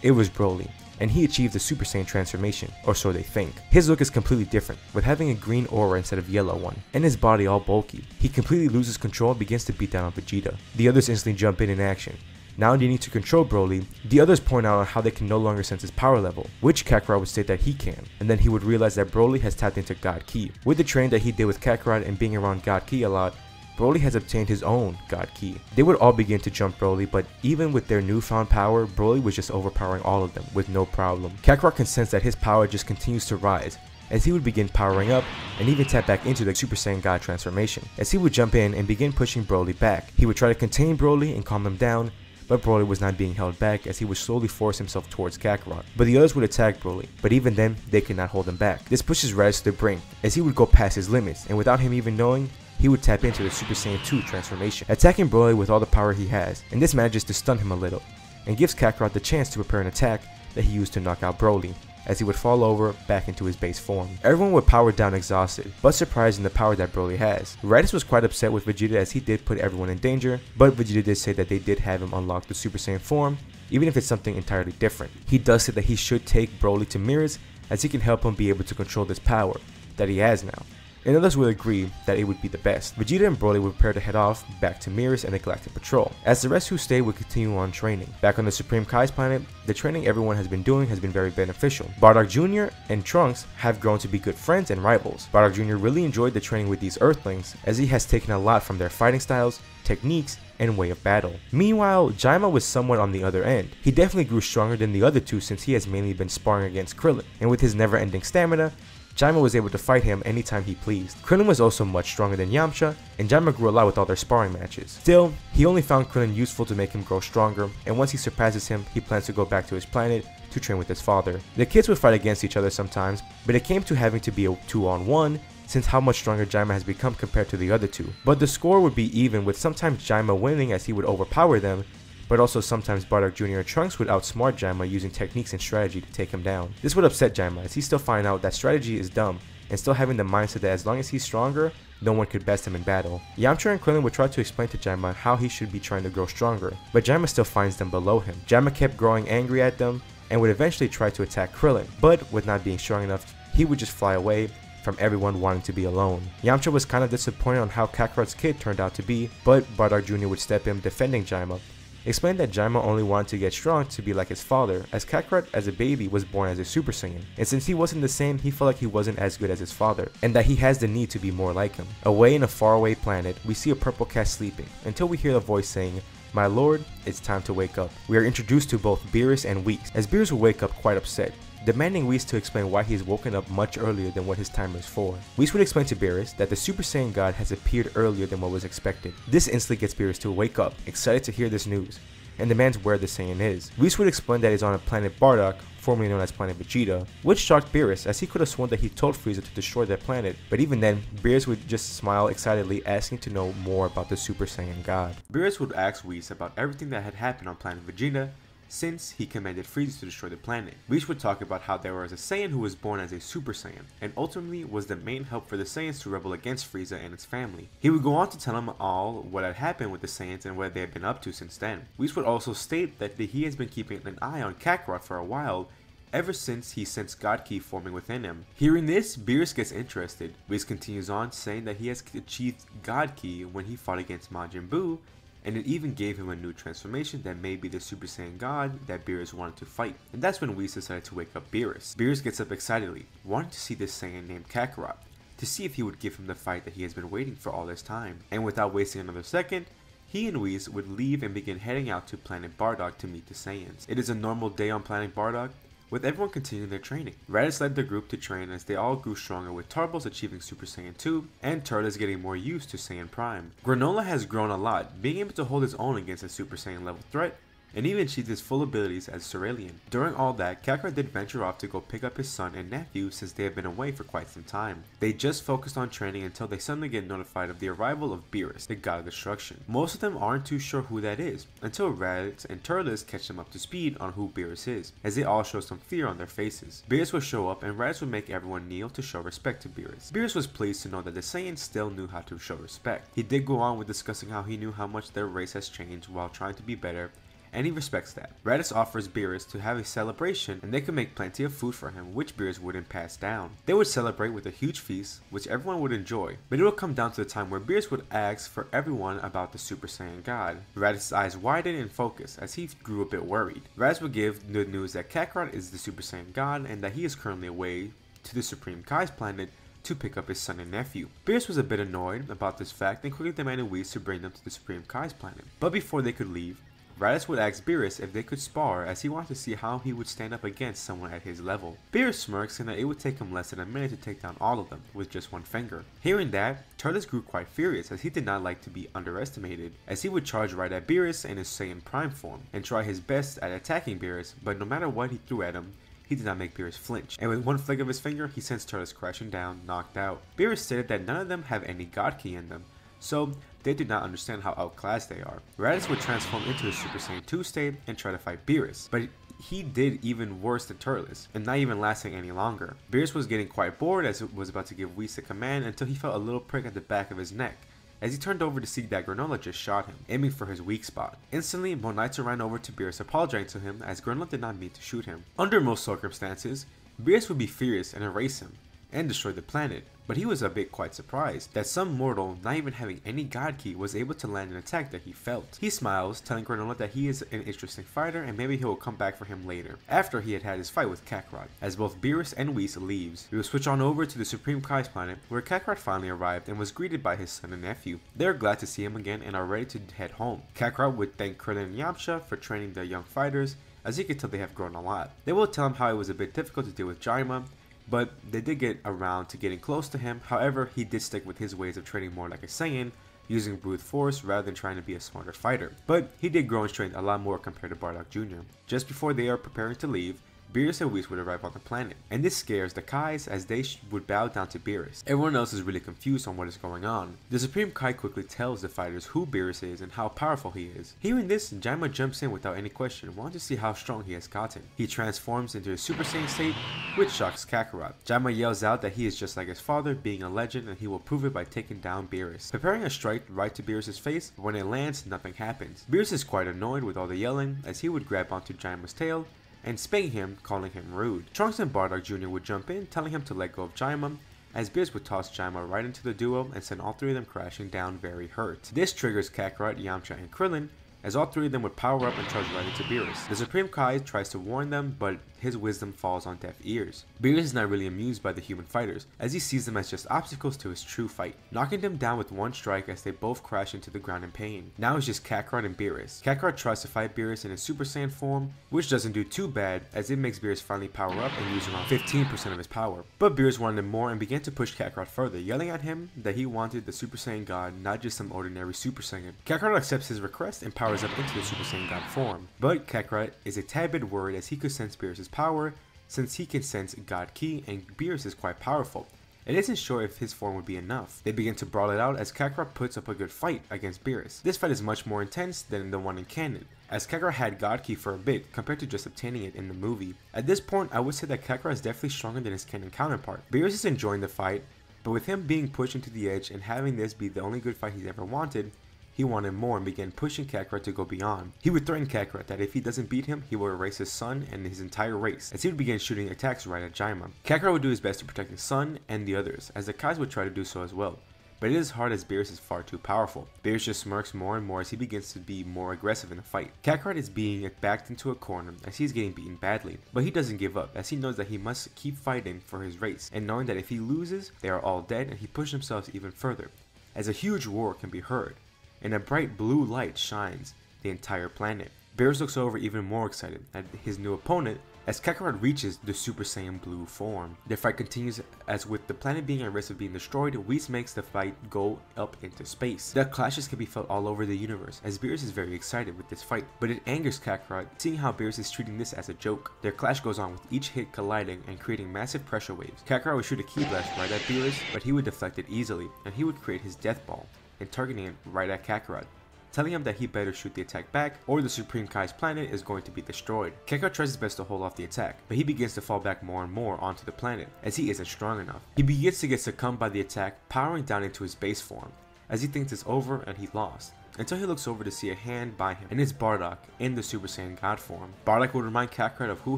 It was Broly, and he achieved the Super Saiyan transformation, or so they think. His look is completely different, with having a green aura instead of yellow one, and his body all bulky. He completely loses control and begins to beat down on Vegeta. The others instantly jump in action. Now they need to control Broly. The others point out on how they can no longer sense his power level, which Kakarot would state that he can, and then he would realize that Broly has tapped into God Ki. With the training that he did with Kakarot and being around God Ki a lot, Broly has obtained his own God Ki. They would all begin to jump Broly, but even with their newfound power, Broly was just overpowering all of them with no problem. Kakarot can sense that his power just continues to rise, as he would begin powering up and even tap back into the Super Saiyan God transformation. As he would jump in and begin pushing Broly back, he would try to contain Broly and calm him down, but Broly was not being held back as he would slowly force himself towards Kakarot. But the others would attack Broly, but even then, they could not hold him back. This pushes Raditz to the brink, as he would go past his limits, and without him even knowing, he would tap into the Super Saiyan 2 transformation, attacking Broly with all the power he has, and this manages to stun him a little, and gives Kakarot the chance to prepare an attack that he used to knock out Broly, as he would fall over back into his base form. Everyone would power down exhausted, but surprised in the power that Broly has. Raditz was quite upset with Vegeta as he did put everyone in danger, but Vegeta did say that they did have him unlock the Super Saiyan form, even if it's something entirely different. He does say that he should take Broly to mirrors as he can help him be able to control this power that he has now. And others will agree that it would be the best. Vegeta and Broly would prepare to head off back to Mirrors and the Galactic Patrol, as the rest who stayed would continue on training. Back on the Supreme Kai's planet, the training everyone has been doing has been very beneficial. Bardock Jr. and Trunks have grown to be good friends and rivals. Bardock Jr. really enjoyed the training with these Earthlings, as he has taken a lot from their fighting styles, techniques, and way of battle. Meanwhile, Jaima was somewhat on the other end. He definitely grew stronger than the other two since he has mainly been sparring against Krillin, and with his never-ending stamina, Jaima was able to fight him anytime he pleased. Krillin was also much stronger than Yamcha, and Jaima grew a lot with all their sparring matches. Still, he only found Krillin useful to make him grow stronger, and once he surpasses him, he plans to go back to his planet to train with his father. The kids would fight against each other sometimes, but it came to having to be a 2-on-1, since how much stronger Jaima has become compared to the other two. But the score would be even, with sometimes Jaima winning as he would overpower them, but also sometimes Bardock Jr. and Trunks would outsmart Jaima using techniques and strategy to take him down. This would upset Jaima as he still find out that strategy is dumb, and still having the mindset that as long as he's stronger, no one could best him in battle. Yamcha and Krillin would try to explain to Jaima how he should be trying to grow stronger, but Jaima still finds them below him. Jaima kept growing angry at them, and would eventually try to attack Krillin, but with not being strong enough, he would just fly away from everyone wanting to be alone. Yamcha was kind of disappointed on how Kakarot's kid turned out to be, but Bardock Jr. would step in defending Jaima, explained that Jaima only wanted to get strong to be like his father, as Kakarot as a baby was born as a Super Saiyan, and since he wasn't the same, he felt like he wasn't as good as his father, and that he has the need to be more like him. Away in a faraway planet, we see a purple cat sleeping, until we hear the voice saying, "My lord, it's time to wake up." We are introduced to both Beerus and Whis, as Beerus will wake up quite upset, demanding Whis to explain why he is woken up much earlier than what his timer is for. Whis would explain to Beerus that the Super Saiyan God has appeared earlier than what was expected. This instantly gets Beerus to wake up, excited to hear this news, and demands where the Saiyan is. Whis would explain that he's on a planet Bardock, formerly known as Planet Vegeta, which shocked Beerus as he could have sworn that he told Frieza to destroy that planet, but even then, Beerus would just smile excitedly, asking to know more about the Super Saiyan God. Beerus would ask Whis about everything that had happened on Planet Vegeta, since he commanded Frieza to destroy the planet. Whis would talk about how there was a Saiyan who was born as a Super Saiyan, and ultimately was the main help for the Saiyans to rebel against Frieza and his family. He would go on to tell them all what had happened with the Saiyans and what they had been up to since then. Whis would also state that he has been keeping an eye on Kakarot for a while, ever since he sensed God Ki forming within him. Hearing this, Beerus gets interested. Whis continues on, saying that he has achieved God Ki when he fought against Majin Buu, and it even gave him a new transformation that may be the Super Saiyan God that Beerus wanted to fight. And that's when Whis decided to wake up Beerus. Beerus gets up excitedly, wanting to see this Saiyan named Kakarot, to see if he would give him the fight that he has been waiting for all this time. And without wasting another second, he and Whis would leave and begin heading out to Planet Bardock to meet the Saiyans. It is a normal day on Planet Bardock, with everyone continuing their training. Raditz led the group to train as they all grew stronger, with Tarbles achieving Super Saiyan 2 and Turles getting more used to Saiyan Prime. Granola has grown a lot, being able to hold his own against a Super Saiyan level threat, and even achieved his full abilities as Cerealian. During all that, Kakarot did venture off to go pick up his son and nephew since they have been away for quite some time. They just focused on training until they suddenly get notified of the arrival of Beerus, the God of Destruction. Most of them aren't too sure who that is, until Raditz and Turles catch them up to speed on who Beerus is, as they all show some fear on their faces. Beerus would show up and Raditz would make everyone kneel to show respect to Beerus. Beerus was pleased to know that the Saiyans still knew how to show respect. He did go on with discussing how he knew how much their race has changed while trying to be better, and he respects that. Raditz offers Beerus to have a celebration, and they could make plenty of food for him, which Beerus wouldn't pass down. They would celebrate with a huge feast, which everyone would enjoy, but it would come down to the time where Beerus would ask for everyone about the Super Saiyan God. Raditz's eyes widened and focused as he grew a bit worried. Raditz would give the news that Kakarot is the Super Saiyan God, and that he is currently away to the Supreme Kai's planet to pick up his son and nephew. Beerus was a bit annoyed about this fact and quickly demanded Whis to bring them to the Supreme Kai's planet. But before they could leave, Raditz would ask Beerus if they could spar as he wanted to see how he would stand up against someone at his level. Beerus smirks saying that it would take him less than a minute to take down all of them with just one finger. Hearing that, Turles grew quite furious as he did not like to be underestimated, as he would charge right at Beerus in his Saiyan Prime form and try his best at attacking Beerus, but no matter what he threw at him, he did not make Beerus flinch, and with one flick of his finger, he sends Turles crashing down, knocked out. Beerus stated that none of them have any God Ki in them, so they did not understand how outclassed they are. Raditz would transform into a Super Saiyan 2 state and try to fight Beerus, but he did even worse than Turles, and not even lasting any longer. Beerus was getting quite bored as it was about to give Whis a command until he felt a little prick at the back of his neck. As he turned over to see that Granola just shot him, aiming for his weak spot. Instantly, Monaitsu ran over to Beerus apologizing to him as Granola did not mean to shoot him. Under most circumstances, Beerus would be furious and erase him, and destroy the planet, but he was a bit quite surprised that some mortal, not even having any God Ki, was able to land an attack that he felt. He smiles, telling Granola that he is an interesting fighter and maybe he will come back for him later, after he had his fight with Kakarot. As both Beerus and Whis leaves, we will switch on over to the Supreme Kai's planet, where Kakarot finally arrived and was greeted by his son and nephew. They are glad to see him again and are ready to head home. Kakarot would thank Krillin and Yamcha for training their young fighters, as he could tell they have grown a lot. They will tell him how it was a bit difficult to deal with Jaima, but they did get around to getting close to him. However, he did stick with his ways of training more like a Saiyan, using brute force rather than trying to be a smarter fighter. But he did grow in strength a lot more compared to Bardock Jr. Just before they are preparing to leave, Beerus and Whis would arrive on the planet, and this scares the Kais as they would bow down to Beerus. Everyone else is really confused on what is going on. The Supreme Kai quickly tells the fighters who Beerus is and how powerful he is. Hearing this, Jaima jumps in without any question, wanting to see how strong he has gotten. He transforms into a Super Saiyan state, which shocks Kakarot. Jaima yells out that he is just like his father, being a legend, and he will prove it by taking down Beerus. Preparing a strike right to Beerus' face, but when it lands, nothing happens. Beerus is quite annoyed with all the yelling, as he would grab onto Jaima's tail and spank him, calling him rude. Trunks and Bardock Jr. would jump in, telling him to let go of Jaima, as Beerus would toss Jaima right into the duo and send all three of them crashing down very hurt. This triggers Kakarot, Yamcha, and Krillin, as all three of them would power up and charge right into Beerus. The Supreme Kai tries to warn them, but his wisdom falls on deaf ears. Beerus is not really amused by the human fighters, as he sees them as just obstacles to his true fight, knocking them down with one strike as they both crash into the ground in pain. Now it's just Kakarot and Beerus. Kakarot tries to fight Beerus in his Super Saiyan form, which doesn't do too bad, as it makes Beerus finally power up and use around 15% of his power. But Beerus wanted more and began to push Kakarot further, yelling at him that he wanted the Super Saiyan God, not just some ordinary Super Saiyan. Kakarot accepts his request and powers up into the Super Saiyan God form, but Kakarot is a tad bit worried as he could sense Beerus' power, since he can sense God Ki and Beerus is quite powerful, and isn't sure if his form would be enough. They begin to brawl it out as Kakarot puts up a good fight against Beerus. This fight is much more intense than the one in canon, as Kakarot had God Ki for a bit compared to just obtaining it in the movie. At this point, I would say that Kakarot is definitely stronger than his canon counterpart. Beerus is enjoying the fight, but with him being pushed into the edge and having this be the only good fight he's ever wanted, he wanted more and began pushing Kakarot to go beyond. He would threaten Kakarot that if he doesn't beat him, he will erase his son and his entire race, as he would begin shooting attacks right at Jaima. Kakarot would do his best to protect his son and the others, as the Kais would try to do so as well, but it is hard as Beerus is far too powerful. Beerus just smirks more and more as he begins to be more aggressive in the fight. Kakarot is being backed into a corner as he's getting beaten badly, but he doesn't give up as he knows that he must keep fighting for his race, and knowing that if he loses, they are all dead, and he pushes himself even further, as a huge roar can be heard, and a bright blue light shines the entire planet. Beerus looks over even more excited at his new opponent as Kakarot reaches the Super Saiyan Blue form. The fight continues as with the planet being at risk of being destroyed, Whis makes the fight go up into space. The clashes can be felt all over the universe as Beerus is very excited with this fight, but it angers Kakarot seeing how Beerus is treating this as a joke. Their clash goes on with each hit colliding and creating massive pressure waves. Kakarot would shoot a ki blast right at Beerus, but he would deflect it easily, and he would create his death ball and targeting it right at Kakarot, telling him that he better shoot the attack back or the Supreme Kai's planet is going to be destroyed. Kakarot tries his best to hold off the attack, but he begins to fall back more and more onto the planet as he isn't strong enough. He begins to get succumbed by the attack, powering down into his base form as he thinks it's over and he lost, until he looks over to see a hand by him, and it's Bardock in the Super Saiyan God form. Bardock will remind Kakarot of who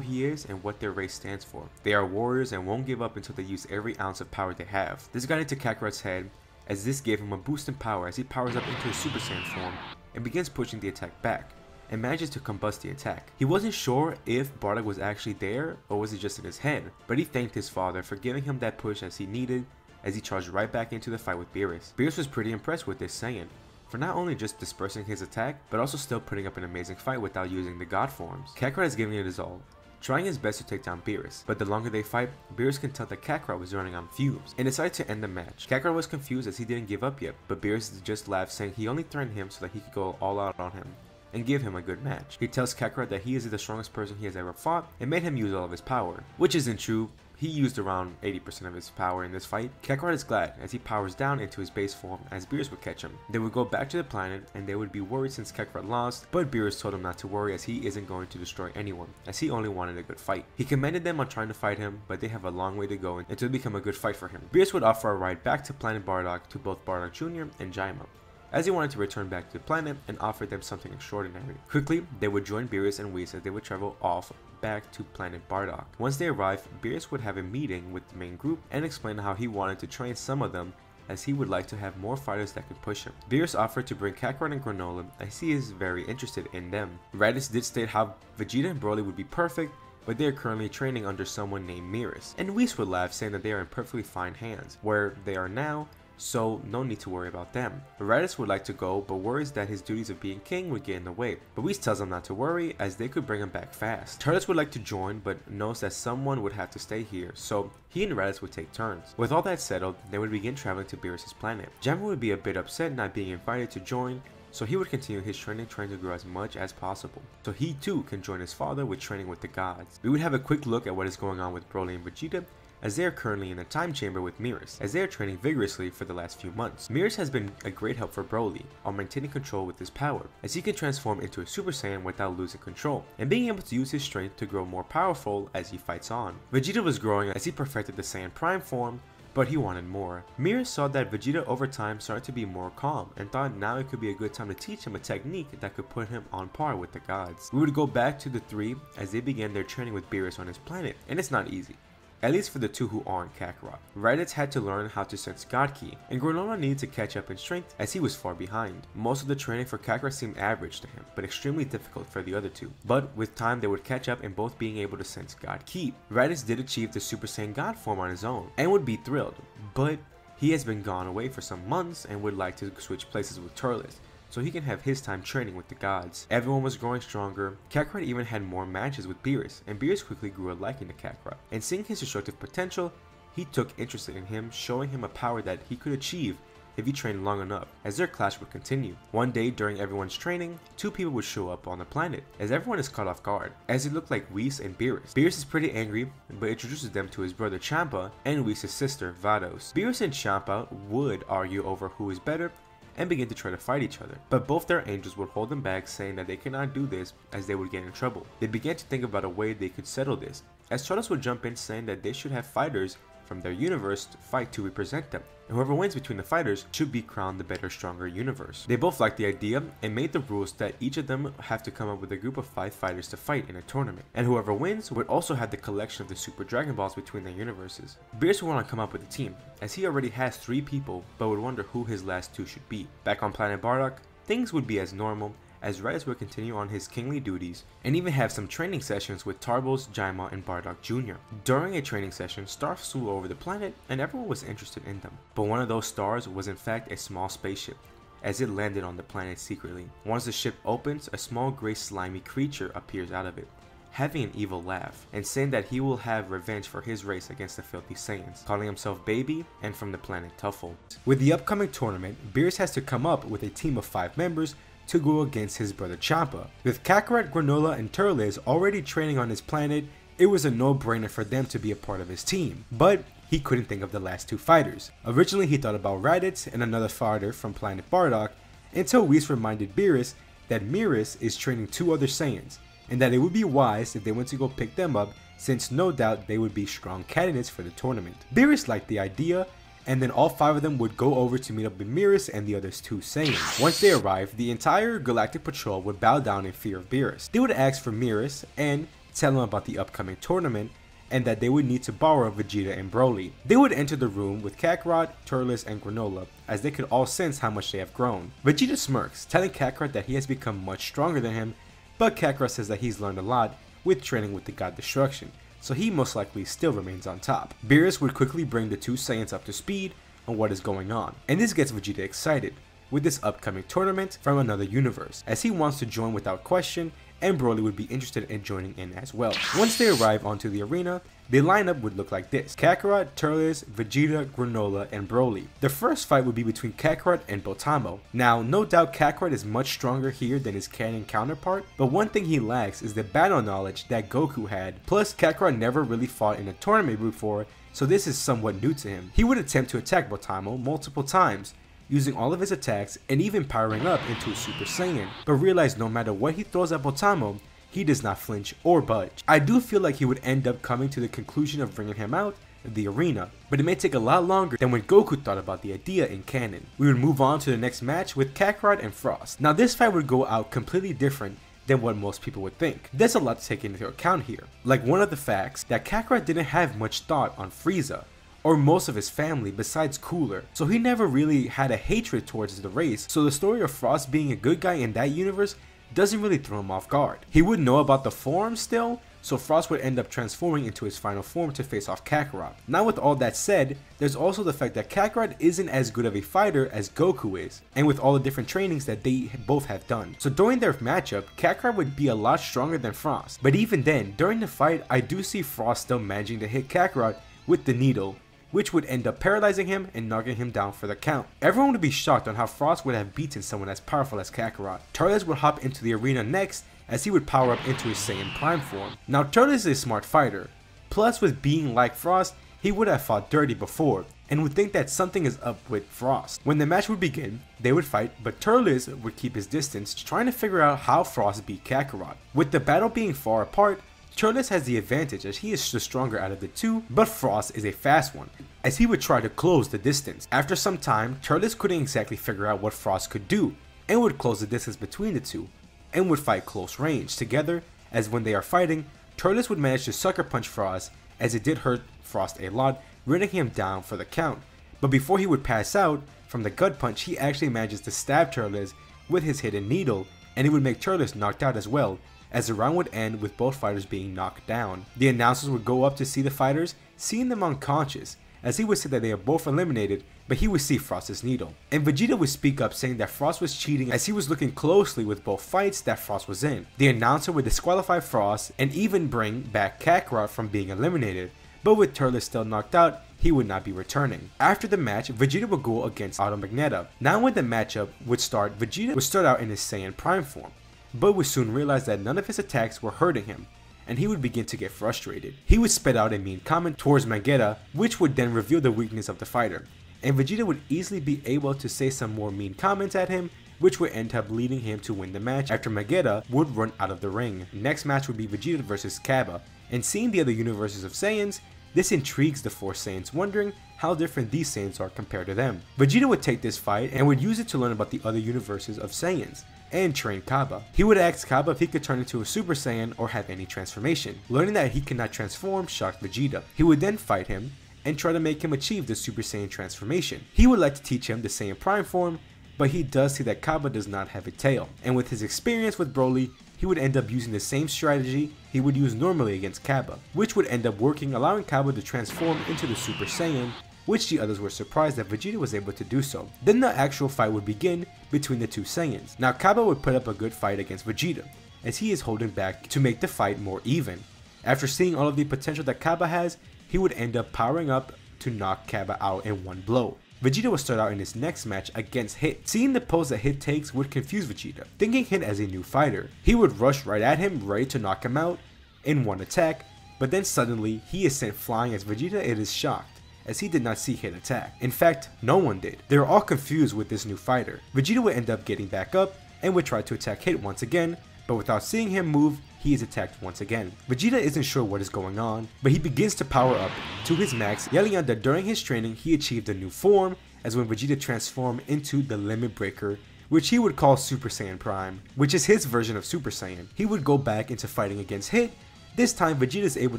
he is and what their race stands for. They are warriors and won't give up until they use every ounce of power they have. This got into Kakarot's head, as this gave him a boost in power as he powers up into his Super Saiyan form and begins pushing the attack back, and manages to combust the attack. He wasn't sure if Bardock was actually there or was it just in his head, but he thanked his father for giving him that push as he needed as he charged right back into the fight with Beerus. Beerus was pretty impressed with this Saiyan, for not only just dispersing his attack, but also still putting up an amazing fight without using the god forms. Kakarot is giving it his all, trying his best to take down Beerus, but the longer they fight, Beerus can tell that Kakarot was running on fumes, and decided to end the match. Kakarot was confused as he didn't give up yet, but Beerus just laughed, saying he only threatened him so that he could go all out on him and give him a good match. He tells Kakarot that he is the strongest person he has ever fought, and made him use all of his power, which isn't true. He used around 80% of his power in this fight. Kakarot is glad as he powers down into his base form as Beerus would catch him. They would go back to the planet and they would be worried since Kakarot lost, but Beerus told him not to worry as he isn't going to destroy anyone, as he only wanted a good fight. He commended them on trying to fight him, but they have a long way to go until it become a good fight for him. Beerus would offer a ride back to Planet Bardock to both Bardock Jr. and Jaima, as he wanted to return back to the planet and offer them something extraordinary. Quickly, they would join Beerus and Whis as they would travel off back to Planet Bardock. Once they arrived, Beerus would have a meeting with the main group and explain how he wanted to train some of them, as he would like to have more fighters that could push him. Beerus offered to bring Kakarot and Granola as he is very interested in them. Raditz did state how Vegeta and Broly would be perfect, but they are currently training under someone named Miris. And Whis would laugh, saying that they are in perfectly fine hands, where they are now, so no need to worry about them. Raditz would like to go, but worries that his duties of being king would get in the way. But Whis tells him not to worry, as they could bring him back fast. Turles would like to join, but knows that someone would have to stay here, so he and Raditz would take turns. With all that settled, they would begin traveling to Beerus' planet. Jaima would be a bit upset not being invited to join, so he would continue his training, trying to grow as much as possible, so he too can join his father with training with the gods. We would have a quick look at what is going on with Broly and Vegeta, as they are currently in a time chamber with Miris, as they are training vigorously for the last few months. Miris has been a great help for Broly on maintaining control with his power, as he can transform into a Super Saiyan without losing control, and being able to use his strength to grow more powerful as he fights on. Vegeta was growing as he perfected the Saiyan Prime form, but he wanted more. Miris saw that Vegeta over time started to be more calm, and thought now it could be a good time to teach him a technique that could put him on par with the gods. We would go back to the three as they began their training with Beerus on his planet, and it's not easy, at least for the two who aren't Kakarot. Raditz had to learn how to sense God Ki, and Granola needed to catch up in strength as he was far behind. Most of the training for Kakarot seemed average to him, but extremely difficult for the other two. But with time they would catch up in both being able to sense God Ki. Raditz did achieve the Super Saiyan God form on his own, and would be thrilled, but he has been gone away for some months and would like to switch places with Turles, so he can have his time training with the gods. Everyone was growing stronger. Kakarot even had more matches with Beerus, and Beerus quickly grew a liking to Kakarot. And seeing his destructive potential, he took interest in him, showing him a power that he could achieve if he trained long enough, as their clash would continue. One day during everyone's training, two people would show up on the planet, as everyone is caught off guard, as it looked like Whis and Beerus. Beerus is pretty angry, but introduces them to his brother Champa and Whis' sister Vados. Beerus and Champa would argue over who is better, and begin to try to fight each other, but both their angels would hold them back, saying that they cannot do this as they would get in trouble. They began to think about a way they could settle this, as Turles would jump in, saying that they should have fighters from their universe to fight to represent them, and whoever wins between the fighters should be crowned the better, stronger universe. They both liked the idea and made the rules that each of them have to come up with a group of 5 fighters to fight in a tournament, and whoever wins would also have the collection of the Super Dragon Balls between their universes. Beerus would want to come up with a team, as he already has 3 people, but would wonder who his last 2 should be. Back on Planet Bardock, things would be as normal, as Raditz would continue on his kingly duties, and even have some training sessions with Tarbles, Jaima, and Bardock Jr. During a training session, stars flew over the planet, and everyone was interested in them. But one of those stars was in fact a small spaceship, as it landed on the planet secretly. Once the ship opens, a small gray slimy creature appears out of it, having an evil laugh, and saying that he will have revenge for his race against the filthy Saiyans, calling himself Baby, and from the planet Tuffle. With the upcoming tournament, Beerus has to come up with a team of 5 members to go against his brother Champa. With Kakarot, Granola, and Turles already training on his planet, it was a no-brainer for them to be a part of his team. But he couldn't think of the last 2 fighters. Originally he thought about Raditz and another fighter from Planet Bardock, until Whis reminded Beerus that Miris is training 2 other Saiyans, and that it would be wise if they went to go pick them up, since no doubt they would be strong candidates for the tournament. Beerus liked the idea, and then all 5 of them would go over to meet up with Miris and the other 2 Saiyans. Once they arrived, the entire Galactic Patrol would bow down in fear of Beerus. They would ask for Miris and tell him about the upcoming tournament, and that they would need to borrow Vegeta and Broly. They would enter the room with Kakarot, Turles, and Granola, as they could all sense how much they have grown. Vegeta smirks, telling Kakarot that he has become much stronger than him, but Kakarot says that he's learned a lot with training with the God Destruction, so he most likely still remains on top. Beerus would quickly bring the 2 Saiyans up to speed on what is going on, and this gets Vegeta excited, with this upcoming tournament from another universe, as he wants to join without question, and Broly would be interested in joining in as well. Once they arrive onto the arena, the lineup would look like this: Kakarot, Turles, Vegeta, Granola, and Broly. The first fight would be between Kakarot and Botamo. Now, no doubt Kakarot is much stronger here than his canon counterpart, but one thing he lacks is the battle knowledge that Goku had. Plus, Kakarot never really fought in a tournament before, so this is somewhat new to him. He would attempt to attack Botamo multiple times, using all of his attacks and even powering up into a Super Saiyan, but realize no matter what he throws at Botamo, he does not flinch or budge. I do feel like he would end up coming to the conclusion of bringing him out of the arena, but it may take a lot longer than when Goku thought about the idea in canon. We would move on to the next match with Kakarot and Frost. Now this fight would go out completely different than what most people would think. There's a lot to take into account here, like one of the facts that Kakarot didn't have much thought on Frieza, or most of his family besides Cooler, so he never really had a hatred towards the race, so the story of Frost being a good guy in that universe doesn't really throw him off guard. He would know about the form still, so Frost would end up transforming into his final form to face off Kakarot. Now with all that said, there's also the fact that Kakarot isn't as good of a fighter as Goku is, and with all the different trainings that they both have done. So during their matchup, Kakarot would be a lot stronger than Frost, but even then, during the fight, I do see Frost still managing to hit Kakarot with the needle, which would end up paralyzing him and knocking him down for the count. Everyone would be shocked on how Frost would have beaten someone as powerful as Kakarot. Turles would hop into the arena next, as he would power up into his Saiyan Prime form. Now Turles is a smart fighter, plus with being like Frost, he would have fought dirty before, and would think that something is up with Frost. When the match would begin, they would fight, but Turles would keep his distance, trying to figure out how Frost beat Kakarot. With the battle being far apart, Turles has the advantage as he is the stronger out of the two, but Frost is a fast one, as he would try to close the distance. After some time, Turles couldn't exactly figure out what Frost could do, and would close the distance between the two, and would fight close range together, as when they are fighting, Turles would manage to sucker punch Frost, as it did hurt Frost a lot, running him down for the count. But before he would pass out from the gut punch, he actually manages to stab Turles with his hidden needle, and it would make Turles knocked out as well, as the round would end with both fighters being knocked down. The announcers would go up to see the fighters, seeing them unconscious, as he would say that they are both eliminated, but he would see Frost's needle. And Vegeta would speak up saying that Frost was cheating, as he was looking closely with both fights that Frost was in. The announcer would disqualify Frost and even bring back Kakarot from being eliminated, but with Turles still knocked out, he would not be returning. After the match, Vegeta would go against Auto Magneta. Now when the matchup would start, Vegeta would start out in his Saiyan Prime form, but would soon realize that none of his attacks were hurting him, and he would begin to get frustrated. He would spit out a mean comment towards Magneta, which would then reveal the weakness of the fighter, and Vegeta would easily be able to say some more mean comments at him, which would end up leading him to win the match after Magneta would run out of the ring. Next match would be Vegeta versus Cabba, and seeing the other universes of Saiyans, this intrigues the four Saiyans, wondering how different these Saiyans are compared to them. Vegeta would take this fight and would use it to learn about the other universes of Saiyans, and train Cabba. He would ask Cabba if he could turn into a Super Saiyan or have any transformation. Learning that he cannot transform shocked Vegeta. He would then fight him and try to make him achieve the Super Saiyan transformation. He would like to teach him the Saiyan Prime form, but he does see that Cabba does not have a tail, and with his experience with Broly, he would end up using the same strategy he would use normally against Cabba, which would end up working, allowing Cabba to transform into the Super Saiyan, which the others were surprised that Vegeta was able to do so. Then the actual fight would begin between the two Saiyans. Now Cabba would put up a good fight against Vegeta, as he is holding back to make the fight more even. After seeing all of the potential that Cabba has, he would end up powering up to knock Cabba out in one blow. Vegeta would start out in his next match against Hit. Seeing the pose that Hit takes would confuse Vegeta, thinking Hit as a new fighter. He would rush right at him, ready to knock him out in one attack, but then suddenly he is sent flying as Vegeta is shocked, as he did not see Hit attack. In fact, no one did. They were all confused with this new fighter. Vegeta would end up getting back up and would try to attack Hit once again, but without seeing him move, he is attacked once again. Vegeta isn't sure what is going on, but he begins to power up to his max, yelling out that during his training he achieved a new form, as when Vegeta transformed into the Limit Breaker, which he would call Super Saiyan Prime, which is his version of Super Saiyan. He would go back into fighting against Hit. This time Vegeta is able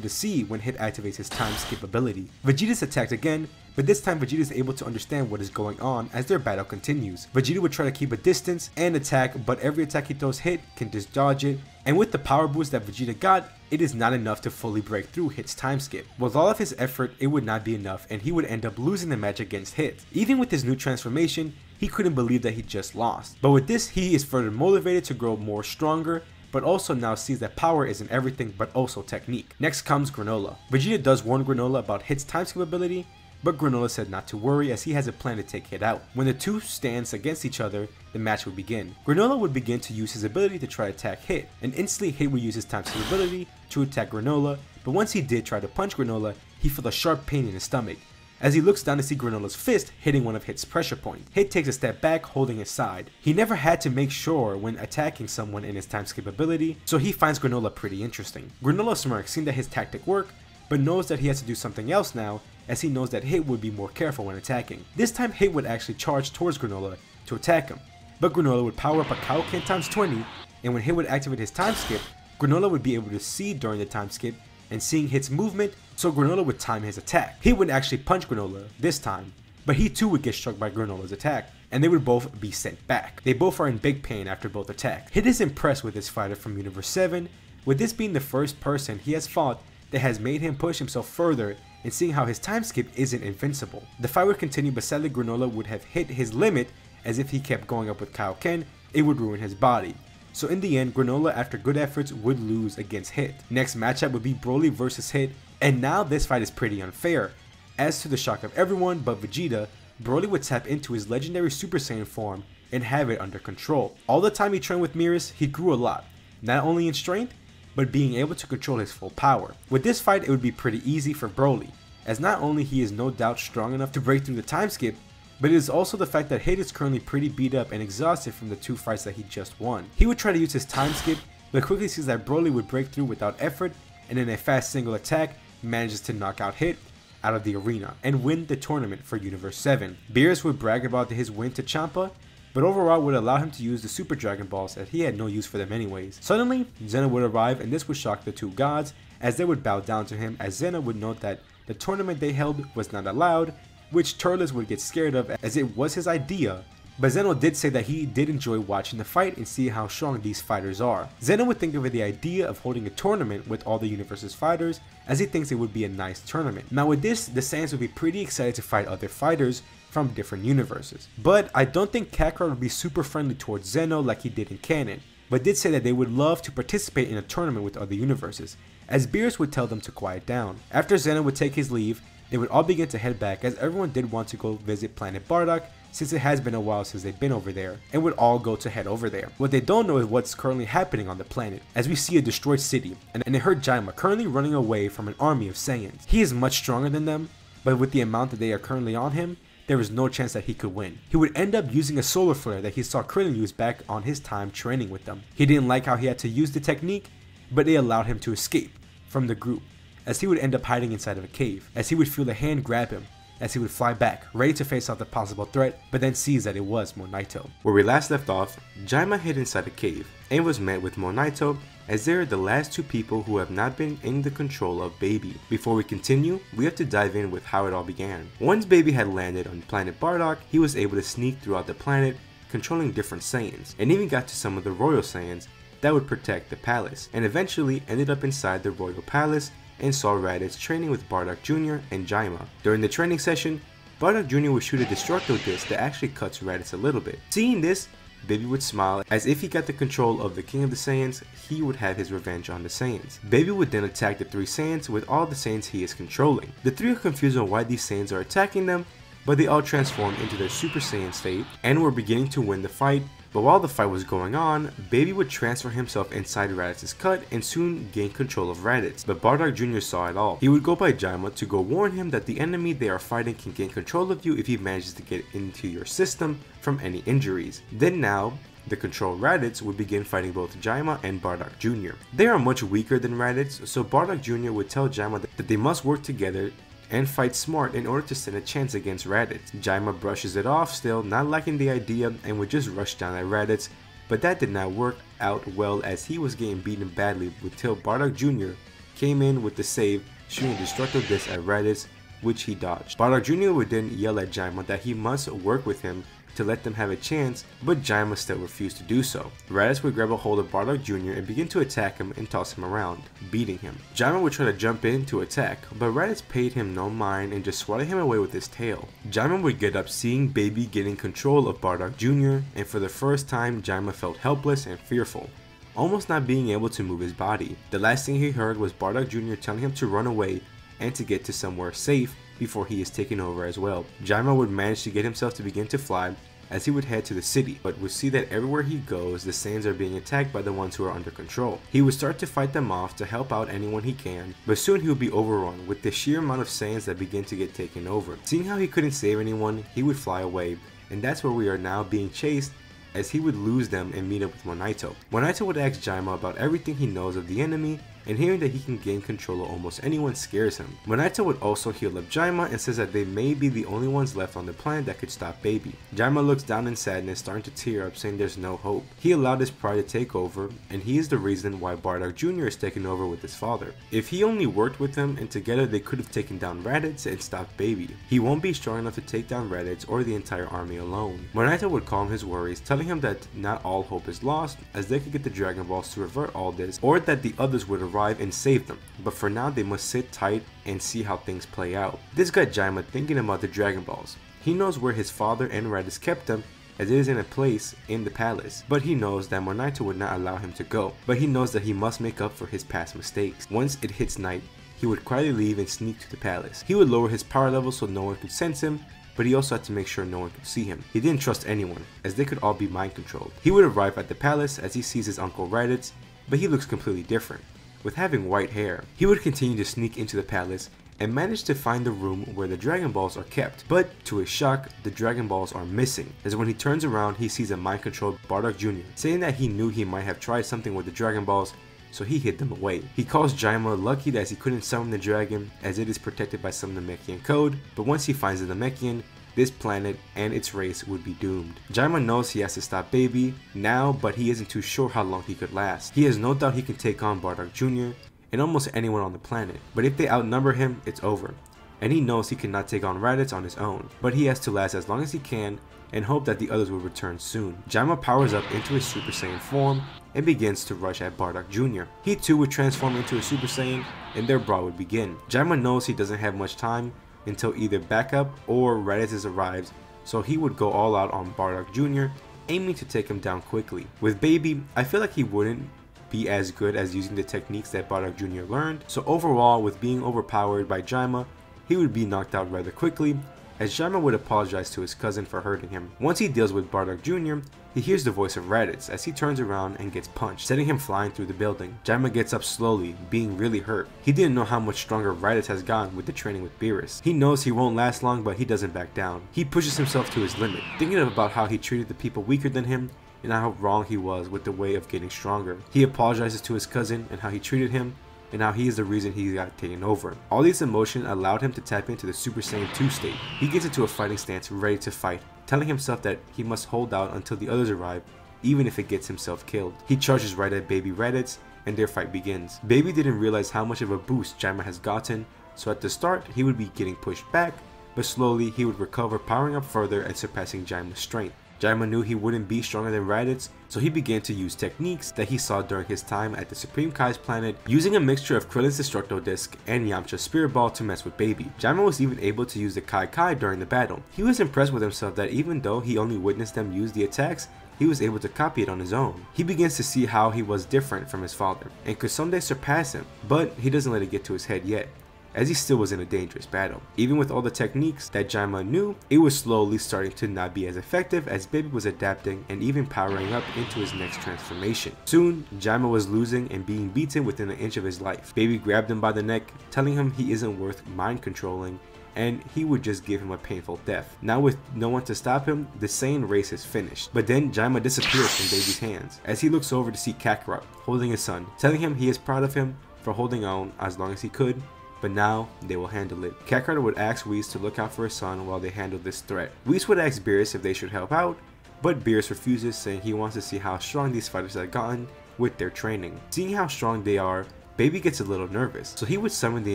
to see when Hit activates his time skip ability. Vegeta is attacked again, but this time Vegeta is able to understand what is going on as their battle continues. Vegeta would try to keep a distance and attack, but every attack he throws Hit can just dodge it, and with the power boost that Vegeta got, it is not enough to fully break through Hit's time skip. With all of his effort, it would not be enough, and he would end up losing the match against Hit. Even with his new transformation, he couldn't believe that he just lost. But with this, he is further motivated to grow more stronger, but also now sees that power isn't everything but also technique. Next comes Granola. Vegeta does warn Granola about Hit's time skip ability, but Granola said not to worry as he has a plan to take Hit out. When the two stands against each other, the match would begin. Granola would begin to use his ability to try to attack Hit, and instantly Hit would use his time skip ability to attack Granola, but once he did try to punch Granola, he felt a sharp pain in his stomach. As he looks down to see Granola's fist hitting one of Hit's pressure points, Hit takes a step back holding his side. He never had to make sure when attacking someone in his time skip ability, so he finds Granola pretty interesting. Granola smirks, seeing that his tactic worked, but knows that he has to do something else now, as he knows that Hit would be more careful when attacking. This time Hit would actually charge towards Granola to attack him, but Granola would power up a Kaioken times 20, and when Hit would activate his time skip, Granola would be able to see during the time skip and seeing Hit's movement, so Granola would time his attack. Hit would actually punch Granola this time, but he too would get struck by Granola's attack, and they would both be sent back. They both are in big pain after both attacks. Hit is impressed with this fighter from Universe 7, with this being the first person he has fought that has made him push himself further and seeing how his time skip isn't invincible. The fight would continue, but sadly Granola would have hit his limit, as if he kept going up with Kaioken, it would ruin his body. So in the end, Granola, after good efforts, would lose against Hit. Next matchup would be Broly versus Hit, and now this fight is pretty unfair. As to the shock of everyone but Vegeta, Broly would tap into his legendary Super Saiyan form and have it under control. All the time he trained with Mirrors, he grew a lot, not only in strength, but being able to control his full power. With this fight, it would be pretty easy for Broly, as not only he is no doubt strong enough to break through the time skip, but it is also the fact that Hit is currently pretty beat up and exhausted from the two fights that he just won. He would try to use his time skip, but quickly sees that Broly would break through without effort, and in a fast single attack, manages to knock out Hit out of the arena and win the tournament for Universe 7. Beerus would brag about his win to Champa, but overall would allow him to use the Super Dragon Balls as he had no use for them anyways. Suddenly, Zeno would arrive, and this would shock the two gods as they would bow down to him, as Zeno would note that the tournament they held was not allowed, which Turles would get scared of as it was his idea, but Zeno did say that he did enjoy watching the fight and see how strong these fighters are. Zeno would think of the idea of holding a tournament with all the universe's fighters, as he thinks it would be a nice tournament. Now with this, the Saiyans would be pretty excited to fight other fighters from different universes. But I don't think Kakarot would be super friendly towards Zeno like he did in canon, but did say that they would love to participate in a tournament with other universes, as Beerus would tell them to quiet down. After Zeno would take his leave, they would all begin to head back, as everyone did want to go visit Planet Bardock since it has been a while since they've been over there, and would all go to head over there. What they don't know is what's currently happening on the planet, as we see a destroyed city, and they heard Jaima currently running away from an army of Saiyans. He is much stronger than them, but with the amount that they are currently on him, there is no chance that he could win. He would end up using a solar flare that he saw Krillin use back on his time training with them. He didn't like how he had to use the technique, but they allowed him to escape from the group, as he would end up hiding inside of a cave, as he would feel a hand grab him, as he would fly back, ready to face off the possible threat, but then sees that it was Monaito. Where we last left off, Jaima hid inside a cave and was met with Monaito, as they are the last two people who have not been in the control of Baby. Before we continue, we have to dive in with how it all began. Once Baby had landed on planet Bardock, he was able to sneak throughout the planet, controlling different Saiyans, and even got to some of the Royal Saiyans that would protect the palace, and eventually ended up inside the Royal Palace and saw Raditz training with Bardock Jr. and Jaima. During the training session, Bardock Jr. would shoot a Destructo Disc that actually cuts Raditz a little bit. Seeing this, Baby would smile, as if he got the control of the King of the Saiyans, he would have his revenge on the Saiyans. Baby would then attack the three Saiyans with all the Saiyans he is controlling. The three are confused on why these Saiyans are attacking them, but they all transform into their Super Saiyan state and were beginning to win the fight. But while the fight was going on, Baby would transfer himself inside Raditz's cut and soon gain control of Raditz, but Bardock Jr. saw it all. He would go by Jaima to go warn him that the enemy they are fighting can gain control of you if he manages to get into your system from any injuries. Then now, the controlled Raditz would begin fighting both Jaima and Bardock Jr. They are much weaker than Raditz, so Bardock Jr. would tell Jaima that they must work together and fight smart in order to stand a chance against Raditz. Jaima brushes it off, still not liking the idea, and would just rush down at Raditz, but that did not work out well as he was getting beaten badly until Bardock Jr. came in with the save, shooting a Destructo Disc at Raditz, which he dodged. Bardock Jr. would then yell at Jaima that he must work with him to let them have a chance, but Jaima still refused to do so. Raditz would grab a hold of Bardock Jr. and begin to attack him and toss him around, beating him. Jaima would try to jump in to attack, but Raditz paid him no mind and just swatted him away with his tail. Jaima would get up seeing Baby getting control of Bardock Jr., and for the first time Jaima felt helpless and fearful, almost not being able to move his body. The last thing he heard was Bardock Jr. telling him to run away and to get to somewhere safe before he is taken over as well. Jaima would manage to get himself to begin to fly as he would head to the city, but would see that everywhere he goes, the Saiyans are being attacked by the ones who are under control. He would start to fight them off to help out anyone he can, but soon he would be overrun with the sheer amount of Saiyans that begin to get taken over. Seeing how he couldn't save anyone, he would fly away, and that's where we are now being chased, as he would lose them and meet up with Monaito. Monaito would ask Jaima about everything he knows of the enemy, and hearing that he can gain control of almost anyone scares him. Monaito would also heal up Jaima and says that they may be the only ones left on the planet that could stop Baby. Jaima looks down in sadness, starting to tear up, saying there's no hope. He allowed his pride to take over, and he is the reason why Bardock Jr. is taken over with his father. If he only worked with him, and together they could have taken down Raditz and stopped Baby. He won't be strong enough to take down Raditz or the entire army alone. Monaito would calm his worries, telling him that not all hope is lost, as they could get the Dragon Balls to revert all this, or that the others would arrive and save them, but for now they must sit tight and see how things play out. This got Jaima thinking about the Dragon Balls. He knows where his father and Raditz kept them, as it is in a place in the palace, but he knows that Monaito would not allow him to go, but he knows that he must make up for his past mistakes. Once it hits night, he would quietly leave and sneak to the palace. He would lower his power level so no one could sense him, but he also had to make sure no one could see him. He didn't trust anyone, as they could all be mind controlled. He would arrive at the palace as he sees his uncle Raditz, but he looks completely different, with having white hair. He would continue to sneak into the palace and manage to find the room where the Dragon Balls are kept, but to his shock, the Dragon Balls are missing, as when he turns around he sees a mind-controlled Bardock Jr. saying that he knew he might have tried something with the Dragon Balls, so he hid them away. He calls Jaima lucky that he couldn't summon the dragon, as it is protected by some Namekian code, but once he finds the Namekian, this planet and its race would be doomed. Jaima knows he has to stop Baby now, but he isn't too sure how long he could last. He has no doubt he can take on Bardock Jr. and almost anyone on the planet, but if they outnumber him, it's over. And he knows he cannot take on Raditz on his own, but he has to last as long as he can and hope that the others will return soon. Jaima powers up into his Super Saiyan form and begins to rush at Bardock Jr. He too would transform into a Super Saiyan and their brawl would begin. Jaima knows he doesn't have much time until either backup or Raditz arrives, so he would go all out on Bardock Jr., aiming to take him down quickly. With Baby, I feel like he wouldn't be as good as using the techniques that Bardock Jr. learned, so overall, with being overpowered by Jaima, he would be knocked out rather quickly, as Jaima would apologize to his cousin for hurting him. Once he deals with Bardock Jr., he hears the voice of Raditz as he turns around and gets punched, sending him flying through the building. Jaima gets up slowly, being really hurt. He didn't know how much stronger Raditz has gotten with the training with Beerus. He knows he won't last long, but he doesn't back down. He pushes himself to his limit, thinking about how he treated the people weaker than him and how wrong he was with the way of getting stronger. He apologizes to his cousin and how he treated him, and how he is the reason he got taken over. All these emotions allowed him to tap into the Super Saiyan 2 state. He gets into a fighting stance ready to fight, telling himself that he must hold out until the others arrive, even if it gets himself killed. He charges right at Baby Raditz, and their fight begins. Baby didn't realize how much of a boost Jaima has gotten, so at the start he would be getting pushed back, but slowly he would recover, powering up further and surpassing Jaima's strength. Jaima knew he wouldn't be stronger than Raditz, so he began to use techniques that he saw during his time at the Supreme Kai's planet, using a mixture of Krillin's Destructo Disc and Yamcha's Spirit Ball to mess with Baby. Jaima was even able to use the Kai during the battle. He was impressed with himself that even though he only witnessed them use the attacks, he was able to copy it on his own. He begins to see how he was different from his father, and could someday surpass him, but he doesn't let it get to his head yet, as he still was in a dangerous battle. Even with all the techniques that Jaima knew, it was slowly starting to not be as effective, as Baby was adapting and even powering up into his next transformation. Soon, Jaima was losing and being beaten within an inch of his life. Baby grabbed him by the neck, telling him he isn't worth mind controlling, and he would just give him a painful death. Now with no one to stop him, the Saiyan race is finished. But then Jaima disappears from Baby's hands, as he looks over to see Kakarot holding his son, telling him he is proud of him for holding on as long as he could, but now they will handle it. Kakarot would ask Whis to look out for his son while they handle this threat. Whis would ask Beerus if they should help out, but Beerus refuses, saying he wants to see how strong these fighters have gotten with their training. Seeing how strong they are, Baby gets a little nervous, so he would summon the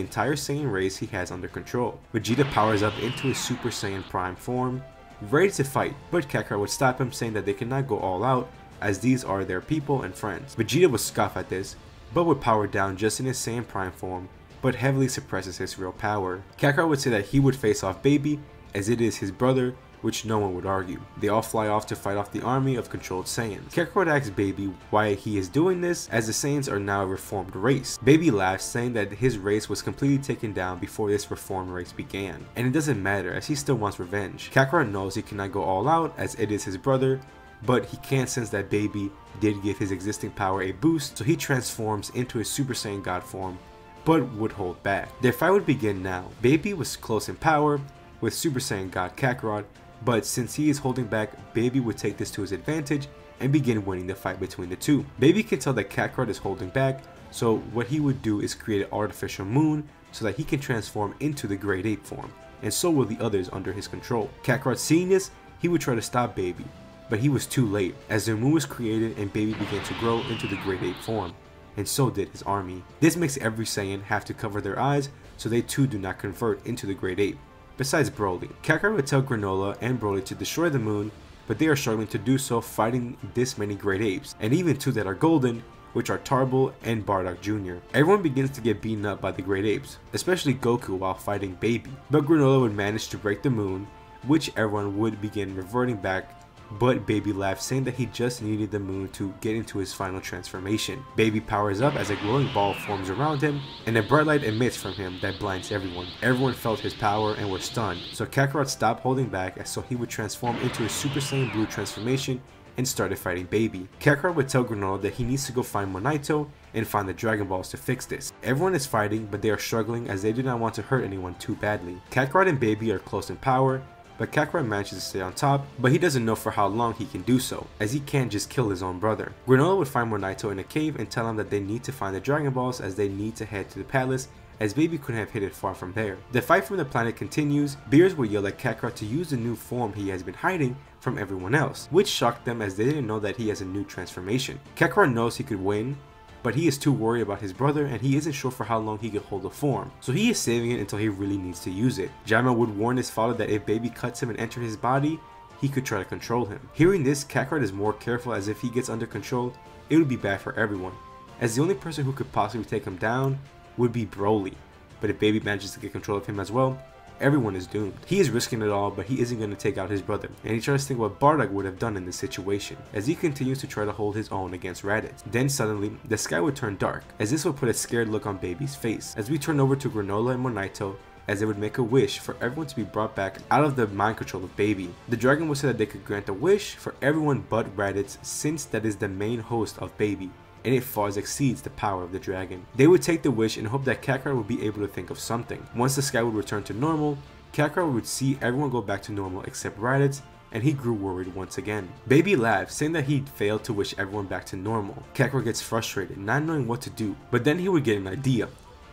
entire Saiyan race he has under control. Vegeta powers up into his Super Saiyan Prime form, ready to fight, but Kakarot would stop him, saying that they cannot go all out as these are their people and friends. Vegeta would scoff at this, but would power down just in his Saiyan Prime form, but heavily suppresses his real power. Kakarot would say that he would face off Baby as it is his brother, which no one would argue. They all fly off to fight off the army of controlled Saiyans. Kakarot asks Baby why he is doing this, as the Saiyans are now a reformed race. Baby laughs, saying that his race was completely taken down before this reformed race began, and it doesn't matter as he still wants revenge. Kakarot knows he cannot go all out as it is his brother, but he can't sense that Baby did give his existing power a boost, so he transforms into his Super Saiyan God form, but would hold back. Their fight would begin now. Baby was close in power with Super Saiyan God Kakarot, but since he is holding back, Baby would take this to his advantage and begin winning the fight between the two. Baby can tell that Kakarot is holding back, so what he would do is create an artificial moon so that he can transform into the Great Ape form, and so will the others under his control. Kakarot seeing this, he would try to stop Baby, but he was too late as the moon was created and Baby began to grow into the Great Ape form, and so did his army. This makes every Saiyan have to cover their eyes so they too do not convert into the Great Ape. Besides Broly, Kakarot would tell Granola and Broly to destroy the moon, but they are struggling to do so fighting this many Great Apes, and even two that are golden, which are Tarbell and Bardock Jr. Everyone begins to get beaten up by the Great Apes, especially Goku while fighting Baby, but Granola would manage to break the moon, which everyone would begin reverting back, but Baby laughs, saying that he just needed the moon to get into his final transformation. Baby powers up as a glowing ball forms around him, and a bright light emits from him that blinds everyone. Everyone felt his power and were stunned, so Kakarot stopped holding back, as so he would transform into his Super Saiyan Blue transformation and started fighting Baby. Kakarot would tell Granola that he needs to go find Monaito and find the Dragon Balls to fix this. Everyone is fighting, but they are struggling as they do not want to hurt anyone too badly. Kakarot and Baby are close in power, but Kakarot manages to stay on top, but he doesn't know for how long he can do so, as he can't just kill his own brother. Granola would find Monaito in a cave and tell him that they need to find the Dragon Balls as they need to head to the palace, as Baby couldn't have hid it far from there. The fight from the planet continues. Beers would yell at Kakarot to use the new form he has been hiding from everyone else, which shocked them as they didn't know that he has a new transformation. Kakarot knows he could win, but he is too worried about his brother and he isn't sure for how long he could hold the form, so he is saving it until he really needs to use it. Jaima would warn his father that if Baby cuts him and enters his body, he could try to control him. Hearing this, Kakarot is more careful, as if he gets under control, it would be bad for everyone, as the only person who could possibly take him down would be Broly, but if Baby manages to get control of him as well, everyone is doomed. He is risking it all, but he isn't going to take out his brother, and he tries to think what Bardock would have done in this situation, as he continues to try to hold his own against Raditz. Then suddenly, the sky would turn dark, as this would put a scared look on Baby's face, as we turn over to Granola and Monaito, as they would make a wish for everyone to be brought back out of the mind control of Baby. The dragon would say that they could grant a wish for everyone but Raditz, since that is the main host of Baby, and it far exceeds the power of the dragon. They would take the wish and hope that Kakarot would be able to think of something. Once the sky would return to normal, Kakarot would see everyone go back to normal except Raditz, and he grew worried once again. Baby laughs, saying that he failed to wish everyone back to normal. Kakarot gets frustrated, not knowing what to do, but then he would get an idea.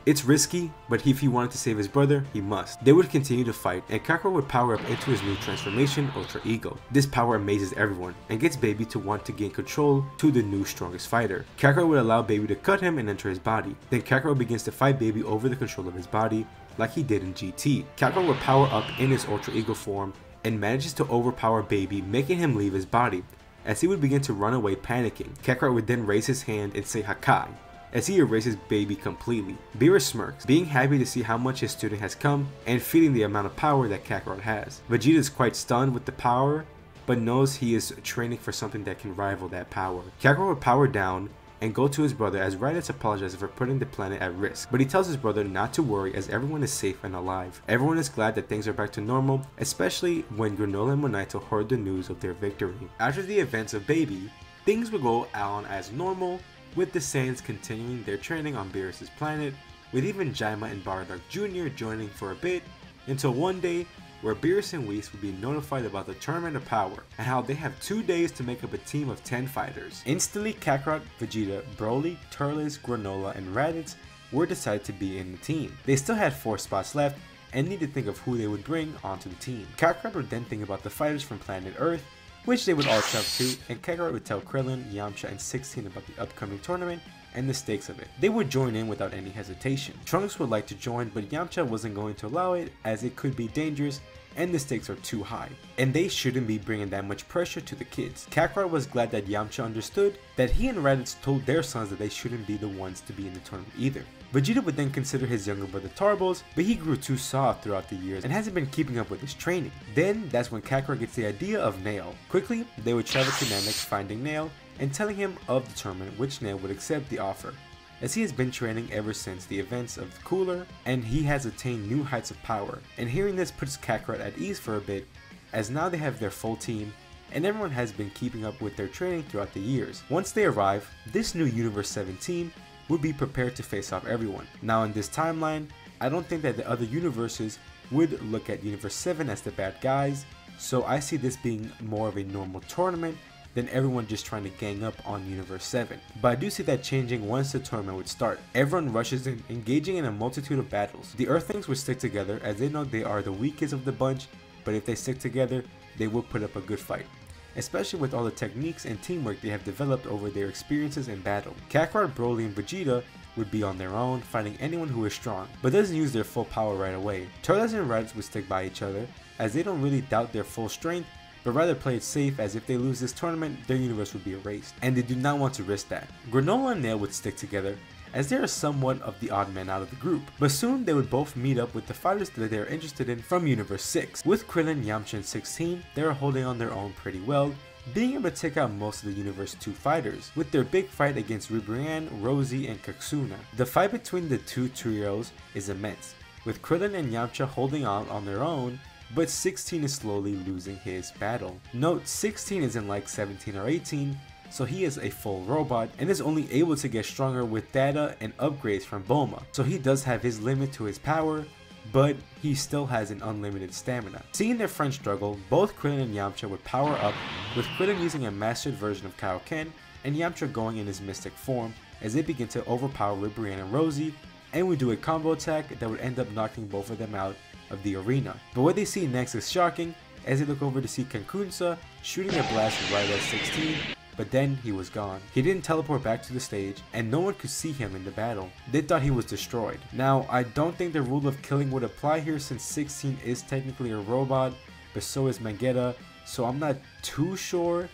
It's risky, but if he wanted to save his brother, he must. They would continue to fight, and Kakarot would power up into his new transformation, Ultra Ego. This power amazes everyone, and gets Baby to want to gain control to the new strongest fighter. Kakarot would allow Baby to cut him and enter his body. Then Kakarot begins to fight Baby over the control of his body, like he did in GT. Kakarot would power up in his Ultra Ego form, and manages to overpower Baby, making him leave his body, as he would begin to run away panicking. Kakarot would then raise his hand and say Hakai, as he erases Baby completely. Beerus smirks, being happy to see how much his student has come and feeling the amount of power that Kakarot has. Vegeta is quite stunned with the power, but knows he is training for something that can rival that power. Kakarot would power down and go to his brother, as Raditz apologizes for putting the planet at risk, but he tells his brother not to worry as everyone is safe and alive. Everyone is glad that things are back to normal, especially when Granola and Monaito heard the news of their victory. After the events of Baby, things would go on as normal, with the Saiyans continuing their training on Beerus' planet, with even Jaima and Bardock Jr. joining for a bit, until one day where Beerus and Whis would be notified about the Tournament of Power, and how they have 2 days to make up a team of 10 fighters. Instantly, Kakarot, Vegeta, Broly, Turles, Granola, and Raditz were decided to be in the team. They still had 4 spots left, and need to think of who they would bring onto the team. Kakarot would then think about the fighters from planet Earth, which they would all travel to, and Kakarot would tell Krillin, Yamcha, and 16 about the upcoming tournament and the stakes of it. They would join in without any hesitation. Trunks would like to join, but Yamcha wasn't going to allow it, as it could be dangerous, and the stakes are too high, and they shouldn't be bringing that much pressure to the kids. Kakarot was glad that Yamcha understood that he and Raditz told their sons that they shouldn't be the ones to be in the tournament either. Vegeta would then consider his younger brother Tarbles, but he grew too soft throughout the years and hasn't been keeping up with his training. Then that's when Kakarot gets the idea of Nail. Quickly, they would travel to Namek, finding Nail and telling him of the tournament, which Nail would accept the offer, as he has been training ever since the events of the Cooler, and he has attained new heights of power. And hearing this puts Kakarot at ease for a bit, as now they have their full team, and everyone has been keeping up with their training throughout the years. Once they arrive, this new Universe 7 team would be prepared to face off everyone. Now in this timeline, I don't think that the other universes would look at Universe 7 as the bad guys, so I see this being more of a normal tournament than everyone just trying to gang up on Universe 7. But I do see that changing once the tournament would start. Everyone rushes in, engaging in a multitude of battles. The Earthlings would stick together as they know they are the weakest of the bunch, but if they stick together, they will put up a good fight, especially with all the techniques and teamwork they have developed over their experiences in battle. Kakarot, Broly, and Vegeta would be on their own, fighting anyone who is strong, but doesn't use their full power right away. Turles and Raditz would stick by each other, as they don't really doubt their full strength, but rather play it safe, as if they lose this tournament, their universe would be erased, and they do not want to risk that. Granola and Nail would stick together, as they are somewhat of the odd man out of the group, but soon they would both meet up with the fighters that they are interested in from Universe 6. With Krillin, Yamcha, and 16, they are holding on their own pretty well, being able to take out most of the Universe 2 fighters, with their big fight against Ribrianne, Rosie, and Katsuna. The fight between the two trios is immense, with Krillin and Yamcha holding on their own, but 16 is slowly losing his battle. Note, 16 isn't like 17 or 18, so he is a full robot and is only able to get stronger with data and upgrades from Bulma, so he does have his limit to his power, but he still has an unlimited stamina. Seeing their friends struggle, both Krillin and Yamcha would power up, with Krillin using a mastered version of Kaioken and Yamcha going in his mystic form as they begin to overpower Ribrianne and Rosie, and would do a combo attack that would end up knocking both of them out of the arena. But what they see next is shocking, as they look over to see Kankunsa shooting a blast right at 16, but then he was gone. He didn't teleport back to the stage, and no one could see him in the battle. They thought he was destroyed. Now, I don't think the rule of killing would apply here, since 16 is technically a robot, but so is Mangetta, so I'm not too sure,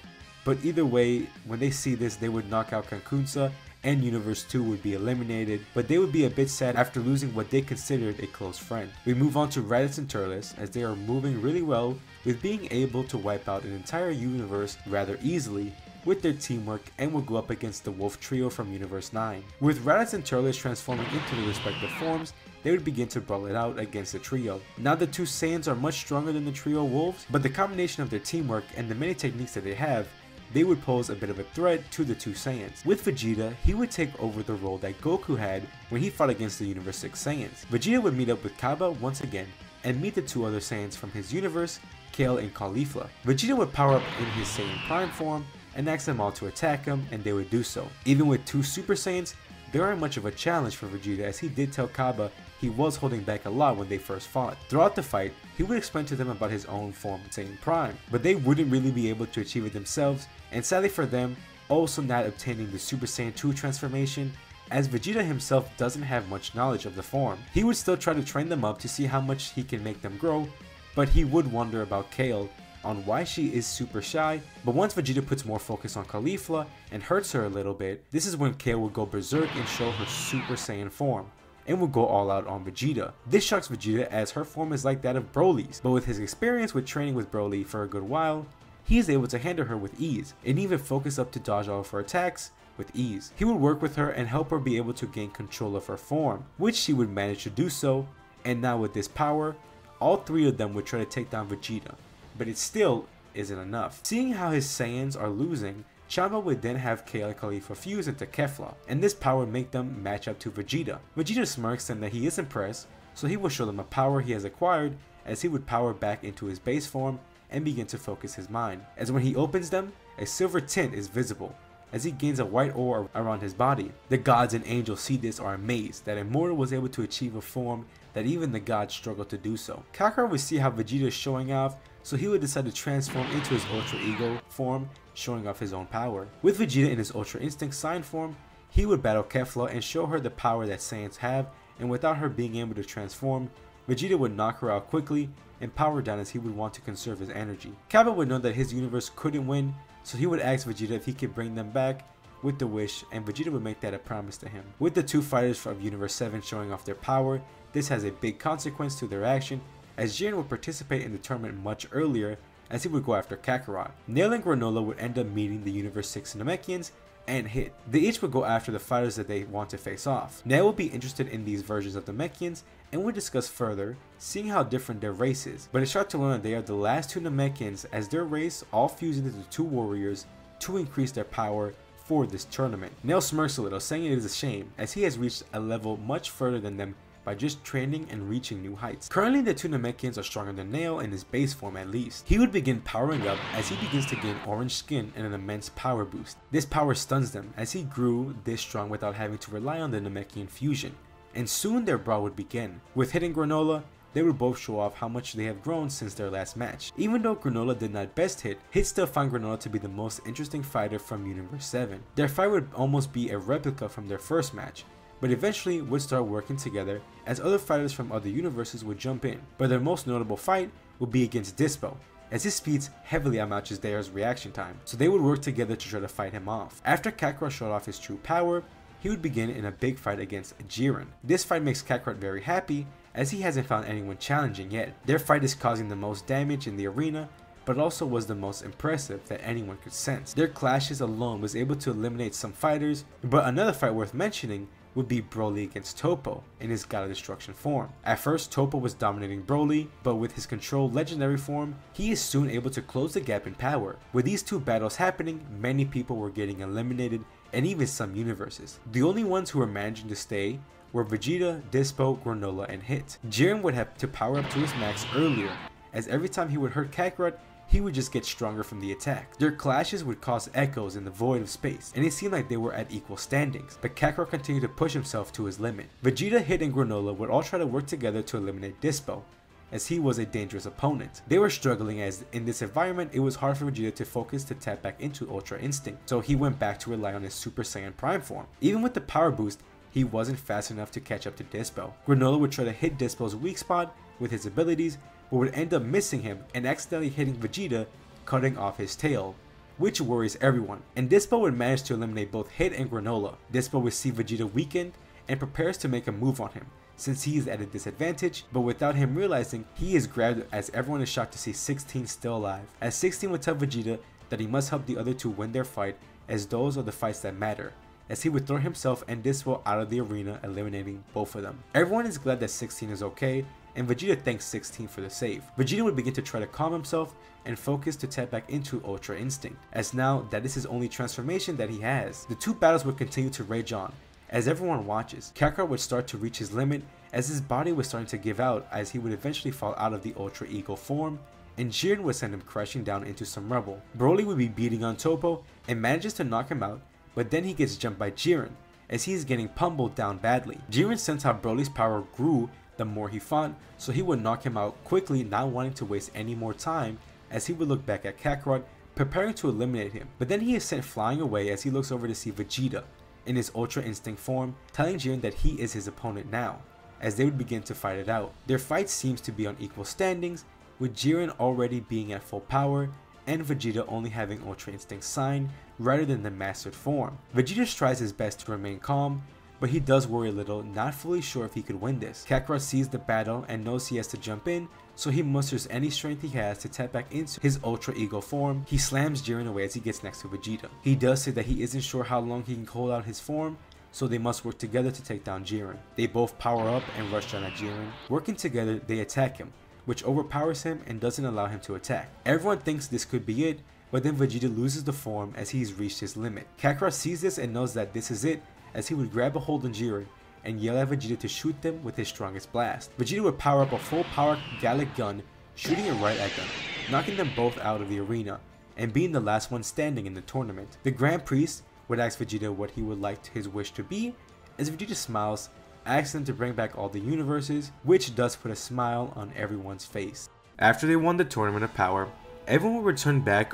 but either way, when they see this, they would knock out Kankunsa, and Universe 2 would be eliminated, but they would be a bit sad after losing what they considered a close friend. We move on to Raditz and Turles, as they are moving really well with being able to wipe out an entire universe rather easily with their teamwork, and will go up against the Wolf Trio from Universe 9. With Raditz and Turles transforming into their respective forms, they would begin to brawl it out against the trio. Now the two Saiyans are much stronger than the trio Wolves, but the combination of their teamwork and the many techniques that they have, they would pose a bit of a threat to the two Saiyans. With Vegeta, he would take over the role that Goku had when he fought against the Universe 6 Saiyans. Vegeta would meet up with Kaba once again and meet the two other Saiyans from his universe, Kale and Caulifla. Vegeta would power up in his Saiyan Prime form and ask them all to attack him, and they would do so. Even with two Super Saiyans, they aren't much of a challenge for Vegeta, as he did tell Kaba he was holding back a lot when they first fought. Throughout the fight, he would explain to them about his own form, Saiyan Prime, but they wouldn't really be able to achieve it themselves, and sadly for them, also not obtaining the Super Saiyan 2 transformation, as Vegeta himself doesn't have much knowledge of the form. He would still try to train them up to see how much he can make them grow, but he would wonder about Kale on why she is super shy. But once Vegeta puts more focus on Caulifla and hurts her a little bit, this is when Kale would go berserk and show her Super Saiyan form, and would go all out on Vegeta. This shocks Vegeta, as her form is like that of Broly's, but with his experience with training with Broly for a good while, he is able to handle her with ease, and even focus up to dodge all of her attacks with ease. He would work with her and help her be able to gain control of her form, which she would manage to do so, and now with this power, all three of them would try to take down Vegeta, but it still isn't enough. Seeing how his Saiyans are losing, Champa would then have Kale and Caulifla fuse into Kefla, and this power would make them match up to Vegeta. Vegeta smirks and that he is impressed, so he will show them a power he has acquired, as he would power back into his base form and begin to focus his mind. As when he opens them, a silver tint is visible, as he gains a white aura around his body. The gods and angels see this are amazed that a mortal was able to achieve a form that even the gods struggle to do so. Kakarot would see how Vegeta is showing off, so he would decide to transform into his Ultra Ego form, showing off his own power. With Vegeta in his Ultra Instinct Sign form, he would battle Kefla and show her the power that Saiyans have, and without her being able to transform, Vegeta would knock her out quickly and power down as he would want to conserve his energy. Kappa would know that his universe couldn't win, so he would ask Vegeta if he could bring them back with the wish, and Vegeta would make that a promise to him. With the two fighters from Universe 7 showing off their power, this has a big consequence to their action, as Jiren would participate in the tournament much earlier as he would go after Kakarot. Nail and Granola would end up meeting the Universe 6 Namekians and hit. They each would go after the fighters that they want to face off. Nail will be interested in these versions of the Namekians and we'll discuss further, seeing how different their race is. But it's shocked to learn that they are the last two Namekians, as their race all fused into the two warriors to increase their power for this tournament. Nail smirks a little, saying it is a shame, as he has reached a level much further than them by just training and reaching new heights. Currently, the two Namekians are stronger than Nail in his base form at least. He would begin powering up as he begins to gain orange skin and an immense power boost. This power stuns them as he grew this strong without having to rely on the Namekian fusion, and soon their brawl would begin. With hitting Granola, they would both show off how much they have grown since their last match. Even though Granola did not best hit still found Granola to be the most interesting fighter from Universe 7. Their fight would almost be a replica from their first match, but eventually would start working together as other fighters from other universes would jump in. But their most notable fight would be against Dispo, as his speed heavily outmatches theirs reaction time, so they would work together to try to fight him off. After Kakarot showed off his true power, he would begin in a big fight against Jiren. This fight makes Kakarot very happy, as he hasn't found anyone challenging yet. Their fight is causing the most damage in the arena, but also was the most impressive that anyone could sense. Their clashes alone was able to eliminate some fighters, but another fight worth mentioning would be Broly against Toppo in his God of Destruction form. At first, Toppo was dominating Broly, but with his controlled legendary form, he is soon able to close the gap in power. With these two battles happening, many people were getting eliminated, and even some universes. The only ones who were managing to stay were Vegeta, Dispo, Granola, and Hit. Jiren would have to power up to his max earlier, as every time he would hurt Kakarot, he would just get stronger from the attack. Their clashes would cause echoes in the void of space, and it seemed like they were at equal standings, but Kakarot continued to push himself to his limit. Vegeta, Hit, and Granola would all try to work together to eliminate Dispo, as he was a dangerous opponent. They were struggling, as in this environment it was hard for Vegeta to focus to tap back into Ultra Instinct, so he went back to rely on his Super Saiyan Prime form. Even with the power boost, he wasn't fast enough to catch up to Dispo. Granola would try to hit Dispo's weak spot with his abilities, but would end up missing him and accidentally hitting Vegeta, cutting off his tail, which worries everyone. And Dispo would manage to eliminate both Hit and Granola. Dispo would see Vegeta weakened and prepares to make a move on him, since he is at a disadvantage, but without him realizing, he is grabbed as everyone is shocked to see 16 still alive, as 16 would tell Vegeta that he must help the other two win their fight, as those are the fights that matter, as he would throw himself and Dispo out of the arena, eliminating both of them. Everyone is glad that 16 is okay, and Vegeta thanks 16 for the save. Vegeta would begin to try to calm himself and focus to tap back into Ultra Instinct, as now that is his only transformation that he has. The two battles would continue to rage on, as everyone watches. Kakarot would start to reach his limit, as his body was starting to give out, as he would eventually fall out of the Ultra Ego form, and Jiren would send him crashing down into some rubble. Broly would be beating on Toppo and manages to knock him out, but then he gets jumped by Jiren, as he is getting pummeled down badly. Jiren sensed how Broly's power grew the more he fought, so he would knock him out quickly, not wanting to waste any more time, as he would look back at Kakarot, preparing to eliminate him. But then he is sent flying away as he looks over to see Vegeta in his Ultra Instinct form, telling Jiren that he is his opponent now, as they would begin to fight it out. Their fight seems to be on equal standings, with Jiren already being at full power, and Vegeta only having Ultra Instinct sign rather than the mastered form. Vegeta tries his best to remain calm, but he does worry a little, not fully sure if he could win this. Kakarot sees the battle and knows he has to jump in, so he musters any strength he has to tap back into his Ultra Ego form. He slams Jiren away as he gets next to Vegeta. He does say that he isn't sure how long he can hold out his form, so they must work together to take down Jiren. They both power up and rush down at Jiren. Working together, they attack him, which overpowers him and doesn't allow him to attack. Everyone thinks this could be it, but then Vegeta loses the form as he's reached his limit. Kakarot sees this and knows that this is it, as he would grab a hold on Jiren and yell at Vegeta to shoot them with his strongest blast. Vegeta would power up a full power Gallic gun, shooting it right at them, knocking them both out of the arena, and being the last one standing in the tournament. The Grand Priest would ask Vegeta what he would like his wish to be, as Vegeta smiles, asks him to bring back all the universes, which does put a smile on everyone's face. After they won the Tournament of Power, everyone would return back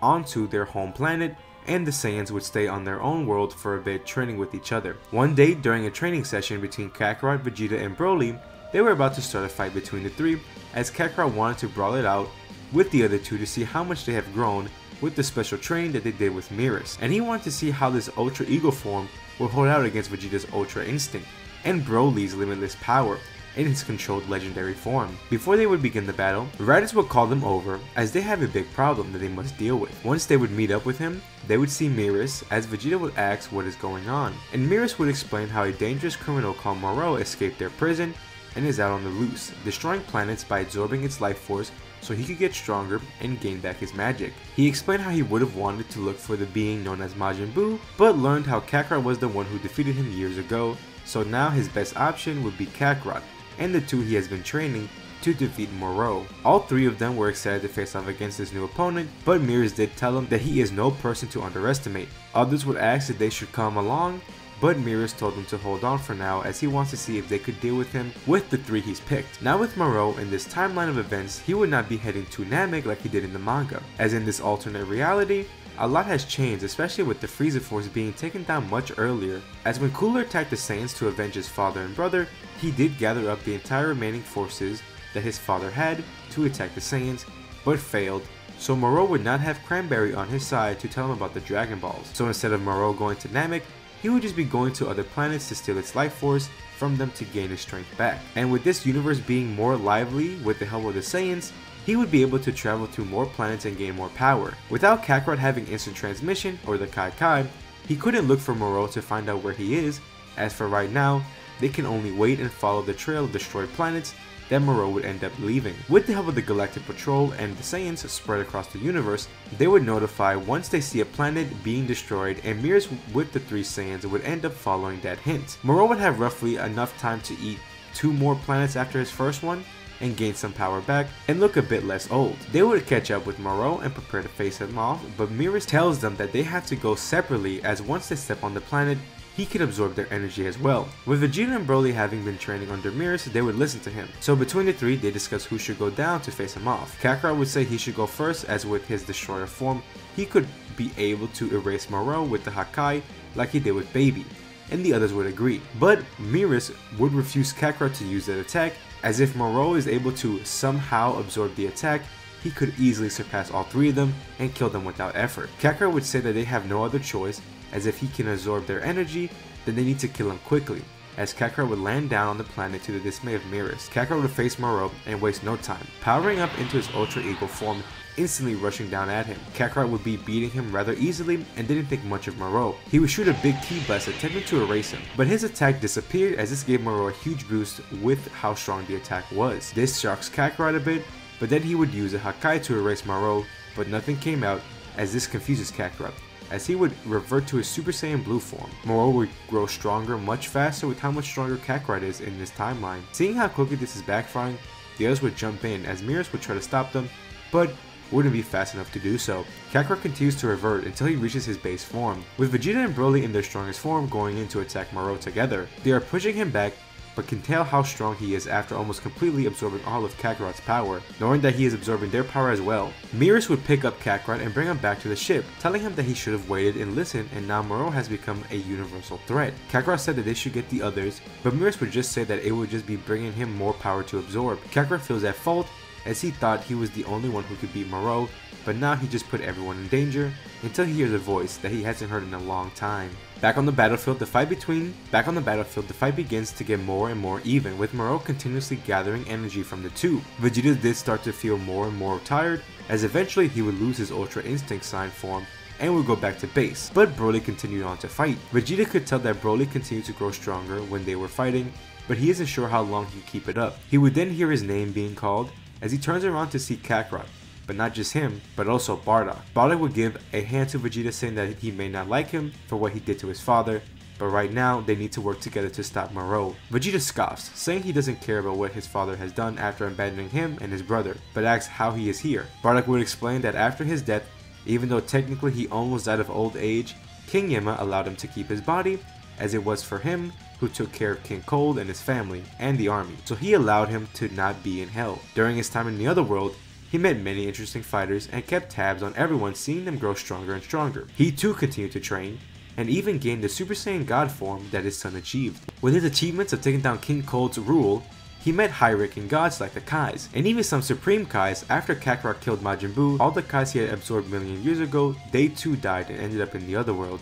onto their home planet, and the Saiyans would stay on their own world for a bit, training with each other. One day during a training session between Kakarot, Vegeta, and Broly, they were about to start a fight between the three, as Kakarot wanted to brawl it out with the other two to see how much they have grown with the special training that they did with Mirrors, and he wanted to see how this Ultra Ego form would hold out against Vegeta's Ultra Instinct and Broly's limitless power in his controlled legendary form. Before they would begin the battle, Raditz would call them over as they have a big problem that they must deal with. Once they would meet up with him, they would see Mirrors as Vegeta would ask what is going on, and Mirrors would explain how a dangerous criminal called Moro escaped their prison and is out on the loose, destroying planets by absorbing its life force so he could get stronger and gain back his magic. He explained how he would have wanted to look for the being known as Majin Buu, but learned how Kakarot was the one who defeated him years ago, so now his best option would be Kakarot and the two he has been training to defeat Moro. All three of them were excited to face off against his new opponent, but Mirrors did tell him that he is no person to underestimate. Others would ask if they should come along, but Mirrors told them to hold on for now as he wants to see if they could deal with him with the three he's picked. Now with Moro in this timeline of events, he would not be heading to Namek like he did in the manga, as in this alternate reality, a lot has changed, especially with the Frieza force being taken down much earlier, as when Cooler attacked the Saiyans to avenge his father and brother, he did gather up the entire remaining forces that his father had to attack the Saiyans, but failed, so Moro would not have Cranberry on his side to tell him about the Dragon Balls. So instead of Moro going to Namek, he would just be going to other planets to steal its life force from them to gain his strength back. And with this universe being more lively with the help of the Saiyans, he would be able to travel to more planets and gain more power. Without Kakarot having instant transmission or the Kai Kai, he couldn't look for Moro to find out where he is, as for right now, they can only wait and follow the trail of destroyed planets that Moro would end up leaving. With the help of the Galactic Patrol and the Saiyans spread across the universe, they would notify once they see a planet being destroyed, and Mirrors with the three Saiyans would end up following that hint. Moro would have roughly enough time to eat 2 more planets after his first one, and gain some power back, and look a bit less old. They would catch up with Moro and prepare to face him off, but Mirrors tells them that they have to go separately as once they step on the planet, he could absorb their energy as well. With Vegeta and Broly having been training under Mirrors, they would listen to him. So between the three, they discuss who should go down to face him off. Kakarot would say he should go first, as with his destroyer form, he could be able to erase Moro with the Hakai like he did with Baby, and the others would agree. But Mirrors would refuse Kakarot to use that attack, as if Moro is able to somehow absorb the attack, he could easily surpass all three of them and kill them without effort. Kakarot would say that they have no other choice, as if he can absorb their energy, then they need to kill him quickly, as Kakarot would land down on the planet to the dismay of Mirrors. Kakarot would face Moro and waste no time, powering up into his Ultra Ego form, instantly rushing down at him. Kakarot would be beating him rather easily and didn't think much of Moro. He would shoot a big Ki blast attempting to erase him, but his attack disappeared as this gave Moro a huge boost with how strong the attack was. This shocks Kakarot a bit, but then he would use a Hakai to erase Moro, but nothing came out as this confuses Kakarot, as he would revert to his Super Saiyan Blue form. Moro would grow stronger much faster with how much stronger Kakarot is in this timeline. Seeing how quickly this is backfiring, the others would jump in as Mirrors would try to stop them, but wouldn't be fast enough to do so. Kakarot continues to revert until he reaches his base form, with Vegeta and Broly in their strongest form going in to attack Moro together. They are pushing him back, but can tell how strong he is after almost completely absorbing all of Kakarot's power, knowing that he is absorbing their power as well. Mirrors would pick up Kakarot and bring him back to the ship, telling him that he should have waited and listened, and now Moro has become a universal threat. Kakarot said that they should get the others, but Mirrors would just say that it would just be bringing him more power to absorb. Kakarot feels at fault, as he thought he was the only one who could beat Moro, but now he just put everyone in danger, until he hears a voice that he hasn't heard in a long time. Back on the battlefield, the fight begins to get more and more even, with Moro continuously gathering energy from the two. Vegeta did start to feel more and more tired, as eventually he would lose his Ultra Instinct sign form and would go back to base, but Broly continued on to fight. Vegeta could tell that Broly continued to grow stronger when they were fighting, but he isn't sure how long he could keep it up. He would then hear his name being called, as he turns around to see Kakarot, but not just him, but also Bardock. Bardock would give a hand to Vegeta, saying that he may not like him for what he did to his father, but right now they need to work together to stop Moro. Vegeta scoffs, saying he doesn't care about what his father has done after abandoning him and his brother, but asks how he is here. Bardock would explain that after his death, even though technically he almost died of old age, King Yima allowed him to keep his body, as it was for him who took care of King Cold and his family, and the army, so he allowed him to not be in hell. During his time in the other world, he met many interesting fighters and kept tabs on everyone, seeing them grow stronger and stronger. He too continued to train, and even gained the Super Saiyan God form that his son achieved. With his achievements of taking down King Cold's rule, He met Hyric and gods like the Kais, and even some Supreme Kais. After Kakarot killed Majin Buu, all the Kais he had absorbed million years ago, they too died and ended up in the other world.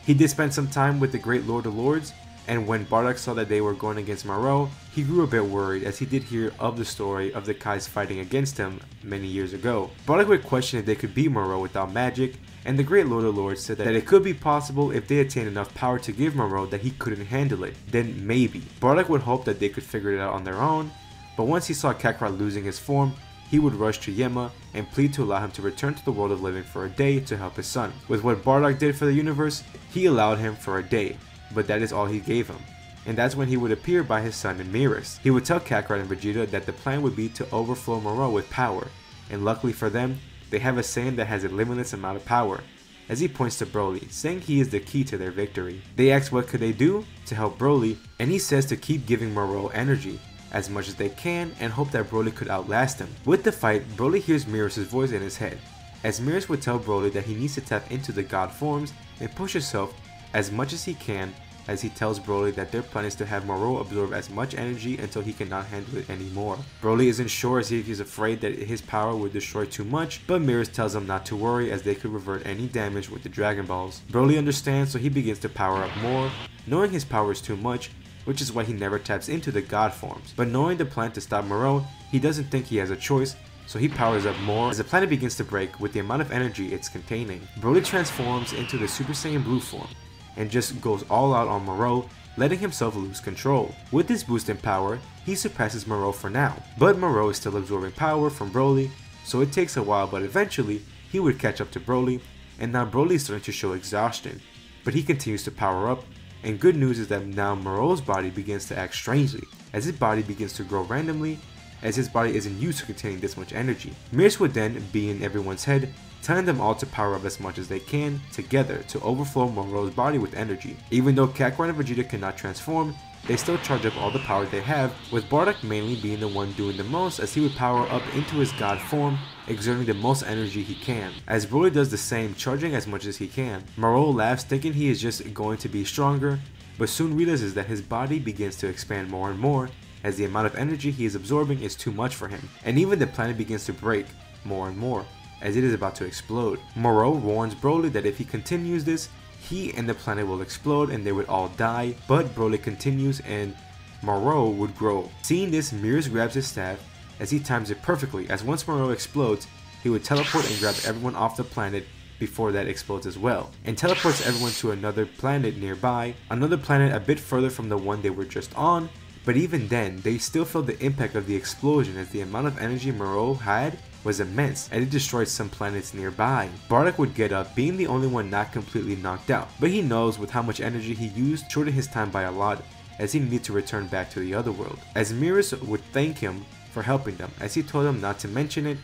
He did spend some time with the great Lord of Lords, and when Bardock saw that they were going against Moro, he grew a bit worried as he did hear of the story of the Kais fighting against him many years ago. Bardock would question if they could beat Moro without magic, and the great Lord of Lords said that it could be possible if they attained enough power to give Moro that he couldn't handle it. Then maybe. Bardock would hope that they could figure it out on their own, but once he saw Kakarot losing his form, he would rush to Yema and plead to allow him to return to the world of living for a day to help his son. With what Bardock did for the universe, he allowed him for a day, but that is all he gave him. And that's when he would appear by his son in Mirrors. He would tell Kakarot and Vegeta that the plan would be to overflow Moro with power, and luckily for them, they have a Saiyan that has a limitless amount of power, as he points to Broly, saying he is the key to their victory. They ask what could they do to help Broly, and he says to keep giving Moro energy as much as they can and hope that Broly could outlast him. With the fight, Broly hears Mirrors' voice in his head, as Mirrors would tell Broly that he needs to tap into the god forms and push himself as much as he can, as he tells Broly that their plan is to have Moro absorb as much energy until he cannot handle it anymore. Broly isn't sure as if he's afraid that his power would destroy too much, but Mirrors tells him not to worry as they could revert any damage with the Dragon Balls. Broly understands, so he begins to power up more, knowing his power is too much, which is why he never taps into the god forms. But knowing the plan to stop Moro, he doesn't think he has a choice, so he powers up more as the planet begins to break with the amount of energy it's containing. Broly transforms into the Super Saiyan Blue form, and just goes all out on Moro, letting himself lose control. With this boost in power, he surpasses Moro for now, but Moro is still absorbing power from Broly, so it takes a while, but eventually he would catch up to Broly, and now Broly is starting to show exhaustion, but he continues to power up, and good news is that now Moro's body begins to act strangely, as his body begins to grow randomly, as his body isn't used to containing this much energy. Mirrors would then be in everyone's head, telling them all to power up as much as they can together to overflow Moro's body with energy. Even though Kakarot and Vegeta cannot transform, they still charge up all the power they have, with Bardock mainly being the one doing the most as he would power up into his god form, exerting the most energy he can, as Broly does the same, charging as much as he can. Moro laughs thinking he is just going to be stronger, but soon realizes that his body begins to expand more and more, as the amount of energy he is absorbing is too much for him, and even the planet begins to break more and more, as it is about to explode. Moro warns Broly that if he continues this, he and the planet will explode and they would all die, but Broly continues and Moro would grow. Seeing this, Mirrors grabs his staff as he times it perfectly, as once Moro explodes, he would teleport and grab everyone off the planet before that explodes as well, and teleports everyone to another planet nearby, another planet a bit further from the one they were just on, but even then, they still felt the impact of the explosion as the amount of energy Moro had was immense, and it destroyed some planets nearby. Bardock would get up, being the only one not completely knocked out, but he knows with how much energy he used, shortened his time by a lot, as he needed to return back to the other world. As Mirrors would thank him for helping them, as he told them not to mention it,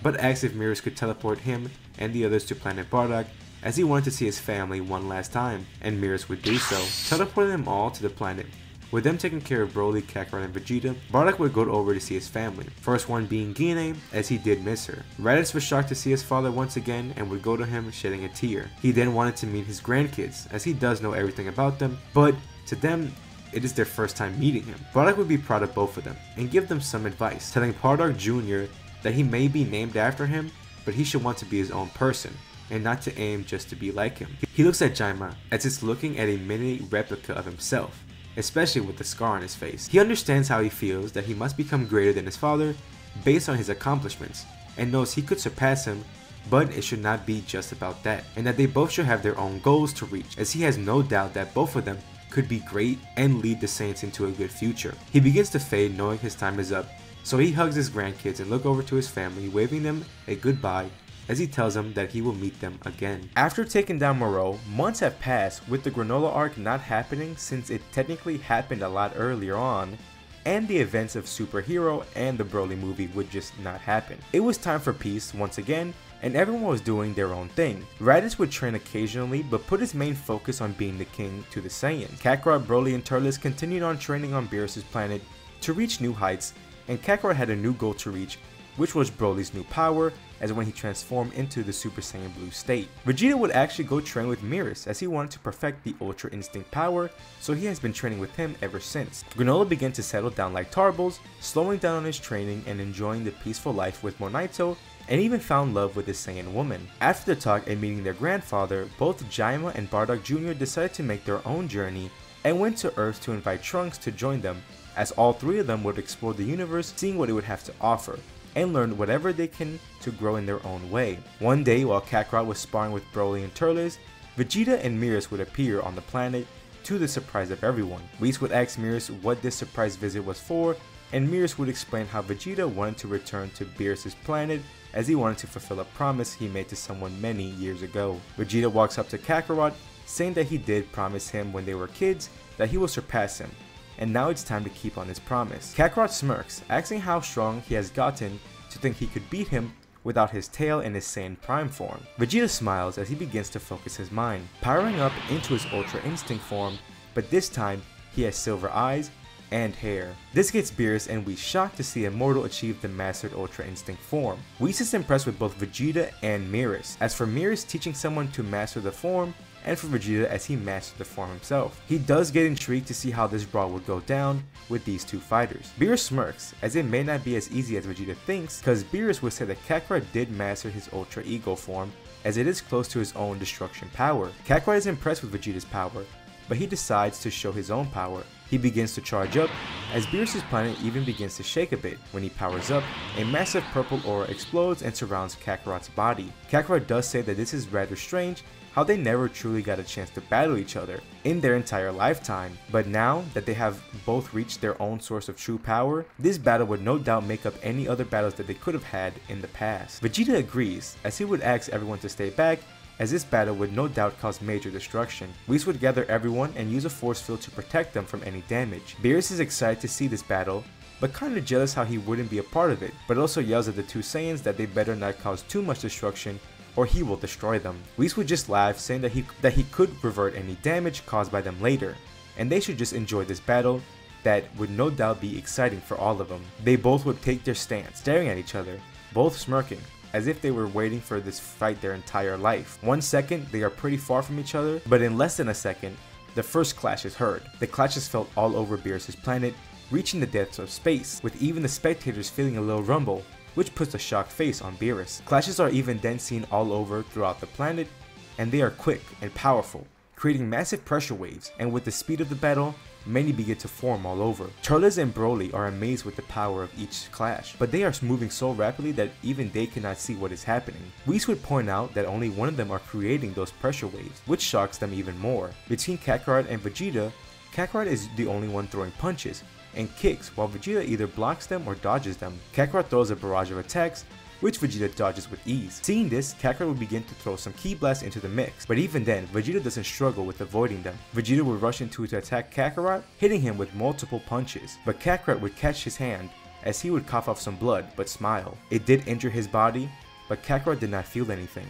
but asked if Mirrors could teleport him and the others to Planet Bardock, as he wanted to see his family one last time, and Mirrors would do so, teleporting them all to the planet. With them taking care of Broly, Kakarot, and Vegeta, Bardock would go over to see his family, first one being Guinea, as he did miss her. Raditz was shocked to see his father once again and would go to him shedding a tear. He then wanted to meet his grandkids, as he does know everything about them, but to them, it is their first time meeting him. Bardock would be proud of both of them, and give them some advice, telling Bardock Jr. that he may be named after him, but he should want to be his own person, and not to aim just to be like him. He looks at Jaima, as it's looking at a mini replica of himself, especially with the scar on his face. He understands how he feels that he must become greater than his father based on his accomplishments, and knows he could surpass him, but it should not be just about that, and that they both should have their own goals to reach, as he has no doubt that both of them could be great and lead the Saints into a good future. He begins to fade knowing his time is up, so he hugs his grandkids and looks over to his family, waving them a goodbye, as he tells them that he will meet them again. After taking down Moro, months have passed with the Granola arc not happening since it technically happened a lot earlier on, and the events of Superhero and the Broly movie would just not happen. It was time for peace once again, and everyone was doing their own thing. Raditz would train occasionally, but put his main focus on being the king to the Saiyans. Kakarot, Broly, and Turles continued on training on Beerus' planet to reach new heights, and Kakarot had a new goal to reach, which was Broly's new power, as when he transformed into the Super Saiyan Blue state. Vegeta would actually go train with Beerus as he wanted to perfect the Ultra Instinct power, so he has been training with him ever since. Granola began to settle down like Tarbles, slowing down on his training and enjoying the peaceful life with Monaito, and even found love with his Saiyan woman. After the talk and meeting their grandfather, both Jaima and Bardock Jr. decided to make their own journey and went to Earth to invite Trunks to join them, as all three of them would explore the universe, seeing what it would have to offer, and learn whatever they can to grow in their own way. One day, while Kakarot was sparring with Broly and Turles, Vegeta and Beerus would appear on the planet, to the surprise of everyone. Whis would ask Beerus what this surprise visit was for, and Beerus would explain how Vegeta wanted to return to Beerus' planet as he wanted to fulfill a promise he made to someone many years ago. Vegeta walks up to Kakarot, saying that he did promise him when they were kids that he will surpass him, and now it's time to keep on his promise. Kakarot smirks, asking how strong he has gotten to think he could beat him without his tail in his Saiyan Prime form. Vegeta smiles as he begins to focus his mind, powering up into his Ultra Instinct form, but this time he has silver eyes and hair. This gets Beerus and Whis shocked to see a mortal achieve the mastered Ultra Instinct form. Whis is impressed with both Vegeta and Beerus, as for Beerus teaching someone to master the form, and for Vegeta as he mastered the form himself. He does get intrigued to see how this brawl would go down with these two fighters. Beerus smirks, as it may not be as easy as Vegeta thinks, cause Beerus would say that Kakarot did master his Ultra Ego form, as it is close to his own destruction power. Kakarot is impressed with Vegeta's power, but he decides to show his own power. He begins to charge up, as Beerus' planet even begins to shake a bit. When he powers up, a massive purple aura explodes and surrounds Kakarot's body. Kakarot does say that this is rather strange, how they never truly got a chance to battle each other in their entire lifetime, but now that they have both reached their own source of true power, this battle would no doubt make up any other battles that they could have had in the past. Vegeta agrees, as he would ask everyone to stay back, as this battle would no doubt cause major destruction. Whis would gather everyone and use a force field to protect them from any damage. Beerus is excited to see this battle, but kinda jealous how he wouldn't be a part of it, but also yells at the two Saiyans that they better not cause too much destruction or he will destroy them. Whis would just laugh, saying that he could revert any damage caused by them later, and they should just enjoy this battle that would no doubt be exciting for all of them. They both would take their stance, staring at each other, both smirking, as if they were waiting for this fight their entire life. 1 second, they are pretty far from each other, but in less than a second, the first clash is heard. The clash is felt all over Beerus' planet, reaching the depths of space, with even the spectators feeling a little rumble, which puts a shocked face on Beerus. Clashes are even then seen all over throughout the planet, and they are quick and powerful, creating massive pressure waves, and with the speed of the battle, many begin to form all over. Turles and Broly are amazed with the power of each clash, but they are moving so rapidly that even they cannot see what is happening. Whis would point out that only one of them are creating those pressure waves, which shocks them even more. Between Kakarot and Vegeta, Kakarot is the only one throwing punches and kicks, while Vegeta either blocks them or dodges them. Kakarot throws a barrage of attacks, which Vegeta dodges with ease. Seeing this, Kakarot would begin to throw some ki blasts into the mix, but even then, Vegeta doesn't struggle with avoiding them. Vegeta would rush into to attack Kakarot, hitting him with multiple punches, but Kakarot would catch his hand, as he would cough up some blood, but smile. It did injure his body, but Kakarot did not feel anything,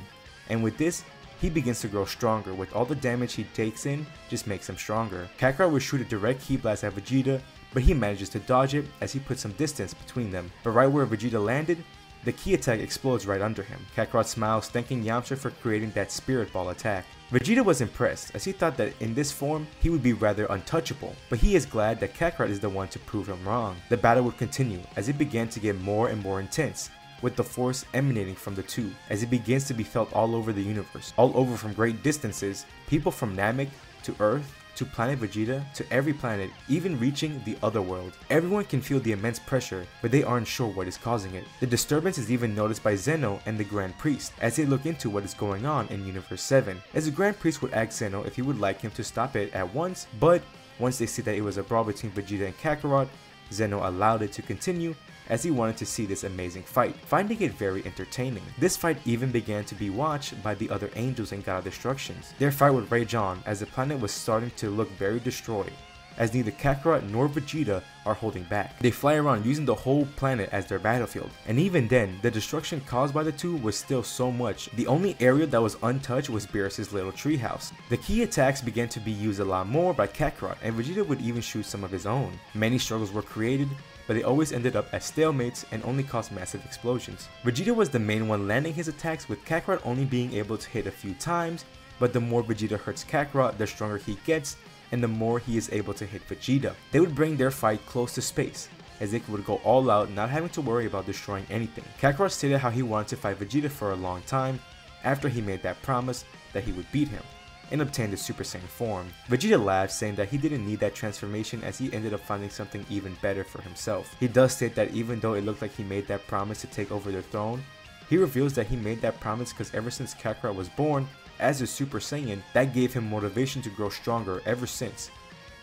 and with this, he begins to grow stronger. With all the damage he takes in, just makes him stronger. Kakarot would shoot a direct ki blast at Vegeta, but he manages to dodge it as he puts some distance between them. But right where Vegeta landed, the ki attack explodes right under him. Kakarot smiles, thanking Yamcha for creating that spirit ball attack. Vegeta was impressed, as he thought that in this form, he would be rather untouchable, but he is glad that Kakarot is the one to prove him wrong. The battle would continue, as it began to get more and more intense, with the force emanating from the two, as it begins to be felt all over the universe. All over from great distances, people from Namek to Earth, to Planet Vegeta, to every planet, even reaching the other world. Everyone can feel the immense pressure, but they aren't sure what is causing it. The disturbance is even noticed by Zeno and the Grand Priest, as they look into what is going on in Universe 7, as the Grand Priest would ask Zeno if he would like him to stop it at once, but once they see that it was a brawl between Vegeta and Kakarot, Zeno allowed it to continue, as he wanted to see this amazing fight, finding it very entertaining. This fight even began to be watched by the other angels and God of Destructions. Their fight would rage on, as the planet was starting to look very destroyed, as neither Kakarot nor Vegeta are holding back. They fly around using the whole planet as their battlefield, and even then, the destruction caused by the two was still so much. The only area that was untouched was Beerus' little treehouse. The ki attacks began to be used a lot more by Kakarot, and Vegeta would even shoot some of his own. Many struggles were created, but they always ended up as stalemates and only caused massive explosions. Vegeta was the main one landing his attacks, with Kakarot only being able to hit a few times, but the more Vegeta hurts Kakarot, the stronger he gets, and the more he is able to hit Vegeta. They would bring their fight close to space, as they would go all out, not having to worry about destroying anything. Kakarot stated how he wanted to fight Vegeta for a long time, after he made that promise that he would beat him and obtain the Super Saiyan form. Vegeta laughed, saying that he didn't need that transformation as he ended up finding something even better for himself. He does state that even though it looked like he made that promise to take over the throne, he reveals that he made that promise because ever since Kakarot was born as a Super Saiyan, that gave him motivation to grow stronger ever since,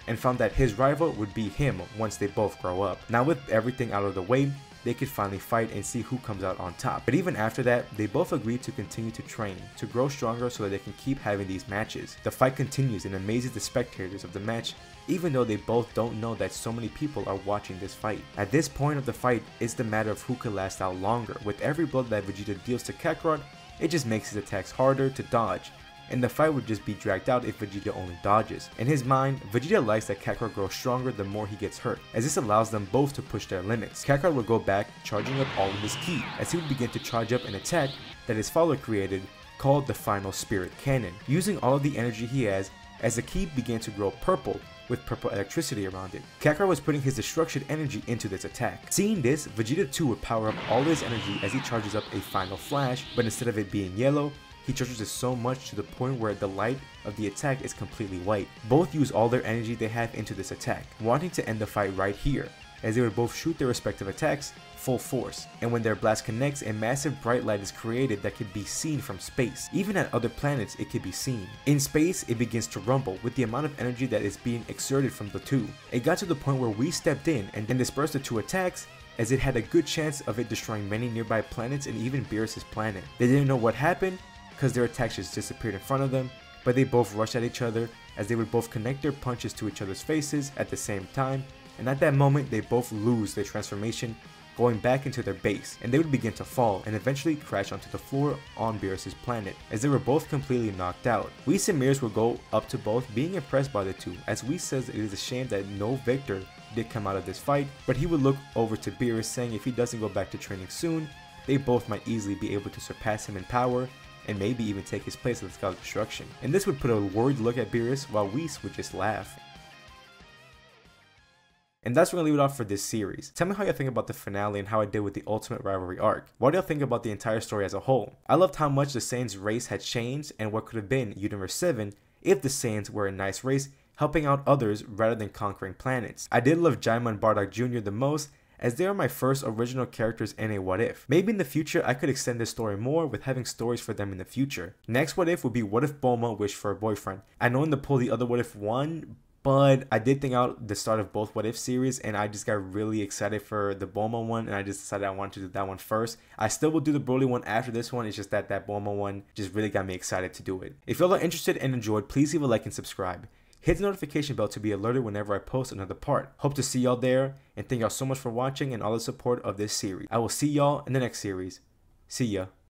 and found that his rival would be him once they both grow up. Now with everything out of the way, they could finally fight and see who comes out on top. But even after that, they both agreed to continue to train, to grow stronger so that they can keep having these matches. The fight continues and amazes the spectators of the match, even though they both don't know that so many people are watching this fight. At this point of the fight, it's the matter of who could last out longer. With every blow that Vegeta deals to Kakarot, it just makes his attacks harder to dodge, and the fight would just be dragged out if Vegeta only dodges. In his mind, Vegeta likes that Kakarot grows stronger the more he gets hurt, as this allows them both to push their limits. Kakarot would go back, charging up all of his ki, as he would begin to charge up an attack that his father created, called the Final Spirit Cannon, using all of the energy he has, as the ki began to grow purple, with purple electricity around it. Kakarot was putting his destruction energy into this attack. Seeing this, Vegeta too would power up all his energy as he charges up a final flash, but instead of it being yellow, he charges it so much to the point where the light of the attack is completely white. Both use all their energy they have into this attack, wanting to end the fight right here, as they would both shoot their respective attacks full force. And when their blast connects, a massive bright light is created that can be seen from space. Even at other planets, it can be seen. In space, it begins to rumble with the amount of energy that is being exerted from the two. It got to the point where we stepped in and dispersed the two attacks, as it had a good chance of it destroying many nearby planets and even Beerus' planet. They didn't know what happened, because their attacks just disappeared in front of them, but they both rushed at each other as they would both connect their punches to each other's faces at the same time, and at that moment they both lose their transformation, going back into their base, and they would begin to fall and eventually crash onto the floor on Beerus' planet, as they were both completely knocked out. Whis and Mirrors will go up to both, being impressed by the two, as Whis says it is a shame that no victor did come out of this fight, but he would look over to Beerus, saying if he doesn't go back to training soon, they both might easily be able to surpass him in power, and maybe even take his place as the God of Destruction. And this would put a worried look at Beerus, while Whis would just laugh. And that's where I'm going to leave it off for this series. Tell me how you think about the finale and how I did with the Ultimate Rivalry arc. What do you think about the entire story as a whole? I loved how much the Saiyans race had changed and what could have been Universe 7 if the Saiyans were a nice race, helping out others rather than conquering planets. I did love Jaima and Bardock Jr. the most, as they are my first original characters in a What If. Maybe in the future I could extend this story more with having stories for them in the future. Next What If would be what if Bulma wished for a boyfriend. I know in the poll the other What If won, but I did think out the start of both What If series, and I just got really excited for the Bulma one, and I just decided I wanted to do that one first. I still will do the Broly one after this one. It's just that Bulma one just really got me excited to do it. If y'all are interested and enjoyed, please leave a like and subscribe. Hit the notification bell to be alerted whenever I post another part. Hope to see y'all there, and thank y'all so much for watching and all the support of this series. I will see y'all in the next series. See ya.